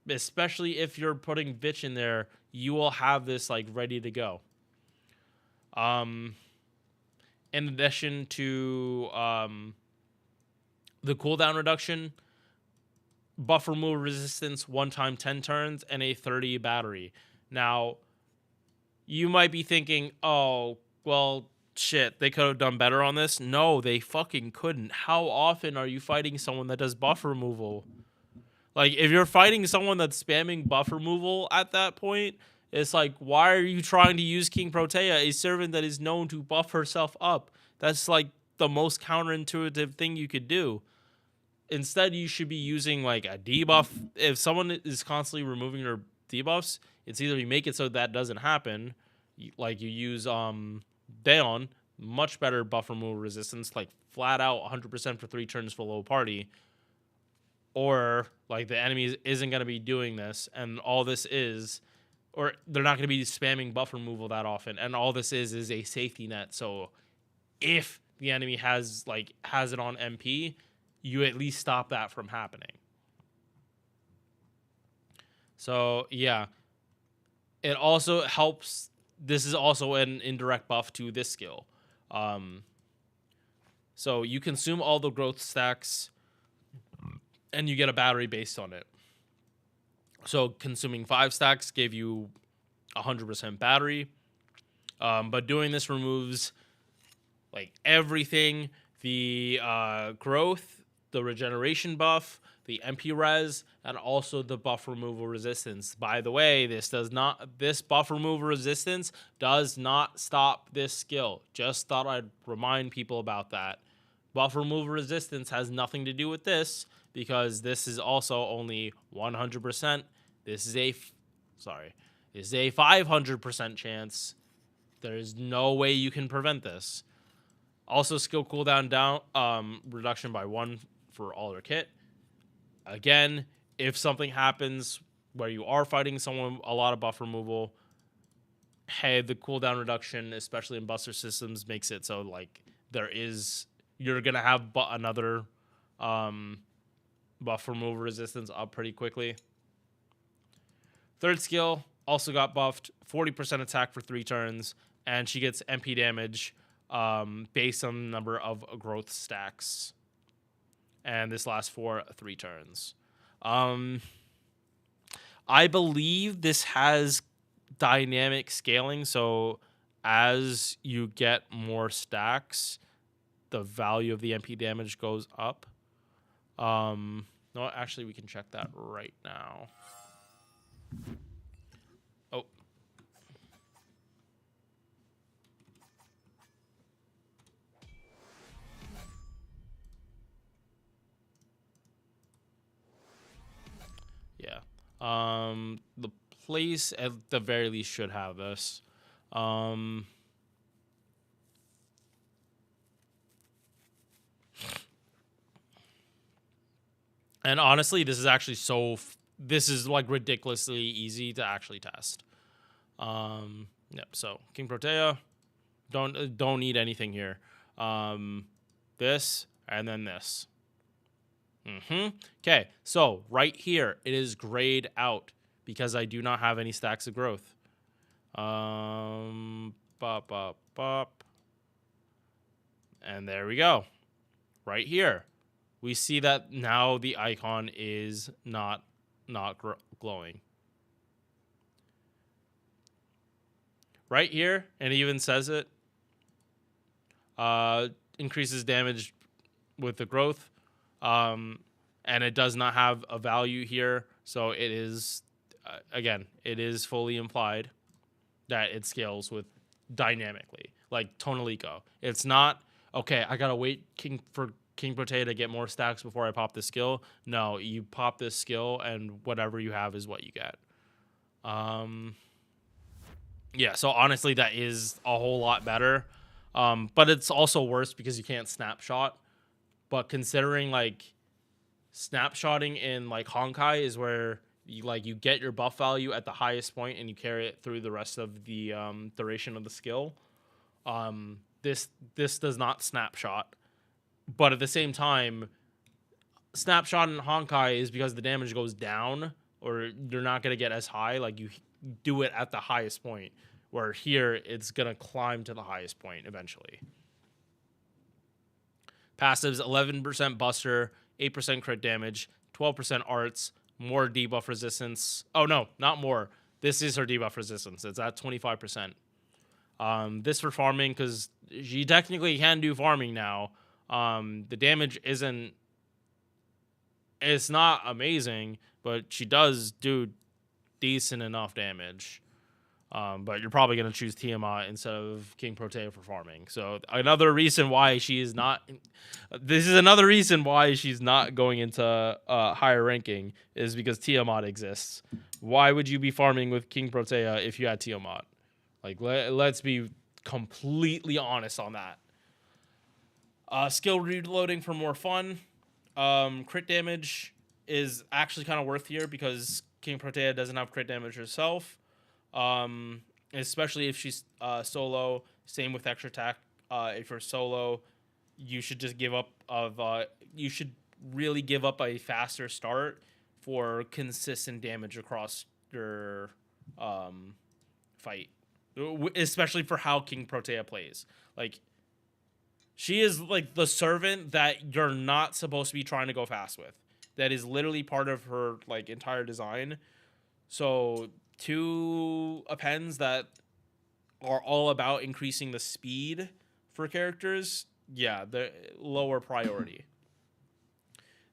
especially if you're putting Bitch in there, you will have this like ready to go. In addition to the cooldown reduction, buff removal resistance 1 time 10 turns, and a 30 battery. Now, you might be thinking, oh, well, shit, they could have done better on this. No, they fucking couldn't. How often are you fighting someone that does buff removal? Like, if you're fighting someone that's spamming buff removal at that point, it's like, why are you trying to use King Protea, a servant that is known to buff herself up? That's like the most counterintuitive thing you could do. Instead, you should be using like a debuff. If someone is constantly removing their debuffs, it's either you make it so that doesn't happen, like you use Daeon, much better buff removal resistance, like flat out 100% for 3 turns for low party, or like the enemy isn't going to be doing this, and all this is, or they're not going to be spamming buff removal that often, and all this is a safety net. So if the enemy has it on MP, you at least stop that from happening. So yeah, it also helps. This is also an indirect buff to this skill. So you consume all the growth stacks and you get a battery based on it. So consuming 5 stacks gave you 100% battery. But doing this removes like everything, the growth, the regeneration buff, the MP res, and also the buff removal resistance. By the way, this buff removal resistance does not stop this skill. Just thought I'd remind people about that. Buff removal resistance has nothing to do with this, because this is also only 100%. This is a 500% chance. There is no way you can prevent this. Also, skill cooldown reduction by 1 for all their kit. Again, if something happens where you are fighting someone a lot of buff removal, hey, the cooldown reduction, especially in buster systems, makes it so like you're gonna have another buff removal resistance up pretty quickly. Third skill also got buffed, 40% attack for 3 turns, and she gets MP damage based on the number of growth stacks. And this lasts for 3 turns. I believe this has dynamic scaling, so as you get more stacks, the value of the MP damage goes up. No, actually, we can check that right now. Oh. Yeah. The place at the very least should have this. And honestly, this is actually this is like ridiculously easy to actually test. Yep. So King Protea, don't need anything here. This and then this. Okay. So right here, it is grayed out because I do not have any stacks of growth. And there we go. Right here. We see that now the icon is not glowing. Right here, and it even says it. Increases damage with the growth. And it does not have a value here. So it is, again, it is fully implied that it scales with dynamically, like Tonalico. It's not, okay, I got to wait for King Protea to get more stacks before I pop this skill. No, you pop this skill and whatever you have is what you get. Yeah, so honestly, that is a whole lot better. But it's also worse because you can't snapshot. But considering like snapshotting in like Honkai is where you get your buff value at the highest point and you carry it through the rest of the duration of the skill. This does not snapshot. But at the same time, snapshot in Honkai is because the damage goes down or you're not going to get as high. Like, you do it at the highest point, where here it's going to climb to the highest point eventually. Passives: 11% Buster, 8% crit damage, 12% arts, more debuff resistance. Oh, no, not more. This is her debuff resistance. It's at 25%. This for farming, because she technically can do farming now. The damage isn't... It's not amazing, but she does do decent enough damage. But you're probably going to choose Tiamat instead of King Protea for farming. So another reason why she is not... This is another reason why she's not going into higher ranking, is because Tiamat exists. Why would you be farming with King Protea if you had Tiamat? Like, let's be completely honest on that. Skill reloading for more fun. Crit damage is actually kind of worth here because King Protea doesn't have crit damage herself. Especially if she's solo. Same with extra attack. If you're solo, you should just give up you should really give up a faster start for consistent damage across your fight. Especially for how King Protea plays. Like, she is like the servant that you're not supposed to be trying to go fast with. That is literally part of her like entire design. So 2 appends that are all about increasing the speed for characters, yeah, they're lower priority.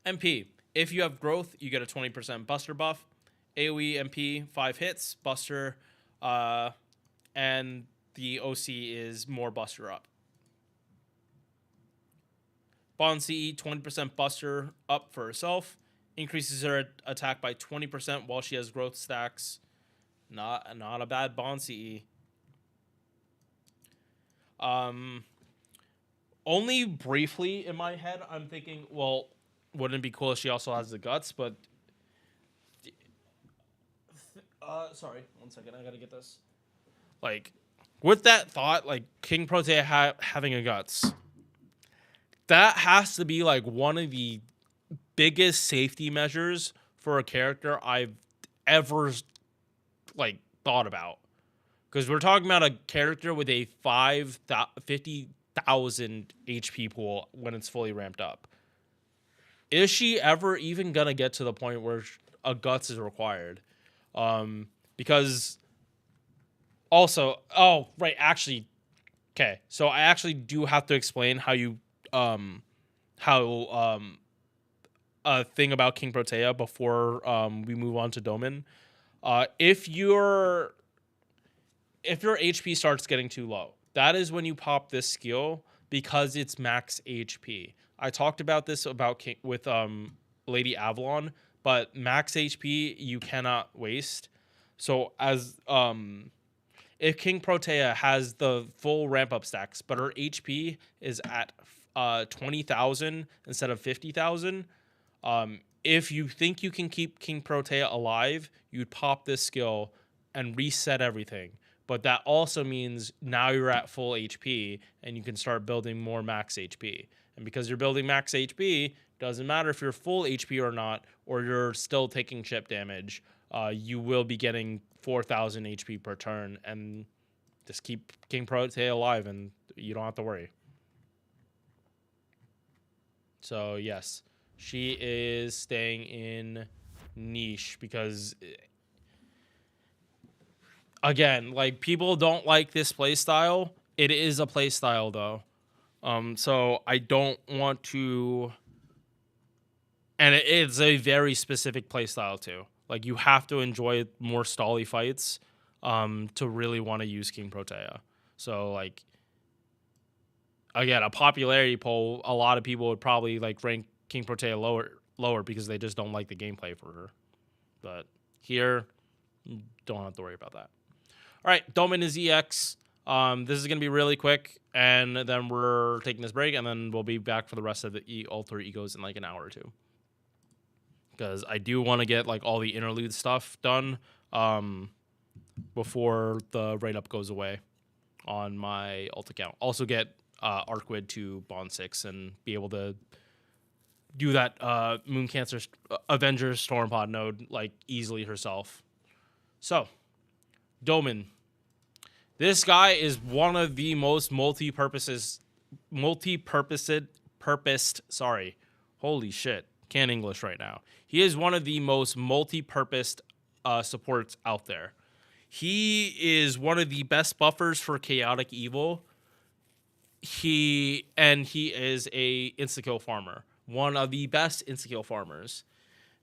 MP: if you have growth, you get a 20% Buster buff. AoE MP, 5 hits, Buster, and the OC is more Buster up. Bond CE, 20% Buster up for herself. Increases her attack by 20% while she has growth stacks. Not a bad Bond CE. Only briefly in my head, I'm thinking, well, wouldn't it be cool if she also has the guts? But sorry, 1 second, I gotta get this. Like, with that thought, like King Protea having a guts, that has to be like one of the biggest safety measures for a character I've ever like thought about. Because we're talking about a character with a 50,000 HP pool when it's fully ramped up. Is she ever even gonna get to the point where a guts is required? Because also, oh right, actually, okay. So I actually do have to explain how you a thing about King Protea before we move on to Domin. If your HP starts getting too low, that is when you pop this skill because it's max HP. I talked about this with Lady Avalon, but max HP you cannot waste. So as if King Protea has the full ramp up stacks, but her HP is at 20,000 instead of 50,000, if you think you can keep King Protea alive, you'd pop this skill and reset everything. But that also means now you're at full HP and you can start building more max HP. And because you're building max HP, doesn't matter if you're full HP or not, or you're still taking chip damage, you will be getting 4,000 HP per turn and just keep King Protea alive and you don't have to worry. So yes, she is staying in niche because, again, like, people don't like this playstyle. It is a playstyle though. So I don't want to, and it's a very specific playstyle too. Like, you have to enjoy more stally fights to really want to use King Protea. So like, again, a popularity poll, a lot of people would probably like rank King Protea lower because they just don't like the gameplay for her. But here, don't have to worry about that. All right, Domin is EX. This is going to be really quick, and then we're taking this break, and then we'll be back for the rest of the Alter Egos in like an hour or two. Because I do want to get like all the interlude stuff done before the write-up goes away on my alt account. Also get Arcwid to Bond 6 and be able to do that Moon Cancer Avengers Stormpod node like easily herself. So, Domin. This guy is one of the most multi-purposed, sorry. Holy shit. Can't English right now. He is one of the most multi-purposed supports out there. He is one of the best buffers for Chaotic Evil. He is a insta-kill farmer. One of the best insta-kill farmers.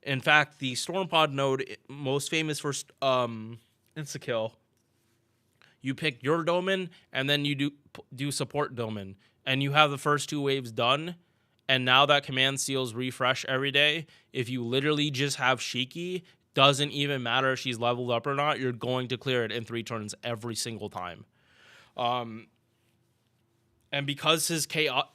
In fact, the Stormpod node, most famous for insta-kill, you pick your Domin, and then you do support Domin. And you have the first 2 waves done. And now that command seals refresh every day, if you literally just have Shiki, doesn't even matter if she's leveled up or not, you're going to clear it in 3 turns every single time. And because his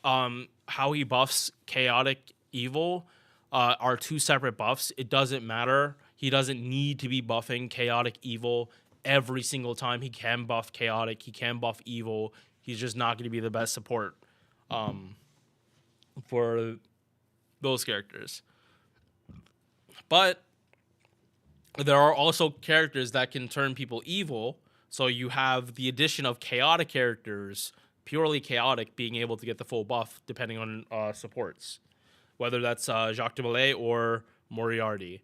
how he buffs Chaotic Evil are 2 separate buffs, it doesn't matter. He doesn't need to be buffing Chaotic Evil every single time. He can buff Chaotic, he can buff Evil. He's just not going to be the best support for those characters. But there are also characters that can turn people evil. So you have the addition of chaotic characters, purely chaotic, being able to get the full buff depending on supports, whether that's Jacques de Molay or Moriarty.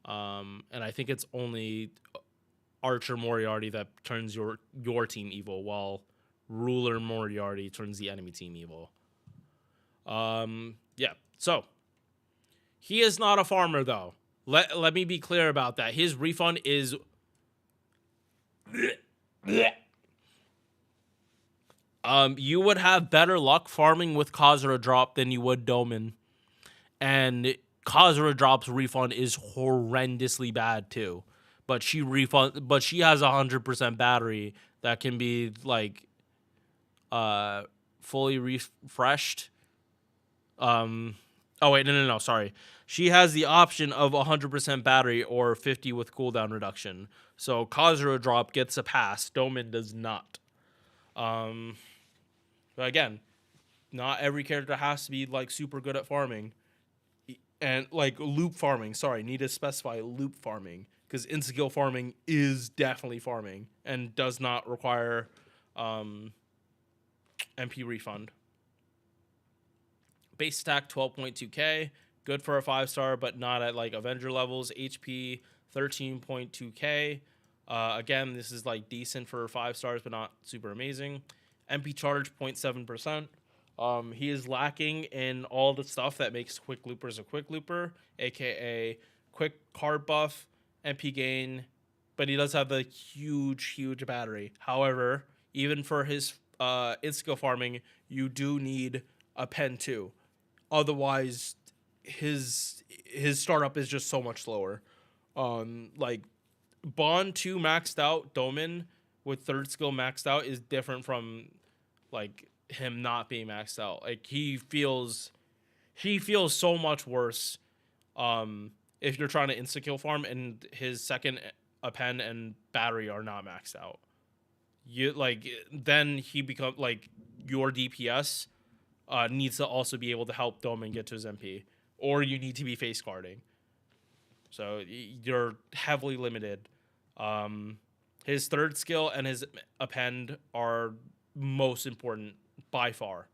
And I think it's only Archer Moriarty that turns your team evil, while Ruler Moriarty turns the enemy team evil. Yeah, so he is not a farmer though. Let me be clear about that. His refund is you would have better luck farming with Khazra drop than you would Domin. And Khazra drop's refund is horrendously bad too. But she has 100% battery that can be like fully refreshed. Oh wait, no, sorry. She has the option of 100% battery or 50 with cooldown reduction. So Khazra drop gets a pass. Domin does not. But again, not every character has to be like super good at farming. And like loop farming. Sorry, need to specify loop farming. Because insta-kill farming is definitely farming and does not require MP refund. Base attack 12.2k, good for a 5-star, but not at like Avenger levels. HP 13.2k. Again, this is like decent for 5 stars, but not super amazing. MP charge 0.7%. He is lacking in all the stuff that makes quick loopers a quick looper, aka quick card buff, MP gain, but he does have the huge battery. However, even for his insta-kill farming, you do need a pen too. Otherwise, his startup is just so much slower. Like Bond 2 maxed out Domin with 3rd skill maxed out is different from like him not being maxed out. Like he feels so much worse if you're trying to insta-kill farm and his second pen and battery are not maxed out. You like then he becomes like your DPS needs to also be able to help Domin get to his MP, or you need to be face guarding. So you're heavily limited. His 3rd skill and his append are most important by far.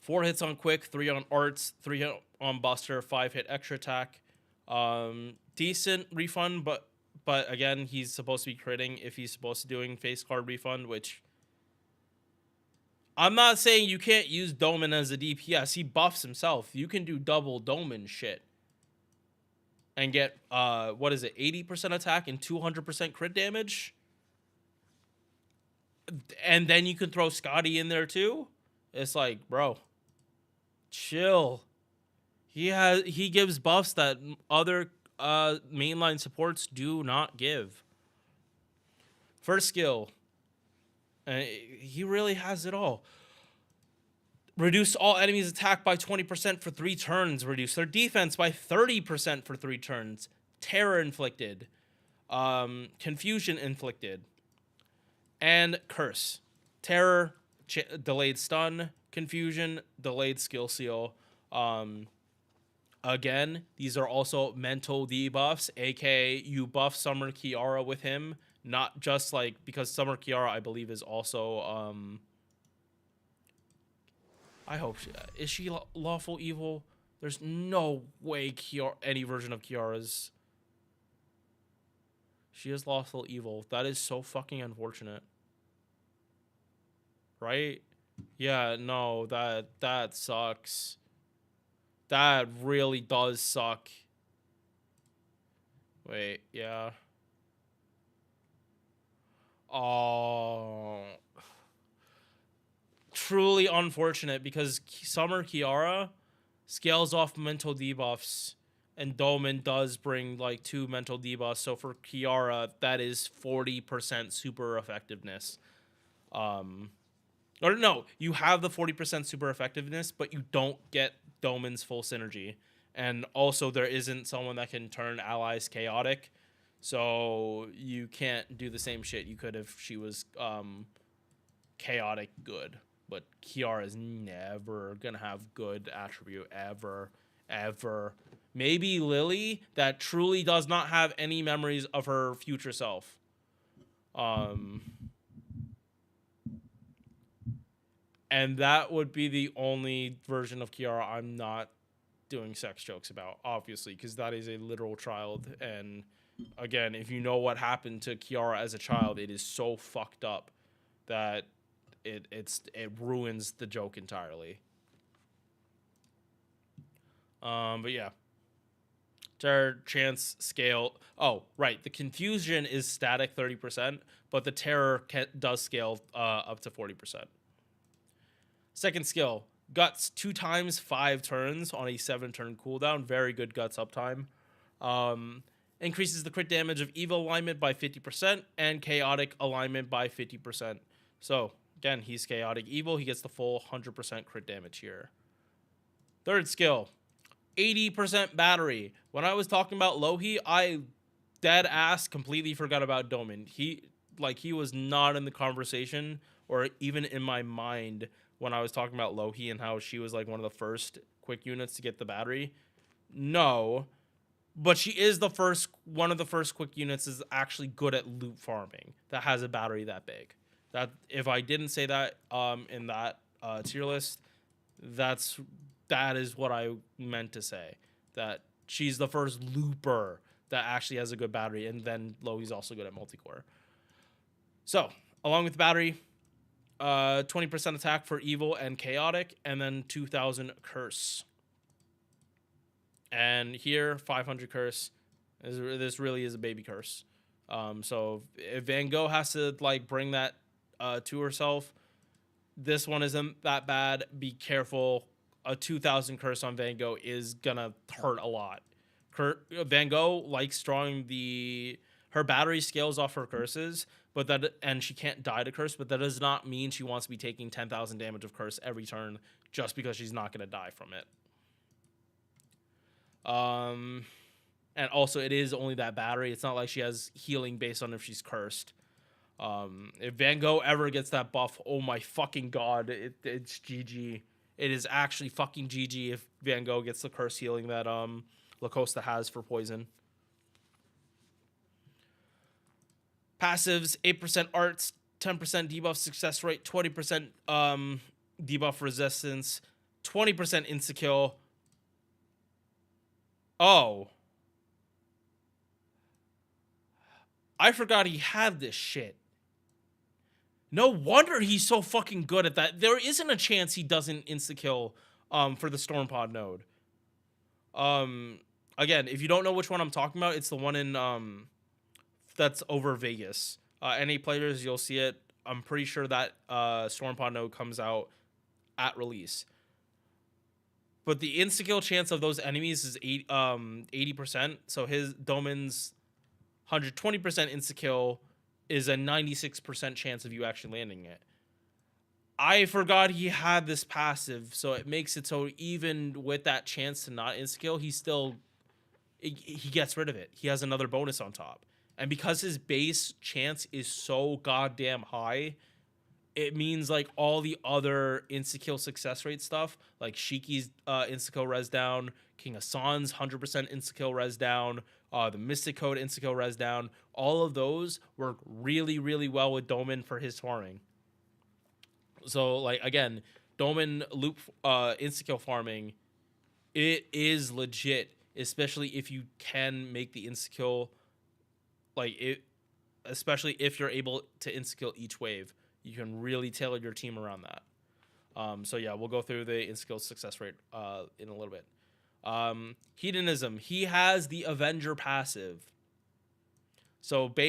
4 hits on quick, 3 on arts, 3 hit on buster, 5 hit extra attack. Decent refund, but again, he's supposed to be critting if he's supposed to be doing face card refund, which I'm not saying you can't use Domin as a DPS. He buffs himself. You can do double Domin shit and get 80% attack and 200% crit damage. And then you can throw Scotty in there too. It's like, bro, chill. He gives buffs that other mainline supports do not give. First skill. He really has it all. Reduce all enemies' attack by 20% for 3 turns. Reduce their defense by 30% for 3 turns. Terror inflicted. Confusion inflicted. And curse. Terror, delayed stun. Confusion, delayed skill seal. Again, these are also mental debuffs, aka you buff Summer Kiara with him, not just like, because Summer Kiara I believe is also I hope is she lawful evil? There's no way Kiara, any version of Kiara's. She is lawful evil. That is so fucking unfortunate. Right? Yeah, no, that sucks. That really does suck. Wait, yeah. Oh. Truly unfortunate, because Summer Kiara scales off mental debuffs, and Dolmen does bring like 2 mental debuffs. So for Kiara, that is 40% super effectiveness. Or no, you have the 40% super effectiveness, but you don't get Dolmen's full synergy. And also there isn't someone that can turn allies chaotic. So you can't do the same shit you could if she was chaotic good. But Kiara is never gonna have good attribute ever. Maybe Lily, that truly does not have any memories of her future self. And that would be the only version of Kiara I'm not doing sex jokes about, obviously, because that is a literal child. And again, if you know what happened to Kiara as a child, it is so fucked up that it ruins the joke entirely. But yeah, terror chance scale. Oh, right, the confusion is static 30%, but the terror does scale up to 40%. Second skill, Guts, 2 times 5 turns on a 7-turn cooldown. Very good Guts uptime. Increases the crit damage of evil alignment by 50% and chaotic alignment by 50%. So again, he's chaotic evil. He gets the full 100% crit damage here. Third skill, 80% battery. When I was talking about Lohi, I dead ass completely forgot about Domin. He was not in the conversation or even in my mind when I was talking about Lohi and how she was like one of the first quick units to get the battery. No, but she is one of the first quick units is actually good at loot farming that has a battery that big. That if I didn't say that in that tier list, that is what I meant to say. That she's the first looper that actually has a good battery, and then Lohi's also good at multicore. So along with the battery, 20% attack for evil and chaotic, and then 2,000 curse. And here, 500 curse. This really is a baby curse. So if Van Gogh has to like bring that to herself, this one isn't that bad. Be careful. A 2,000 curse on Van Gogh is gonna hurt a lot. Van Gogh likes drawing her battery scales off her curses, and she can't die to curse, but that does not mean she wants to be taking 10,000 damage of curse every turn just because she's not gonna die from it. And also it is only that battery. It's not like she has healing based on if she's cursed. If Van Gogh ever gets that buff, oh my fucking god, it's GG. It is actually fucking GG if Van Gogh gets the curse healing that Lacosta has for poison. Passives, 8% arts, 10% debuff success rate, 20% debuff resistance, 20% insta-kill. Oh. I forgot he had this shit. No wonder he's so fucking good at that. There isn't a chance he doesn't insta-kill for the Storm Pod node. Again, if you don't know which one I'm talking about, it's the one in that's over Vegas. Any players, you'll see it. I'm pretty sure that Storm Pod node comes out at release. But the insta-kill chance of those enemies is 80%. So his Domin's 120% insta-kill is a 96% chance of you actually landing it. I forgot he had this passive, so it makes it so even with that chance to not insta-kill, he gets rid of it. He has another bonus on top. And because his base chance is so goddamn high, it means like all the other insta-kill success rate stuff, like Shiki's insta-kill res down, King Hassan's 100% insta-kill res down, the Mystic Code insta-kill res down, all of those work really, really well with Domin for his farming. So, like, again, Domin loop insta-kill farming, it is legit, especially if you can make the insta-kill, like, it, especially if you're able to insta-kill each wave. You can really tailor your team around that. So yeah, we'll go through the insta-kill success rate in a little bit. Hedonism. He has the Avenger passive. So but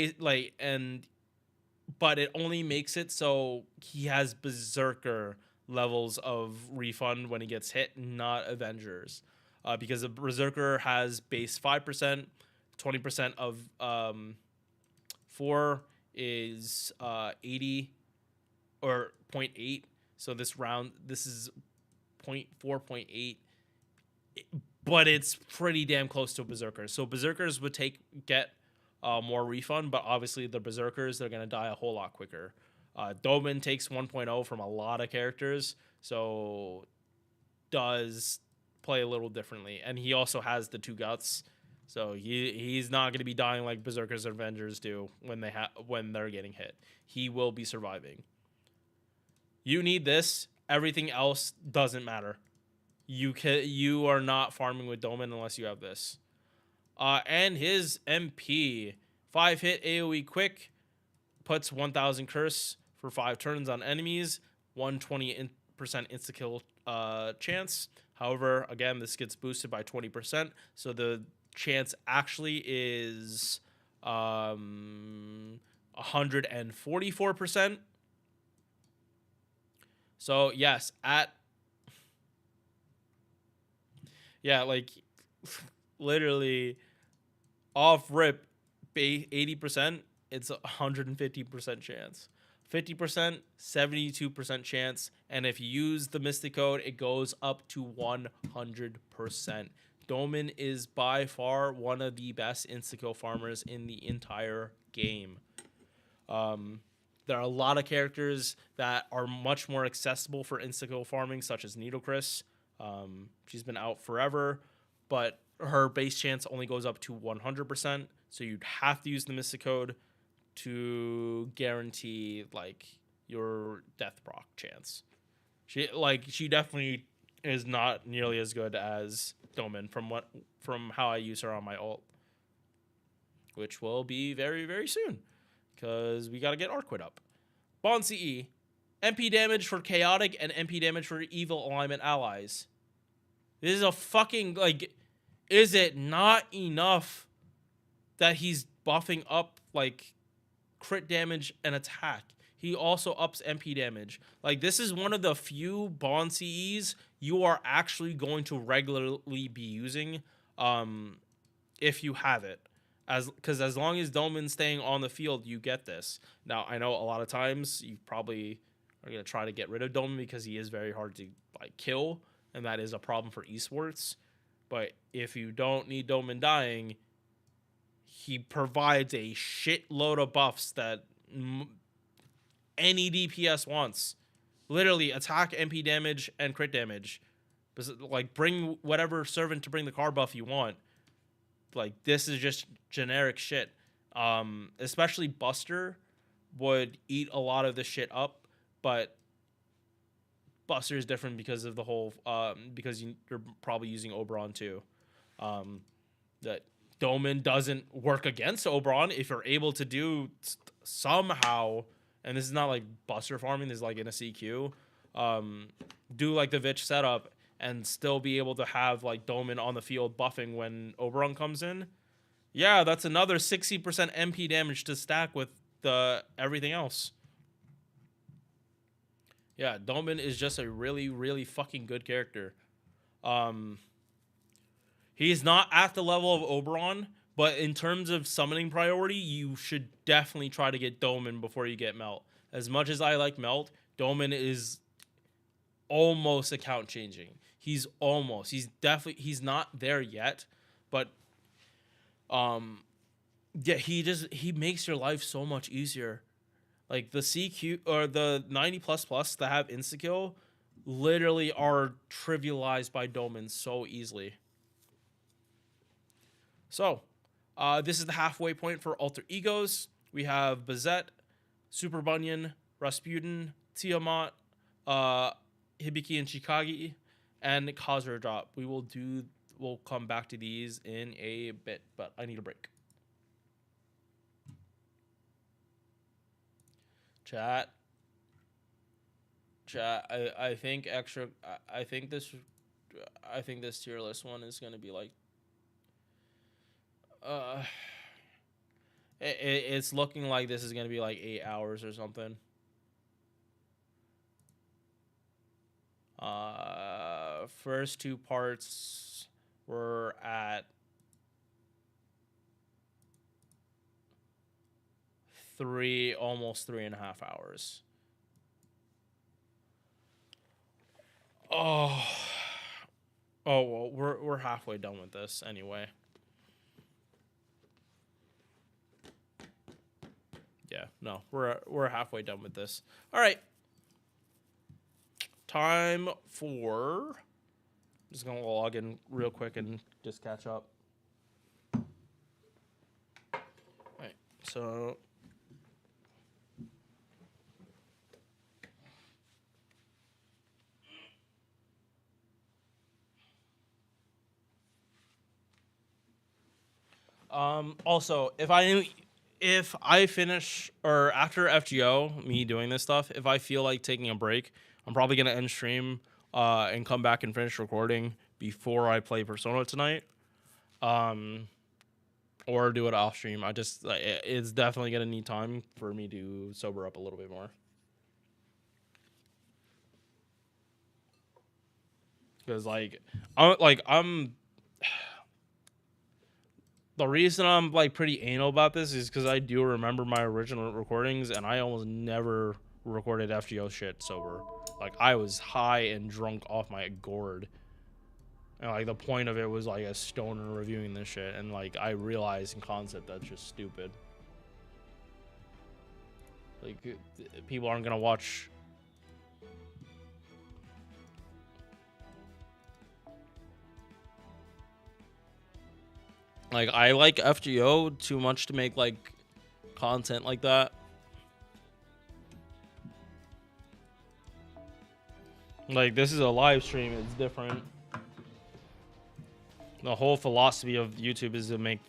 it only makes it so he has Berserker levels of refund when he gets hit, not Avengers. Because a Berserker has base 5%, 20% of 4 is 80 or 0.8. So this is 0.4, 0.8, but it's pretty damn close to Berserkers. So Berserkers would get more refund, but obviously the Berserkers, they're gonna die a whole lot quicker. Domin takes 1.0 from a lot of characters, so does play a little differently, and he also has the 2 guts, so he's not gonna be dying like Berserkers or Avengers do when they're getting hit. He will be surviving. You need this. Everything else doesn't matter. You are not farming with Domin unless you have this. And his MP, 5-hit AoE quick, puts 1000 curse for 5 turns on enemies, 120% insta-kill chance. However, again, this gets boosted by 20%, so the chance actually is 144%. So yes, like literally off rip 80%, it's 150% chance. 50%, 72% chance, and if you use the Mystic Code, it goes up to 100%. Domin is by far one of the best insta-kill farmers in the entire game. There are a lot of characters that are much more accessible for insta-kill farming, such as Needlecris. She's been out forever, but her base chance only goes up to 100%, so you'd have to use the Mystic Code to guarantee like your death proc chance. She definitely is not nearly as good as Domin from how I use her on my ult, which will be very, very soon, because we got to get Arquid up. Bond CE. MP damage for chaotic and MP damage for evil alignment allies. This is a fucking, like, is it not enough that he's buffing up, like, crit damage and attack? He also ups MP damage. Like, this is one of the few Bond CEs you are actually going to regularly be using if you have it. Because as long as Domin's staying on the field, you get this. Now, I know a lot of times you probably are going to try to get rid of Domin because he is very hard to like kill, and that is a problem for esports. But if you don't need Domin dying, he provides a shitload of buffs that any DPS wants. Literally, attack, MP damage, and crit damage. Like, bring whatever servant to bring the car buff you want. Like, this is just generic shit. Especially Buster would eat a lot of this shit up, but Buster is different because of the whole because you're probably using Oberon too. That Domin doesn't work against Oberon if you're able to do somehow, and this is not like Buster farming, this is like in a CQ, do like the Vitch setup and still be able to have like Domin on the field buffing when Oberon comes in. Yeah, that's another 60% MP damage to stack with the everything else. Yeah, Domin is just a really, really fucking good character. He's not at the level of Oberon, but in terms of summoning priority, you should definitely try to get Domin before you get Melt. As much as I like Melt, Domin is almost account changing. He's not there yet, but yeah, he makes your life so much easier. Like the CQ or the 90 plus plus that have insta kill literally are trivialized by Doman so easily. So, this is the halfway point for alter egos. We have Bazette, Super Bunyan, Rasputin, Tiamat, Hibiki and Chikagi, and Kazura Drop. We'll come back to these in a bit, but I need a break. Chat. I think this tier list one is gonna be like it's looking like this is gonna be like 8 hours or something. First two parts were at almost 3.5 hours. Oh well, we're halfway done with this anyway. Yeah, no, we're halfway done with this. All right, time for. Just gonna log in real quick and just catch up. All right, so. Also, if I finish or after FGO, me doing this stuff, if I feel like taking a break, I'm probably gonna end stream and come back and finish recording before I play Persona tonight. Or do it off stream. It's definitely gonna need time for me to sober up a little bit more. Because I'm the reason I'm like pretty anal about this is because I do remember my original recordings and I almost never recorded FGO shit sober. Like I was high and drunk off my gourd. And like the point of it was like a stoner reviewing this shit, and like I realized in concept that's just stupid. Like people aren't gonna watch. Like I like FGO too much to make like content like that. Like this is a live stream, it's different. The whole philosophy of YouTube is to make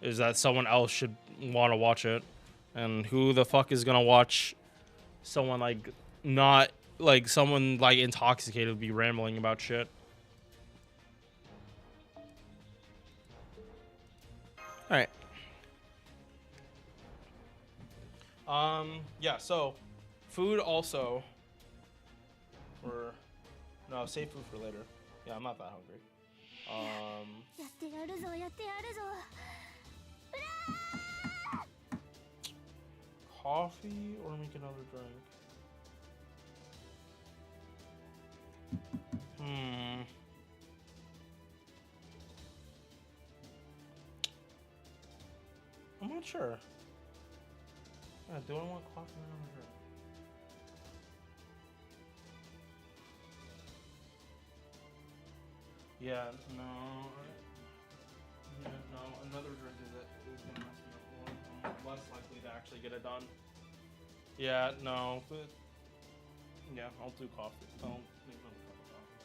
is that someone else should want to watch it, and who the fuck is gonna watch someone like not like someone like intoxicated be rambling about shit. All right. Yeah, so food also or no, save food for later. Yeah, I'm not that hungry. やってやるぞやってやるぞ Coffee or make another drink? I'm not sure. Yeah, do I want coffee or another drink? Yeah, no. Yeah, no. Another drink is gonna mess me up more. I'm less likely to actually get it done. Yeah, no. But yeah, I'll do coffee. I'll make another cup of coffee.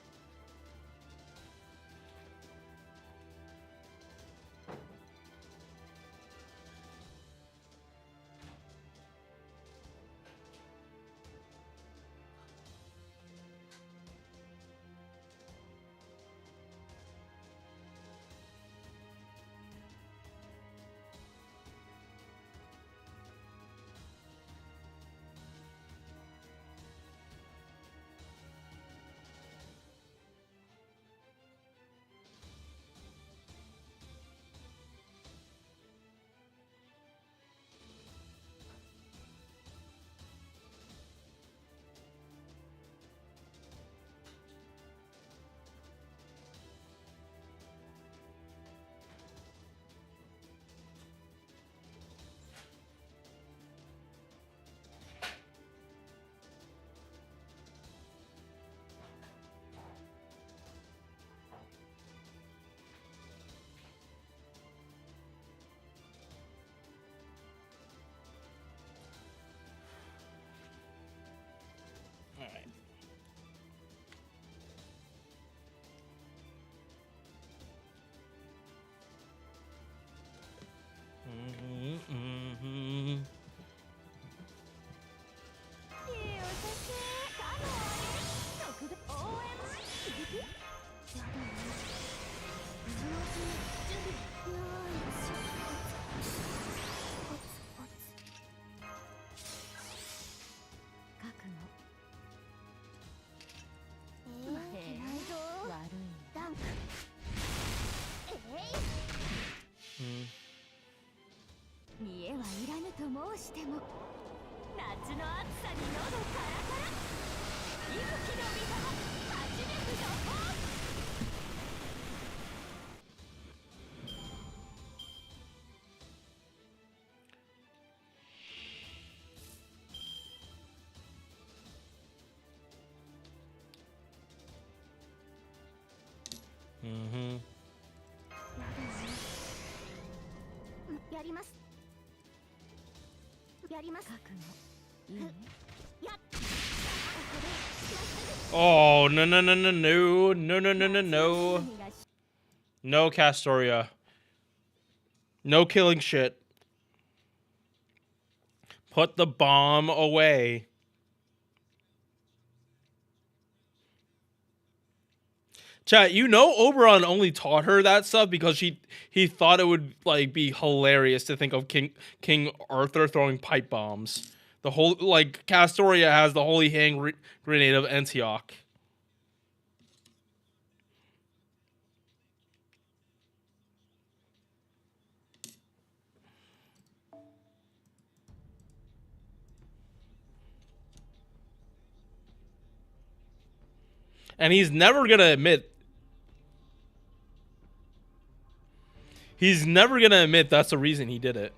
うしても夏の暑さに喉カラカラ息吹の御霊800度砲 Mm-hmm. やります。やります。覚悟。いいね。やっ。 Oh, no, no, no, no, no, no, no, no, no, no. No, Castoria. No killing shit. Put the bomb away. Chat, you know Oberon only taught her that stuff because he thought it would like be hilarious to think of King Arthur throwing pipe bombs. The whole like Castoria has the holy hand grenade of Antioch. And he's never gonna admit. He's never gonna admit that's the reason he did it.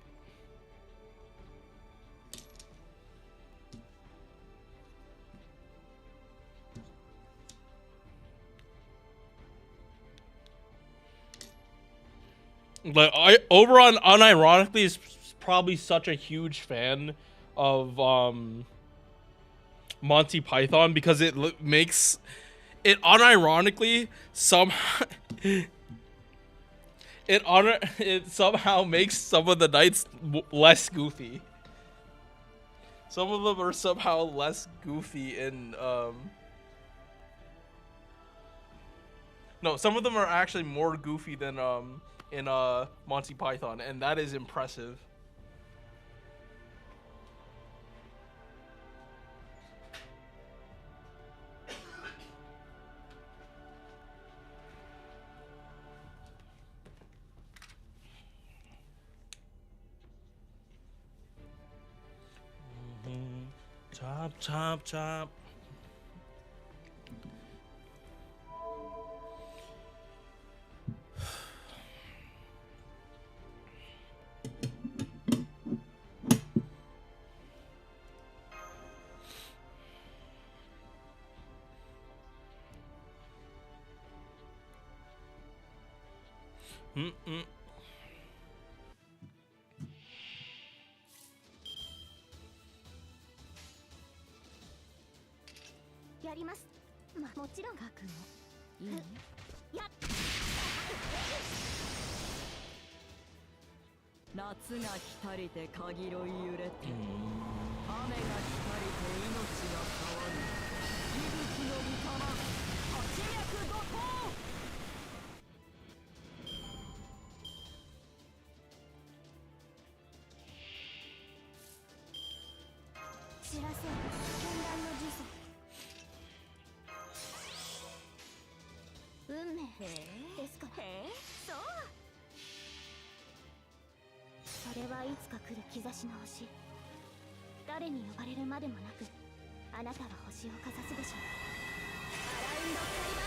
But Oberon unironically is probably such a huge fan of Monty Python because it makes it unironically somehow it somehow makes some of the knights less goofy. Some of them are somehow less goofy in no, some of them are actually more goofy than in Monty Python, and that is impressive. Chop, chop, chop. Mm-mm. やります。まあ、もちろん覚悟。いいね。やっ。夏が来たりてかぎろい揺れて、雨が来たりて命が変わる。息吹の御霊、八脈怒涛。知らせる。剣断の呪詛。運命ですか。へえ、そう。それはいつか来る兆しの星。誰に呼ばれるまでもなく、あなたは星をかざすでしょう。アラウンドカリバ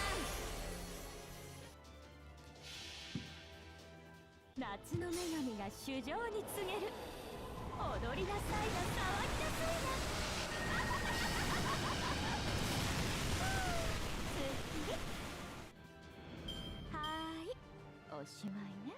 ーン。夏の女神が衆生に告げる。踊りなさいな、騒ぎなさいな。おしまいね。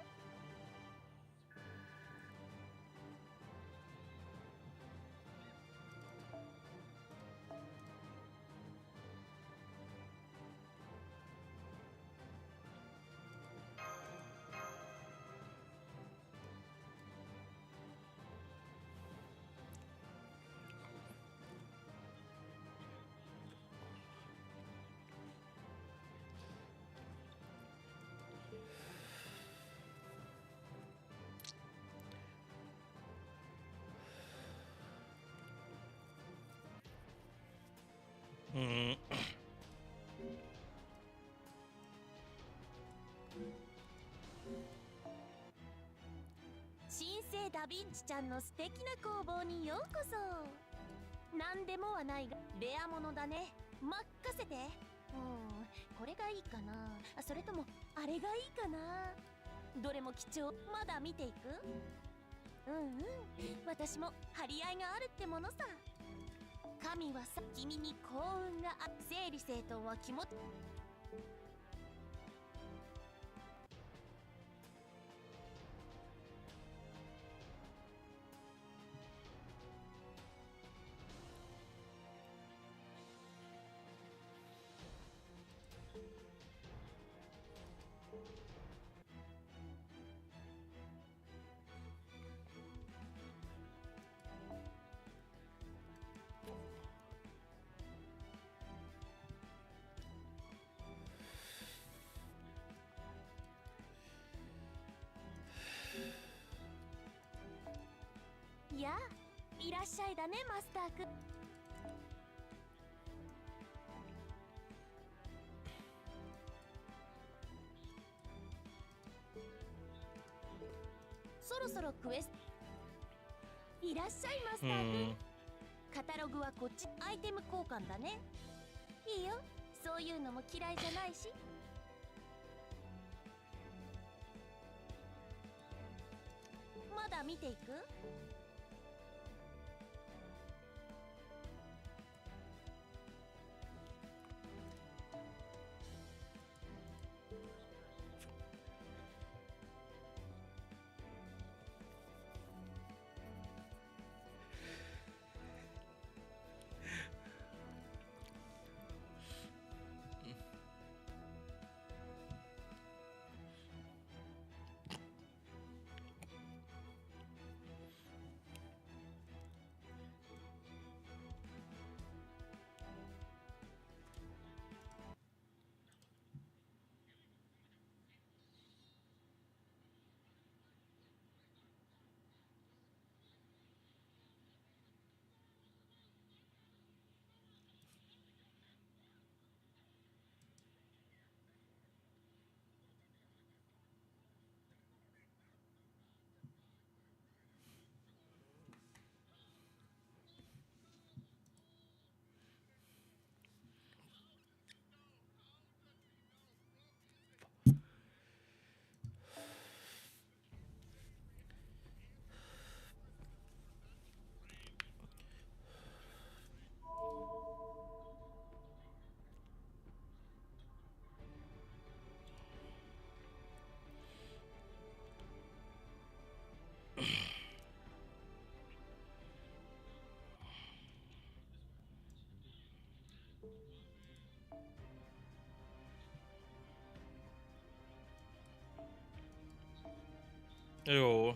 神聖聖ダヴィンチちゃんの素敵な工房にようこそ。何でもはないがレアものだね。任せて。これがいいかな、それともあれがいいかな。どれも貴重。まだ見ていく？私も張り合いがあるってものさ。神はさ、君に幸運が整理整頓は気持ち。やあ、いらっしゃいだね、マスターくん。そろそろクエスト。いらっしゃい、マスターくん。カタログはこっち。アイテム交換だね。いいよ、そういうのも嫌いじゃないし。まだ見ていく？Ew.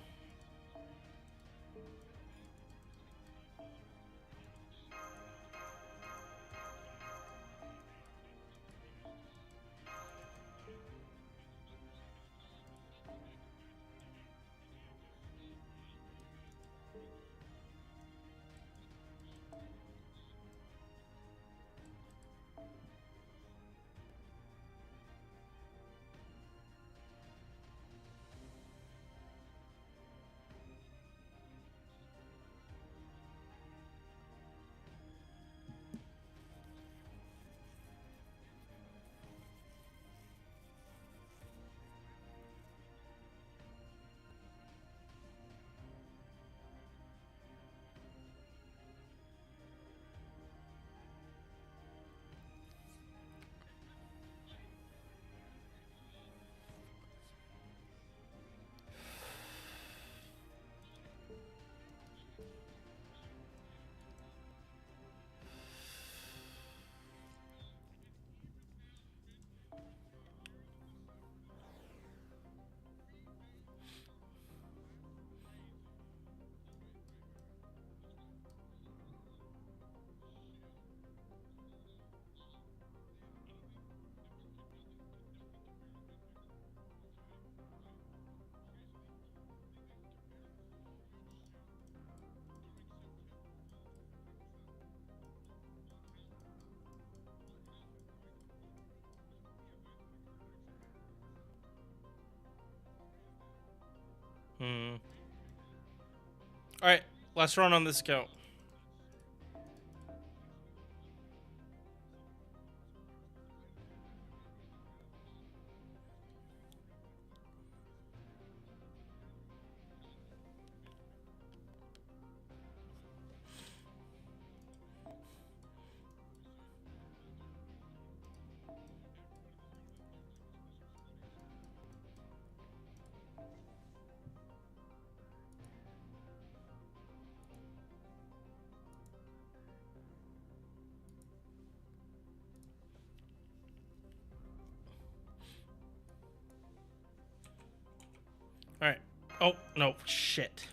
All right, last run on this account. All right. Oh, no. Shit.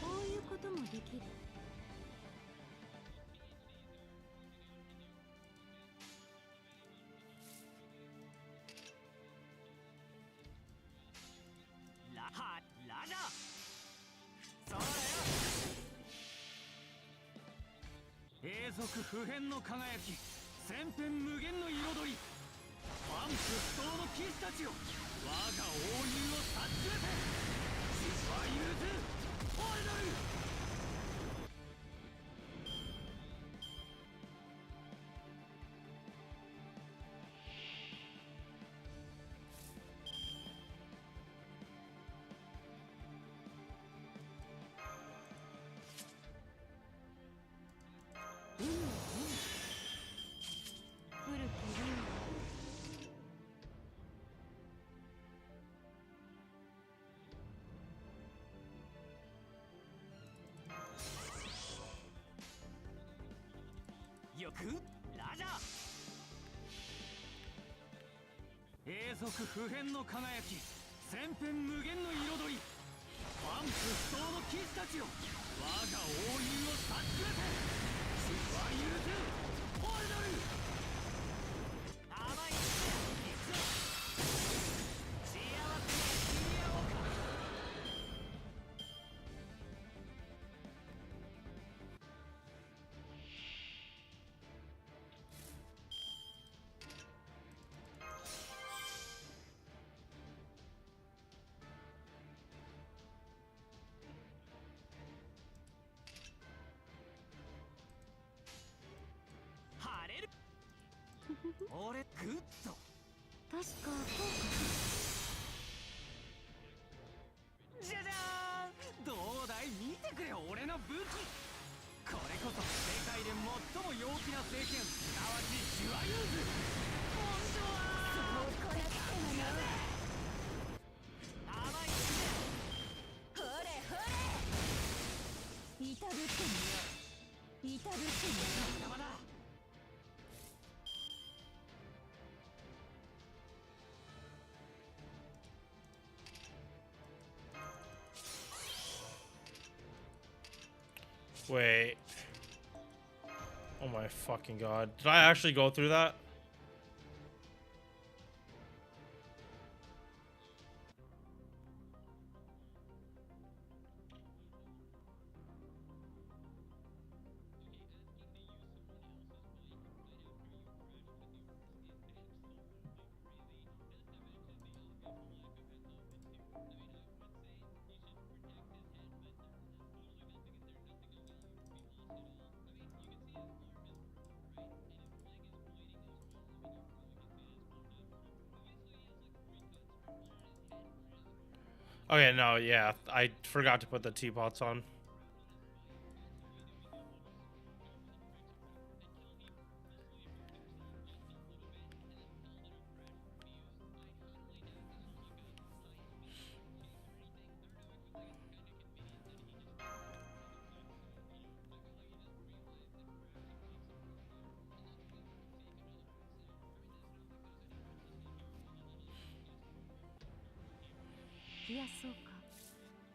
こういうこともできる。ラジャー、そうだよ。永続不変の輝き、千変無限の彩り、万不不当の騎士たちよ、我が英雄を察しめて、死は融通俺なる。よくラジャー、永続不変の輝き、千変無限の彩り、万不不当の騎士たちよ、我が英雄を察しめて、死は融通俺なる。甘い行くぞ、幸せに君合おうか。俺グッと確かこうか。じゃじゃーん、どうだい、見てくれ俺の武器。これこそ世界で最も陽気な聖剣、すなわちシュワユーズ。本当はそうこなくてもな。甘いほれほれ。いたぶってみよう。いたぶってみよう。邪魔だ。Wait. Oh my fucking god. Did I actually go through that? Okay, no, yeah. I forgot to put the teapots on. 冷やそうか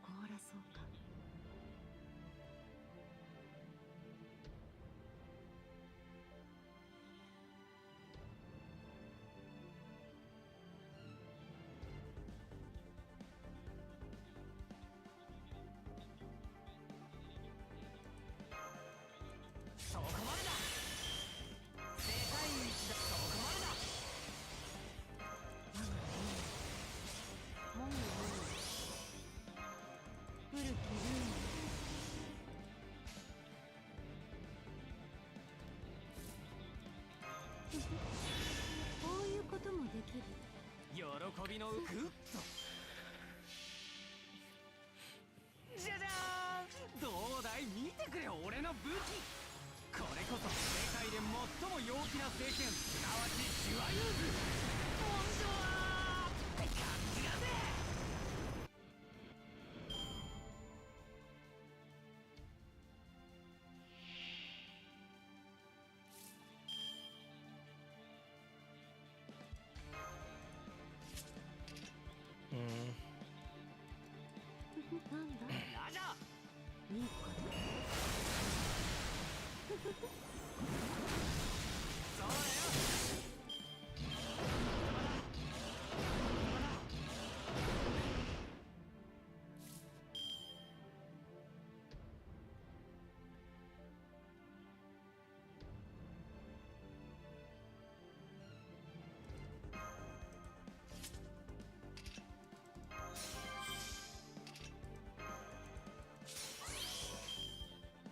凍らそうか。そこまでだ。世界一だ。そこまでだ。もう古きルール。こういうこともできる。喜びのグッと。じゃじゃーん。どうだい、見てくれ俺の武器。これこそ世界で最も陽気な聖剣、すなわちシュワユーズ。ボンジョワーって感じがね。なんだラジャー。いい子だ。そうだよ。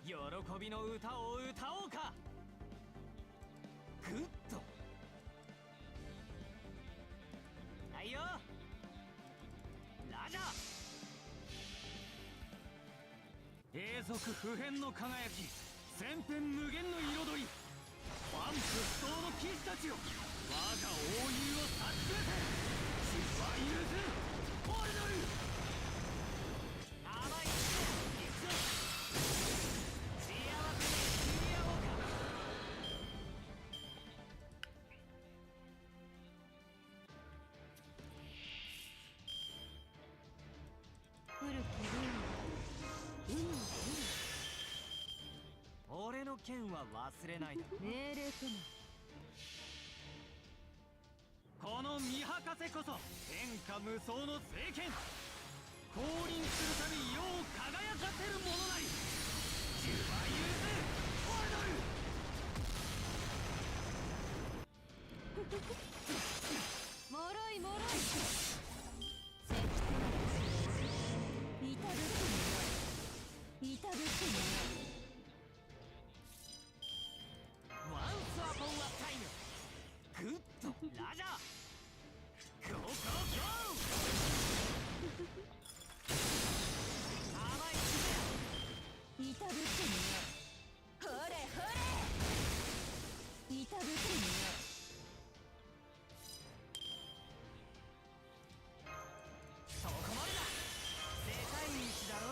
喜びの歌を歌おうか。グッと。はいよ。ラジャー。永続不変の輝き、千変無限の彩り。万不死闘の騎士たちよ、我が英雄を察しめて。シュワイルズ・オルドル。甘い行くぞ。幸せに君合おうか。古きルール。海の俺の剣は忘れないだろ。命令とも。この見博士こそ天下無双の聖剣。降臨するたび世を輝かせるものなり。シュワユーズ・オルドル。もろいもろい。石炭。至るくに至るくに。ワンスアポンアタイム。グッドラジャー。ゴーゴーゴー。甘い至るくに。ほれほれ。至るくに。そこまでだ。世界一だろ。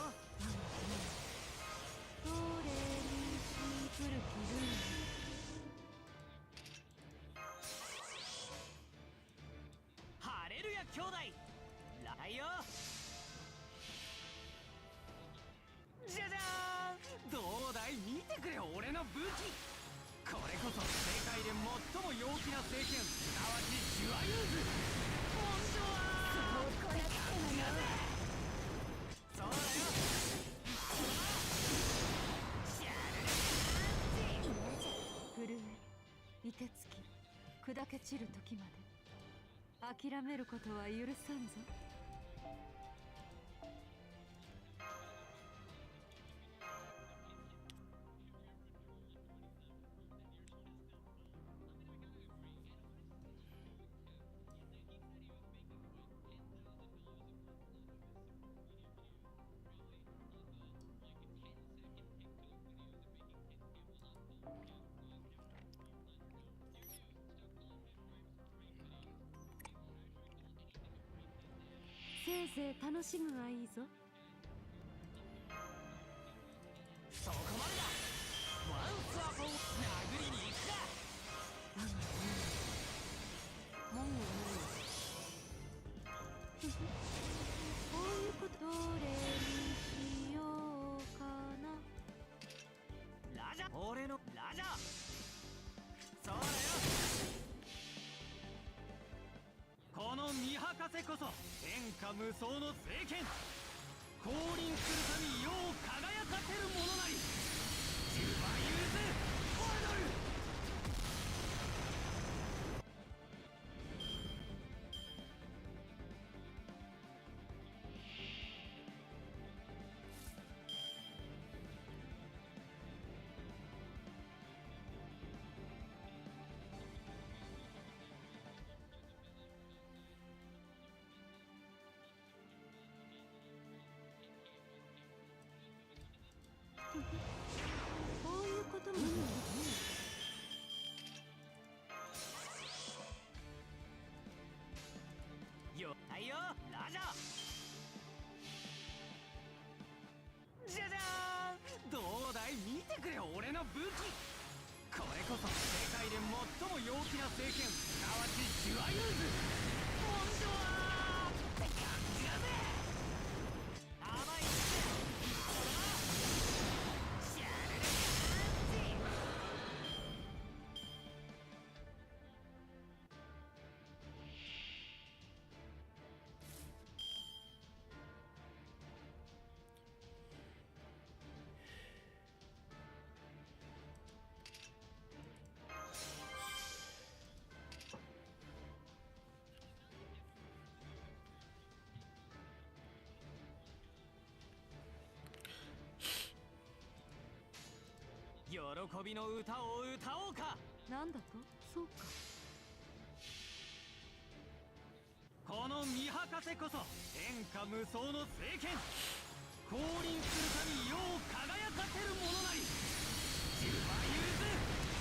どれにし古きルール。ハレルヤ兄弟。ライよ。じゃじゃーん。どうだい、見てくれ俺の武器。これこそ世界で最も陽気な聖剣、すなわちシュワユーズ。ボンジョワーって感じがね。そうだよ。シャルル震え、凍てつき、砕け散る時まで諦めることは許さんぞ。せいぜい楽しむがいいぞ。そこまでだ。ワンスアポン殴りに行くか。もうこういうのラジャー。そうだよ。この見博せこそ天下無双の聖剣。降臨するたび世を輝かせるものなり。十番許せオードル。こういうことも、よはいよラジャー。じゃじゃーん。どうだい見てくれ俺の武器。これこそ世界で最も陽気な聖剣、すなわちジュアユーズ。本当はって感じだぜ。甘いって言ったな。シャレで喜びの歌を歌おうか。なんだと。そうか。この見博せこそ天下無双の聖剣。降臨するたび世を輝かせるものなり。ジュバユーズ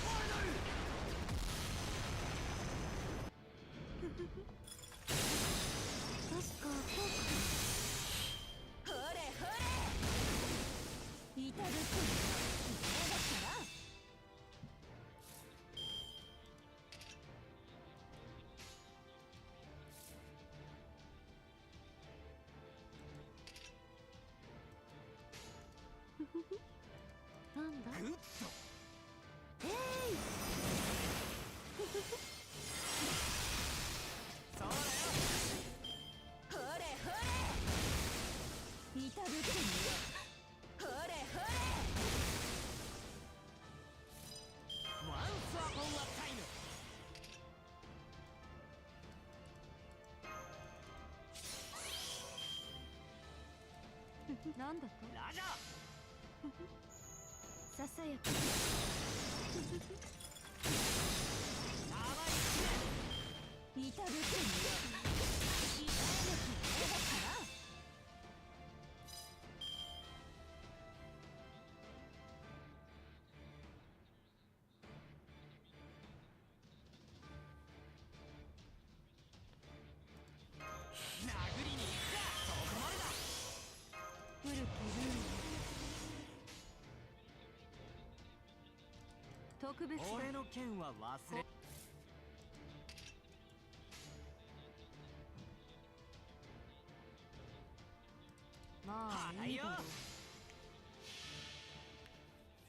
オードル。確かこうか。ほれほれ。いただく。だったら。なんだ。グッド。そうだよ。ほれほれ。いたぶってみよう。ほれほれ。ワンスアポンアタイム。なんだと。ラジャささやか。いたぶってみよう。いたぶってみよう。だから。殴りに行くか。そこまでだ。古きルール。特別だ。俺の剣は忘れ。まあいいだろう。はいよ。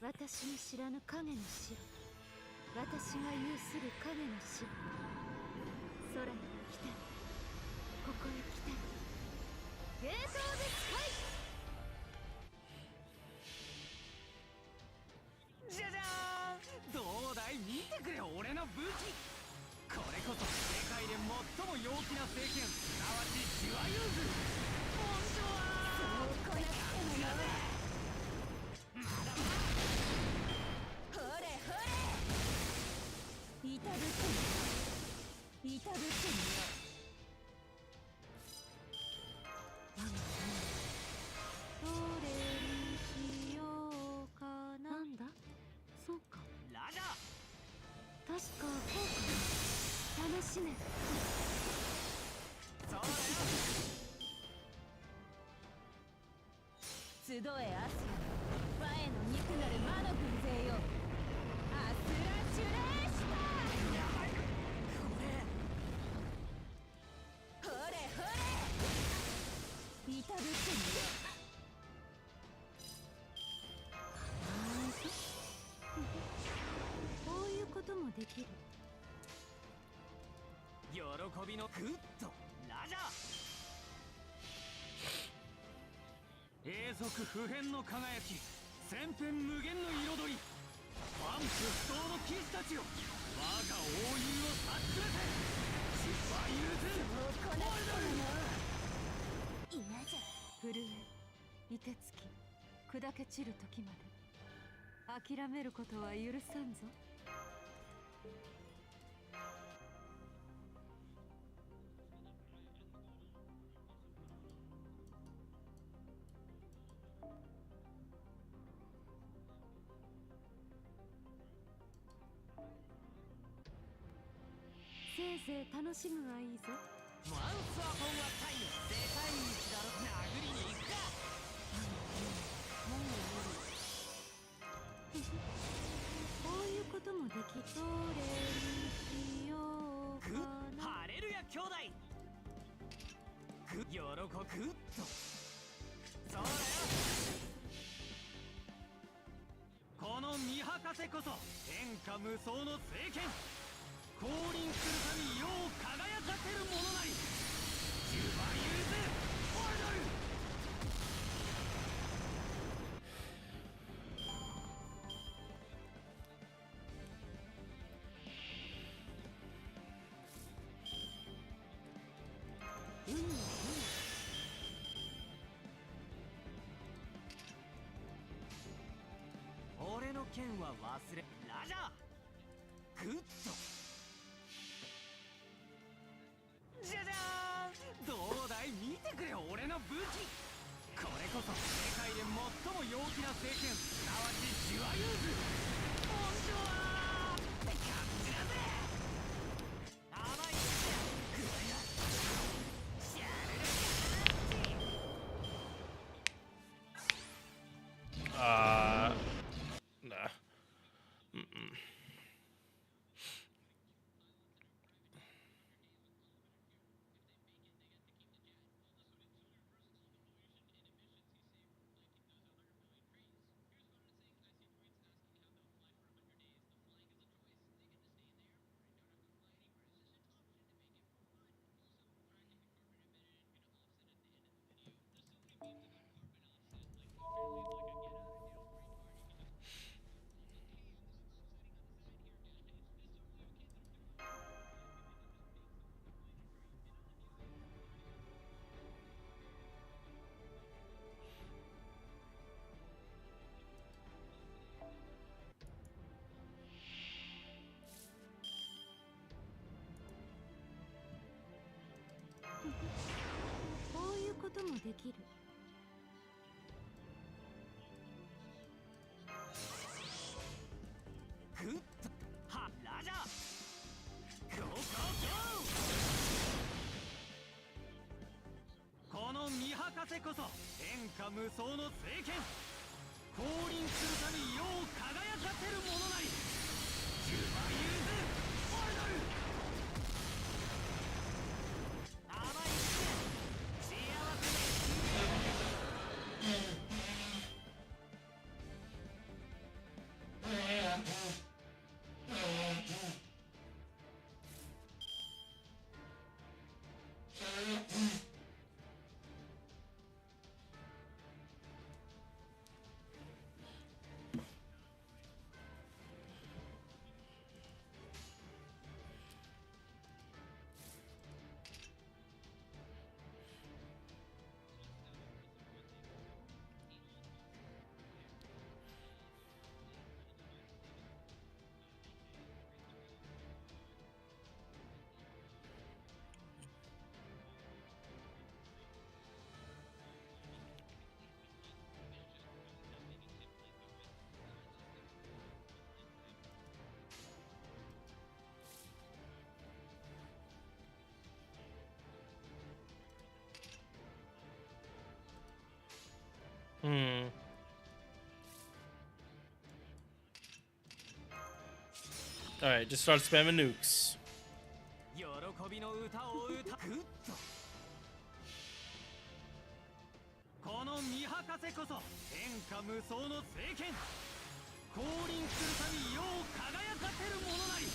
私の知らぬ影の城。私が有する影の城。空に来たり、ここへ来たり。ゲートオブスカイ。じゃじゃーん。どうだい見てくれ俺の武器。これこそ世界で最も陽気な聖剣、すなわちジュアユーズ。本当はそうこなくてもな。まだまだ。ほれほれ。いたぶってみよう。いたぶってみよう。どれにしようかな。なんだ。そうか。ラジャー。確かこうかな。楽しめ。そうだよ。集えアスラ。我の肉なる魔の軍勢よ。アスラチュレーシター。やばいこれ。ほれほれ。いたぶってみよう。はーい。きる。喜びのグッドラジャー、永続不変の輝き、千変無限の彩り、万不不動の騎士たちよ、我が英雄を察すべて、失敗許す。この嫌じゃ。震え、凍てつき、砕け散る時まで諦めることは許さんぞ。せいぜい楽しむがいいぞ。ワンスアポンはタイム、世界一だろ。殴りに行くか。こういうこともでき、どれにしようかな。ハレルヤ兄弟、喜ぶグッド、そうだよ。この見博士こそ天下無双の聖剣、降臨するたび世を輝かせるものなり、ジュバユーズオードル。俺の剣は忘れラジャー、グッドじゃじゃーん。どうだい、見てくれ俺の武器。これこそ世界で最も陽気な聖剣、すなわちジュアユーズ。本当はって感じだぜ。甘いっすよ。グライダーシャルルNah.こともできる。グッドはラジャーゴーゴーゴー。この見博士こそ天下無双の聖剣、降臨するたび世を輝かせるものなり、ジュバユーズオルドル。甘い幸せでAlright, just start spamming nukes. 喜びの歌を歌う。グッドこの見博士こそ天下無双の聖剣、降臨するたび世を輝かせるものなり、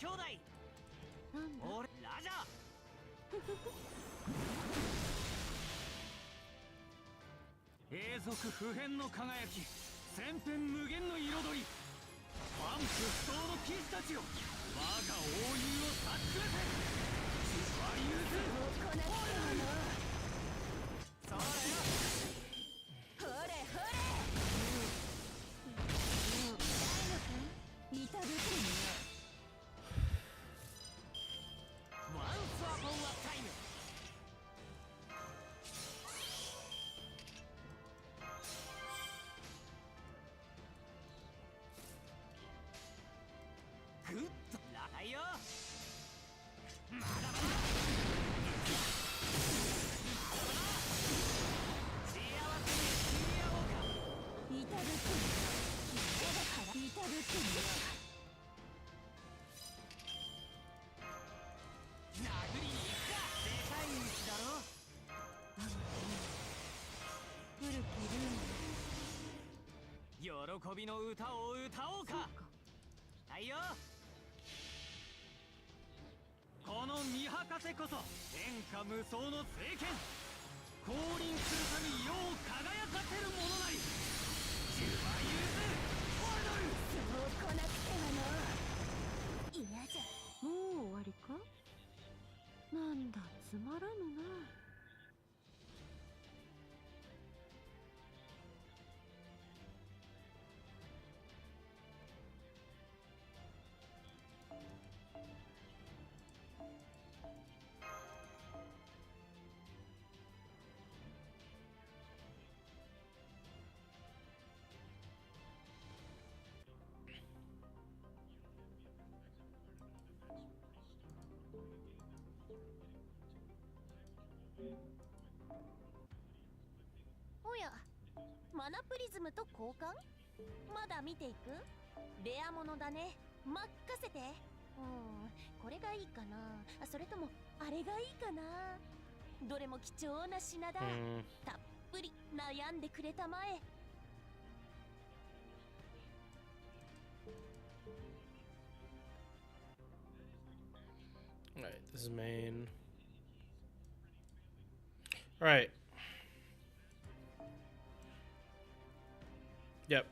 兄弟。なんだ。俺ラジャー。永続不変の輝き、千変無限の彩り。万不不当の騎士たちよ、我が王友を察すべて。主は譲る。こなくてはのそうだよ。ほれほれ痛いのかい痛ぶってんワンスアポンアタイム。グッドラタイよ。まだまだ。幸せに付き合おうか。痛ぶってんまだから痛ぶってん殴りに行くか。でかい道だろ。古きルール喜びの歌を歌おうか。はいよ。この見博士こそ天下無双の聖剣。降臨するたび世を輝かせるものなり。主は許す。そう来なくてはの嫌じゃ。もう終わりか。なんだつまらぬな。おや、マナプリズムと交換？まだ見ていく？レアものだね。任せて。これがいいかな、それともあれがいいかな。どれも貴重な品だ。たっぷり悩んでくれたまえ。Alright, this is main. Alright. Yep.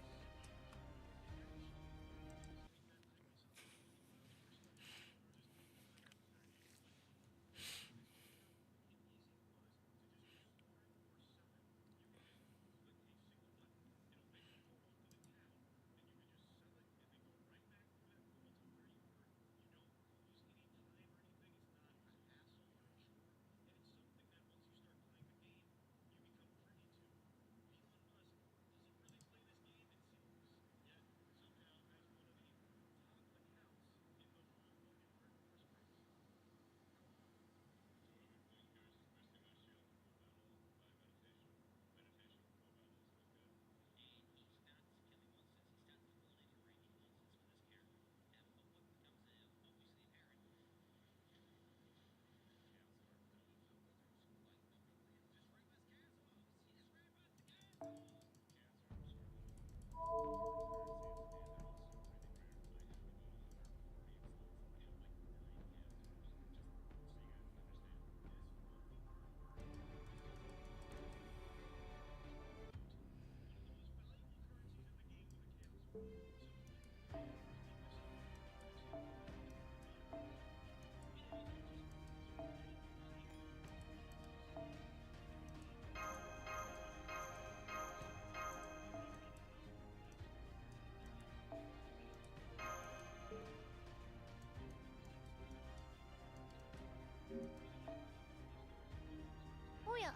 おや、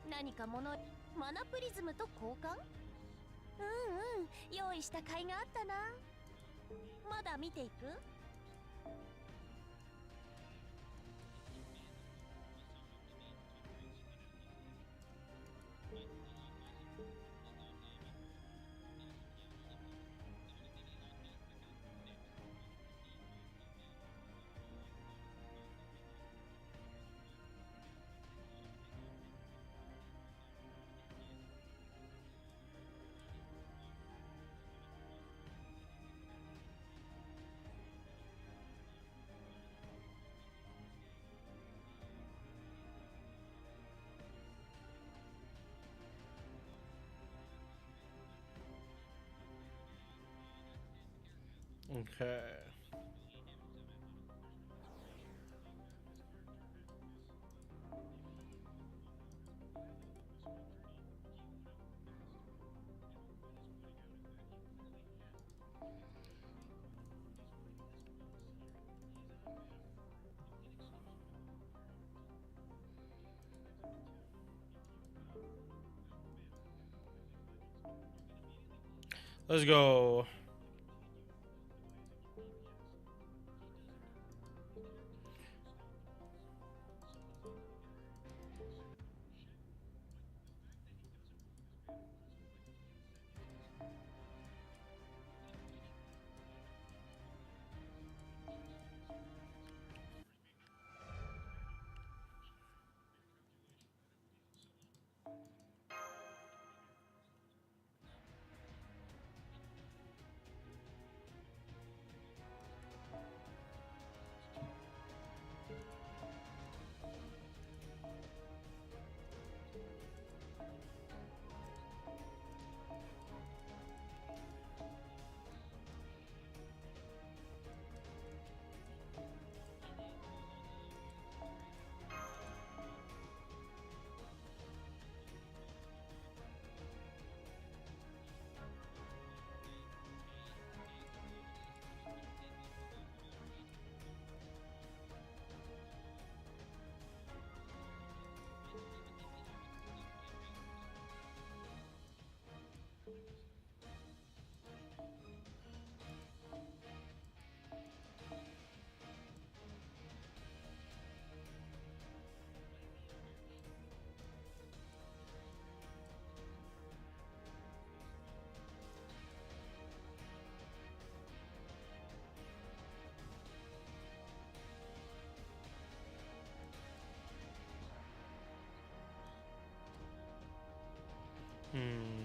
何か物。マナプリズムと交換？用意した甲斐があったな。まだ見ていく？ Okay. Let's go. Hmm.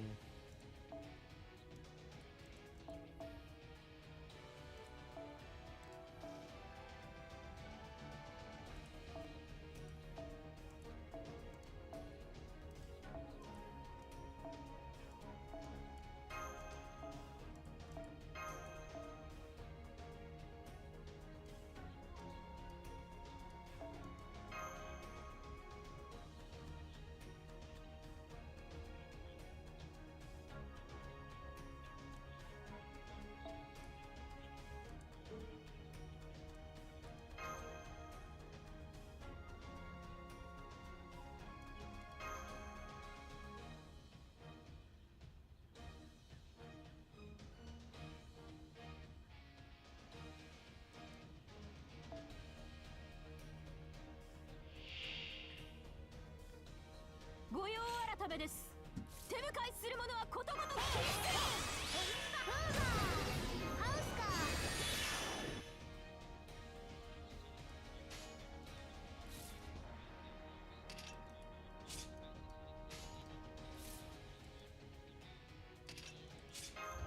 御用改めです。手向かいする者はことごとく切り捨てろ。ハウスか。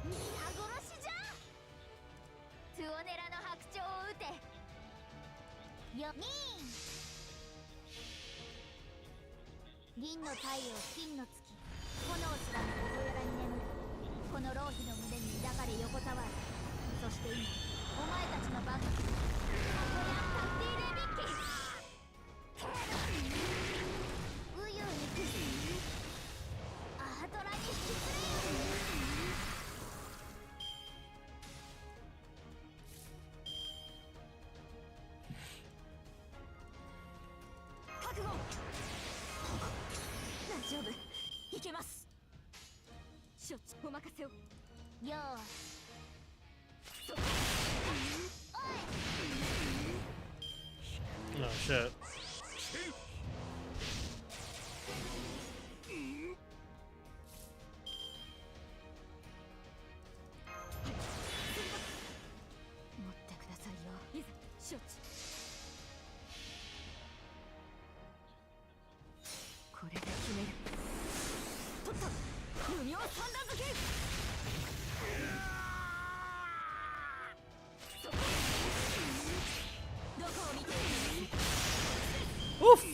皆殺しじゃ。トゥオネラの白鳥を撃て。よみー。銀の太陽金の月炎すらもここやらに眠るこの浪費の胸に抱かれ横たわるそして今お前たちの番が来るここやったっていレビッキウユにくずアートラに引き連れよ覚悟。大丈夫、いけます。処置お任せを。よーし Oh shit. Oof.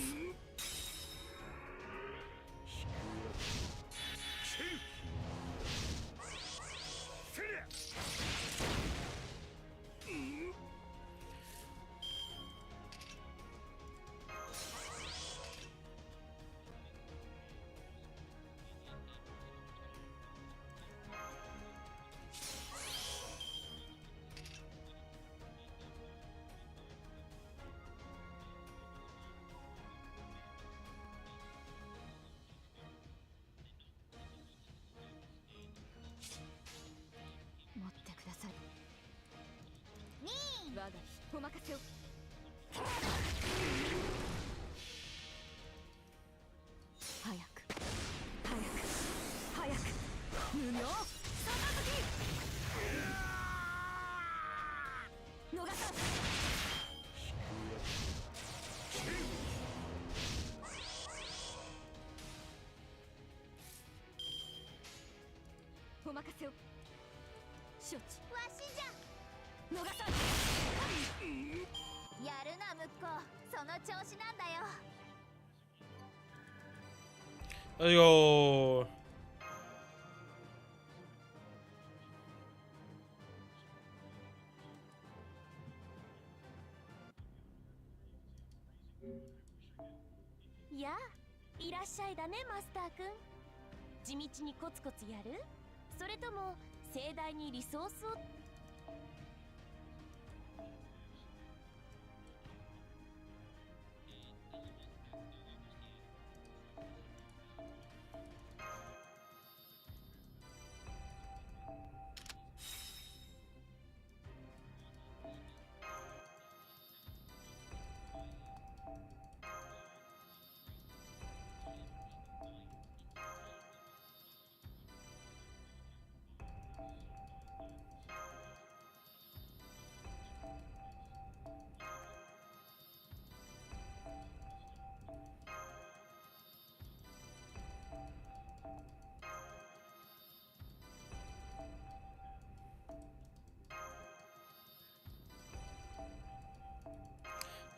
お任せを。早く早く早く無名杯逃さん。お任せを。承知。わしじゃ。逃さん。やるなムッコ、その調子なんだよ。 Let's go. やあ、いらっしゃいだねマスターくん。地道にコツコツやる？それとも盛大にリソースを。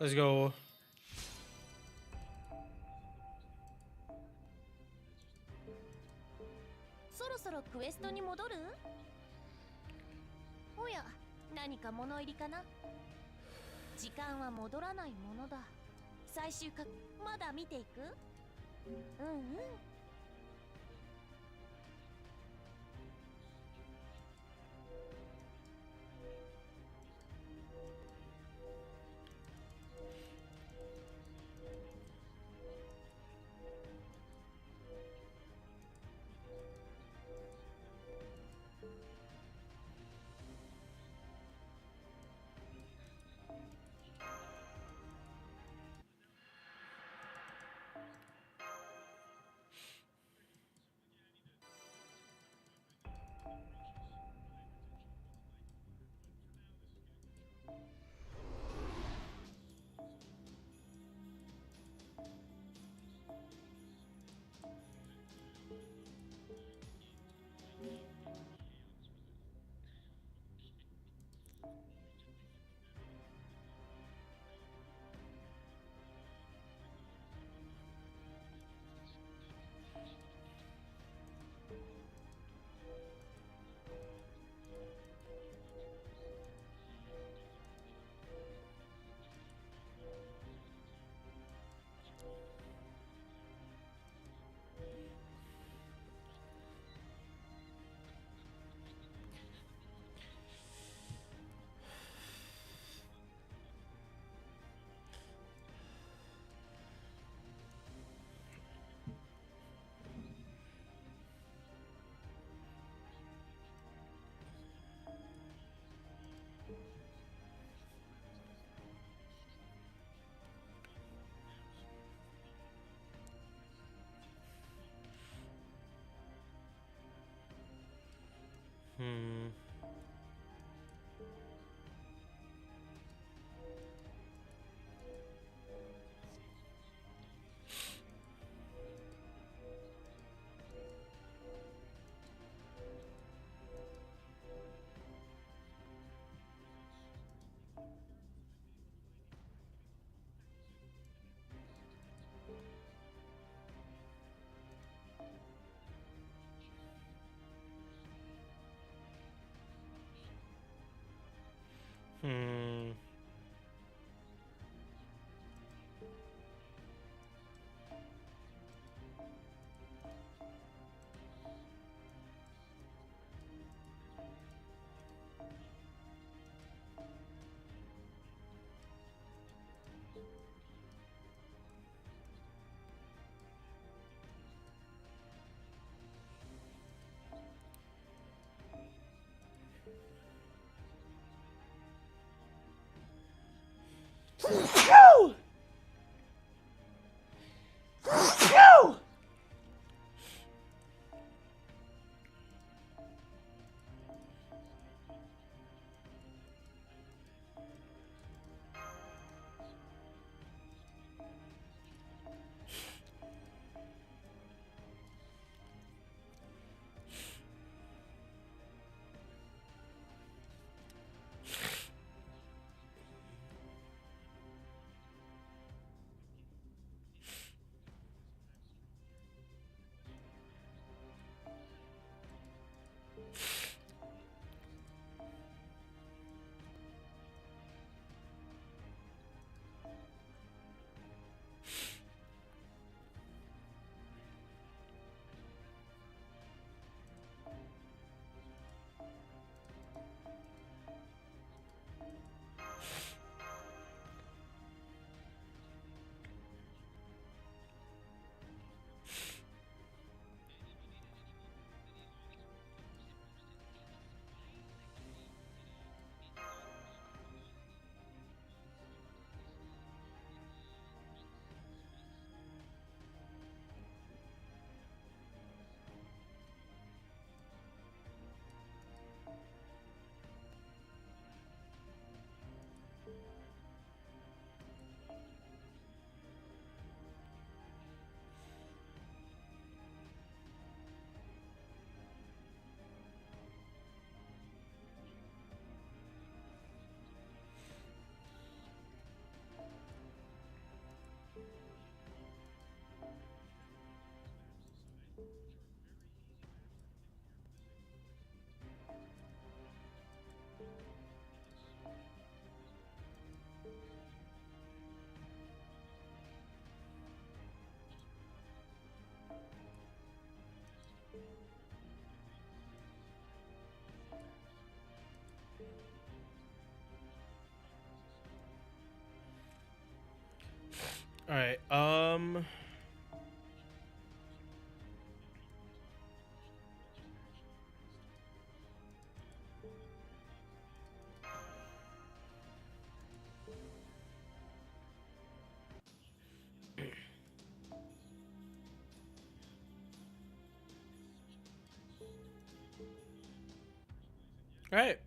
Let's go. そろそろクエストに戻る？おや、何か物入りかな？時間は戻らないものだ。最終か、まだ見ていく？うんうん。All right. All right.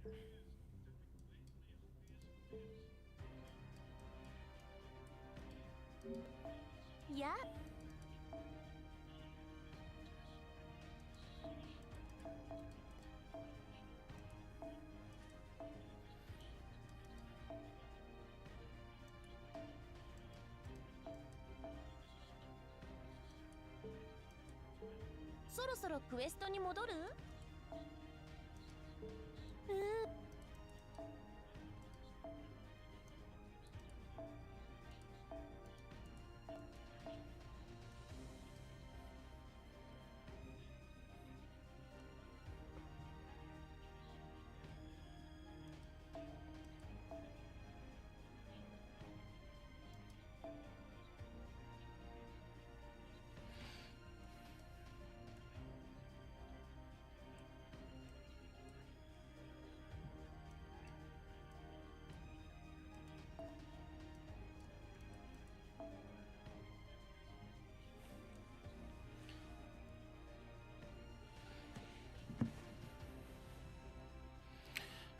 やそろそろクエストに戻る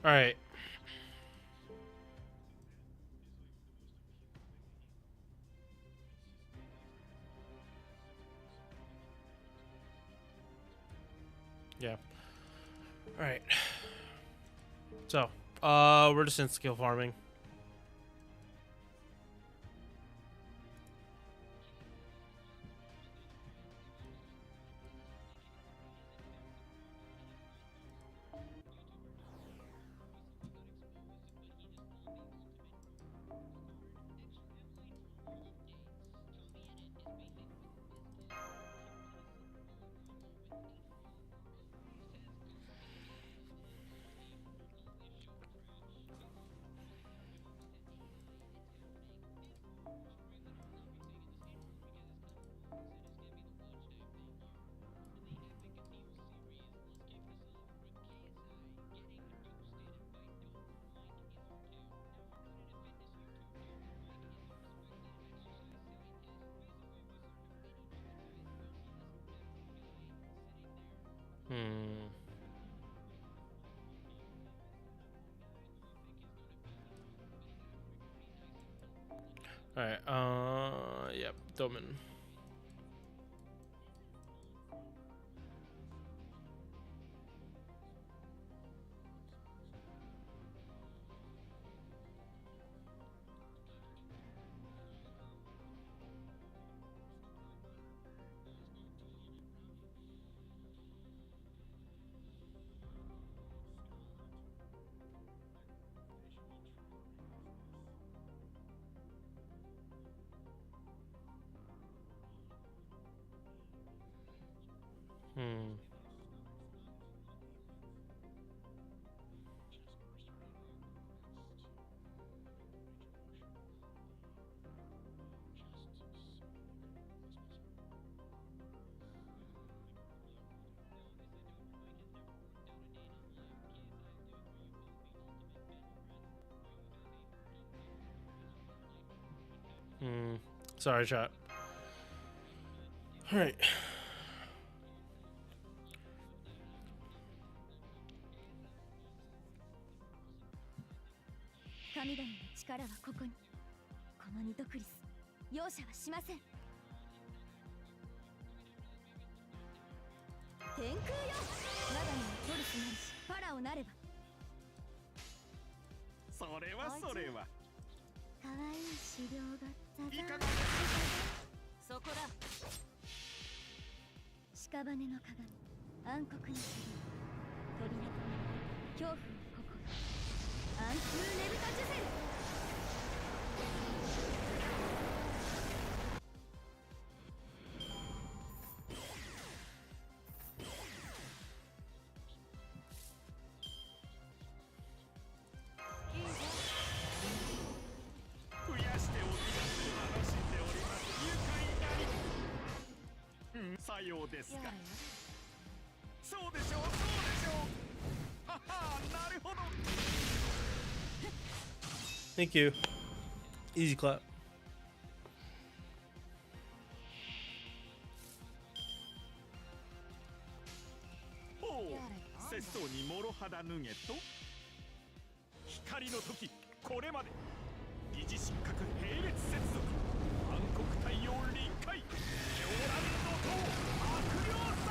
？All right. Yeah. All right. So, we're just in skill farming. Hmm. Alright, yep, Domin. Hmm. Hmm. Sorry, chat. All right. 神々の力はここに。このニトクリス、容赦はしません。天空よ。我が身はトルスなりしファラオなれば。それはそれは。可愛い資料がザザーン。いかがそこだ。屍の鏡、暗黒の鍵、扉となる恐怖の心、アンツーネブタジュセル。増やしておきます楽しんでおります愉快なり。さようですか。そうでしょうそうでしょう。ははなるほど。 Thank you. Easy clap. ほう節操に諸肌脱げと。光の時これまで疑似失格並列接続暗黒太陽臨界狂乱怒涛悪霊作。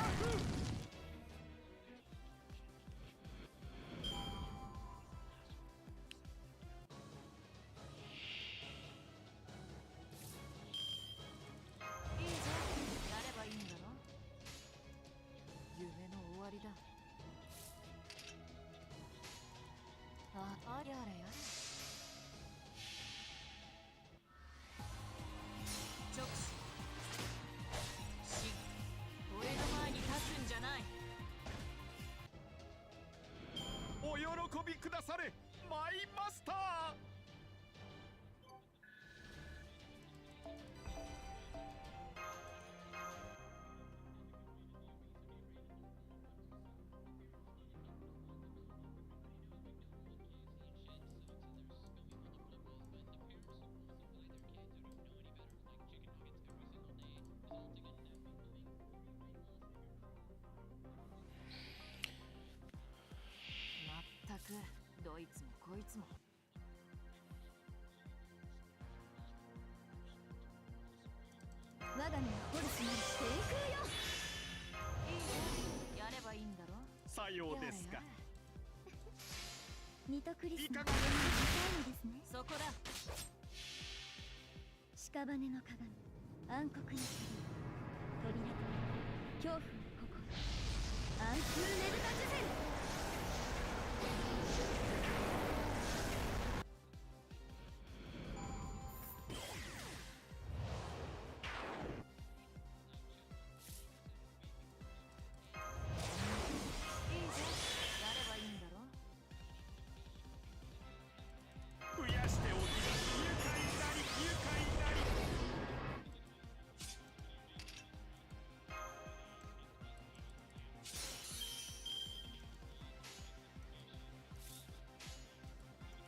いいぞ、やればいいんだろ。夢の終わりだ。ありゃれやれ。直視。俺の前に立つんじゃない。お喜びくだされマイマスター。まったくどいつもこいつも。我が身はホルスなりし天空よ。いいぞ、やればいいんだろ。さようですか。ニトクリスの鏡に見たいのですね。そこだ。屍の鏡、暗黒の鍵、扉となる恐怖の心、アンツーネブタジュセル。いいぞ、やればいいんだろ。増やしておきます愉快なり愉快なり。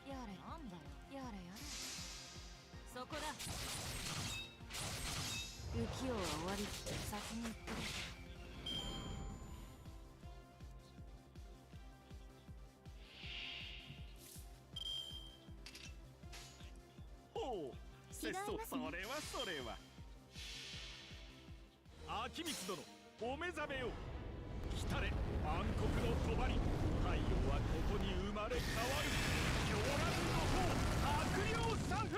やれ、なんだよ。やれやれ。そこだ。浮世は終わりって先に言ってる。節操それはそれは秋光殿お目覚めよ来たれ暗黒の帳太陽はここに生まれ変わる狂乱の方悪霊サフ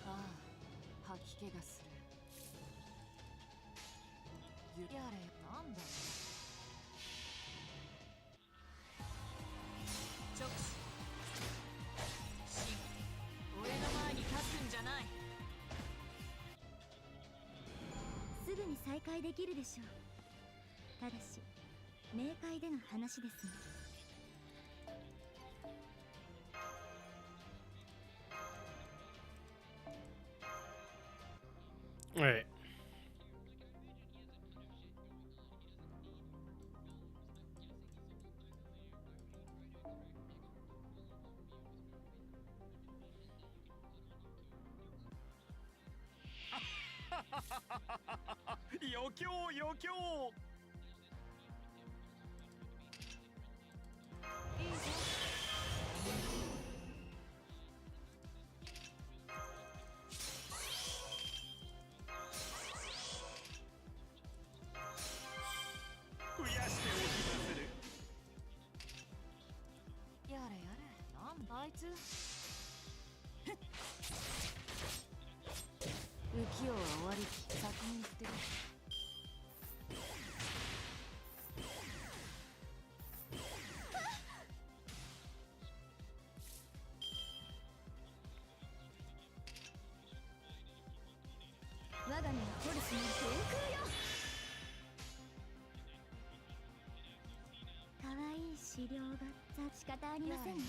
ああ吐き気がする。やれなんだろう。直視し俺の前に立つんじゃない。すぐに再会できるでしょう。ただし冥界での話ですね。All right.余興余興いいぞ。増やしておきまするやれやれ。なんだあいつ。浮世は終わり。先に言ってる。我が身はホルスに天空よ。可愛い資料が仕方ありませんね。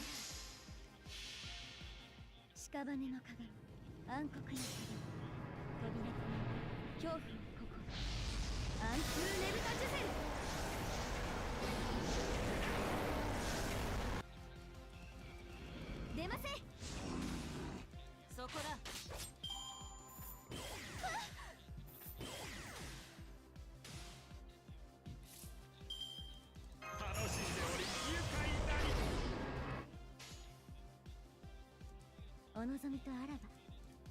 屍の鏡、暗黒の鏡、扉と恐怖の心、暗空ねぶた受選。出ません。そこだ。楽しんでおり愉快なりお望みとあらば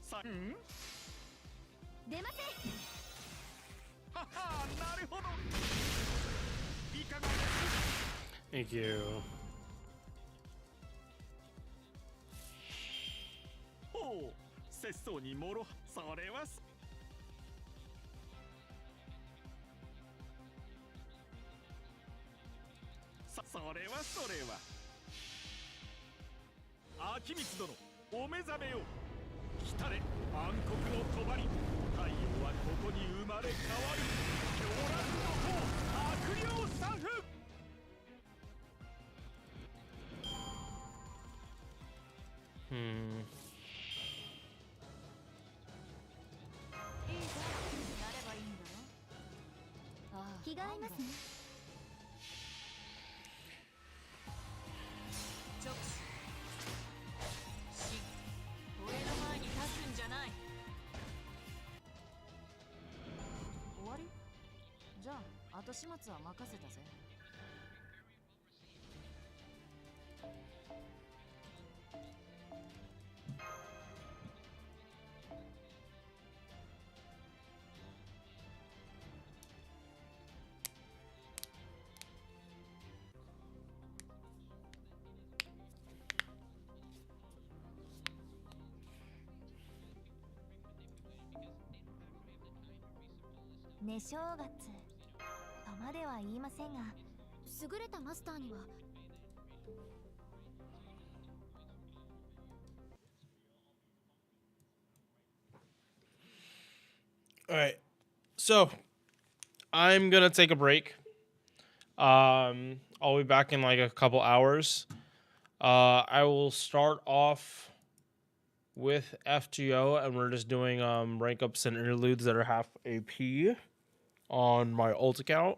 さん出ません。ははなるほどいかがです Thank you. ほう節操にもろそれはそれはそれは秋光殿お目覚めよ来たれ暗黒の帳太陽はここに生まれ変わる狂乱の方悪霊サフ Hmm. いいぞ。やればいいんだろ。ああ、気が合いますね。直視し俺の前に立つんじゃない。終わり？じゃあ後始末は任せたぜ。寝正月とまでは言いませんが、優れたマスターにはAll right. So I'm gonna take a break. I'll be back in like a couple hours. I will start off with FGO, and we're just doing rank ups and interludes that are half AP on my ult account.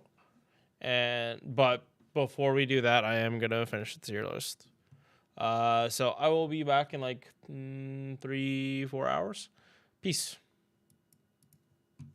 But before we do that, I am gonna finish the tier list. So I will be back in like 3-4 hours. Peace.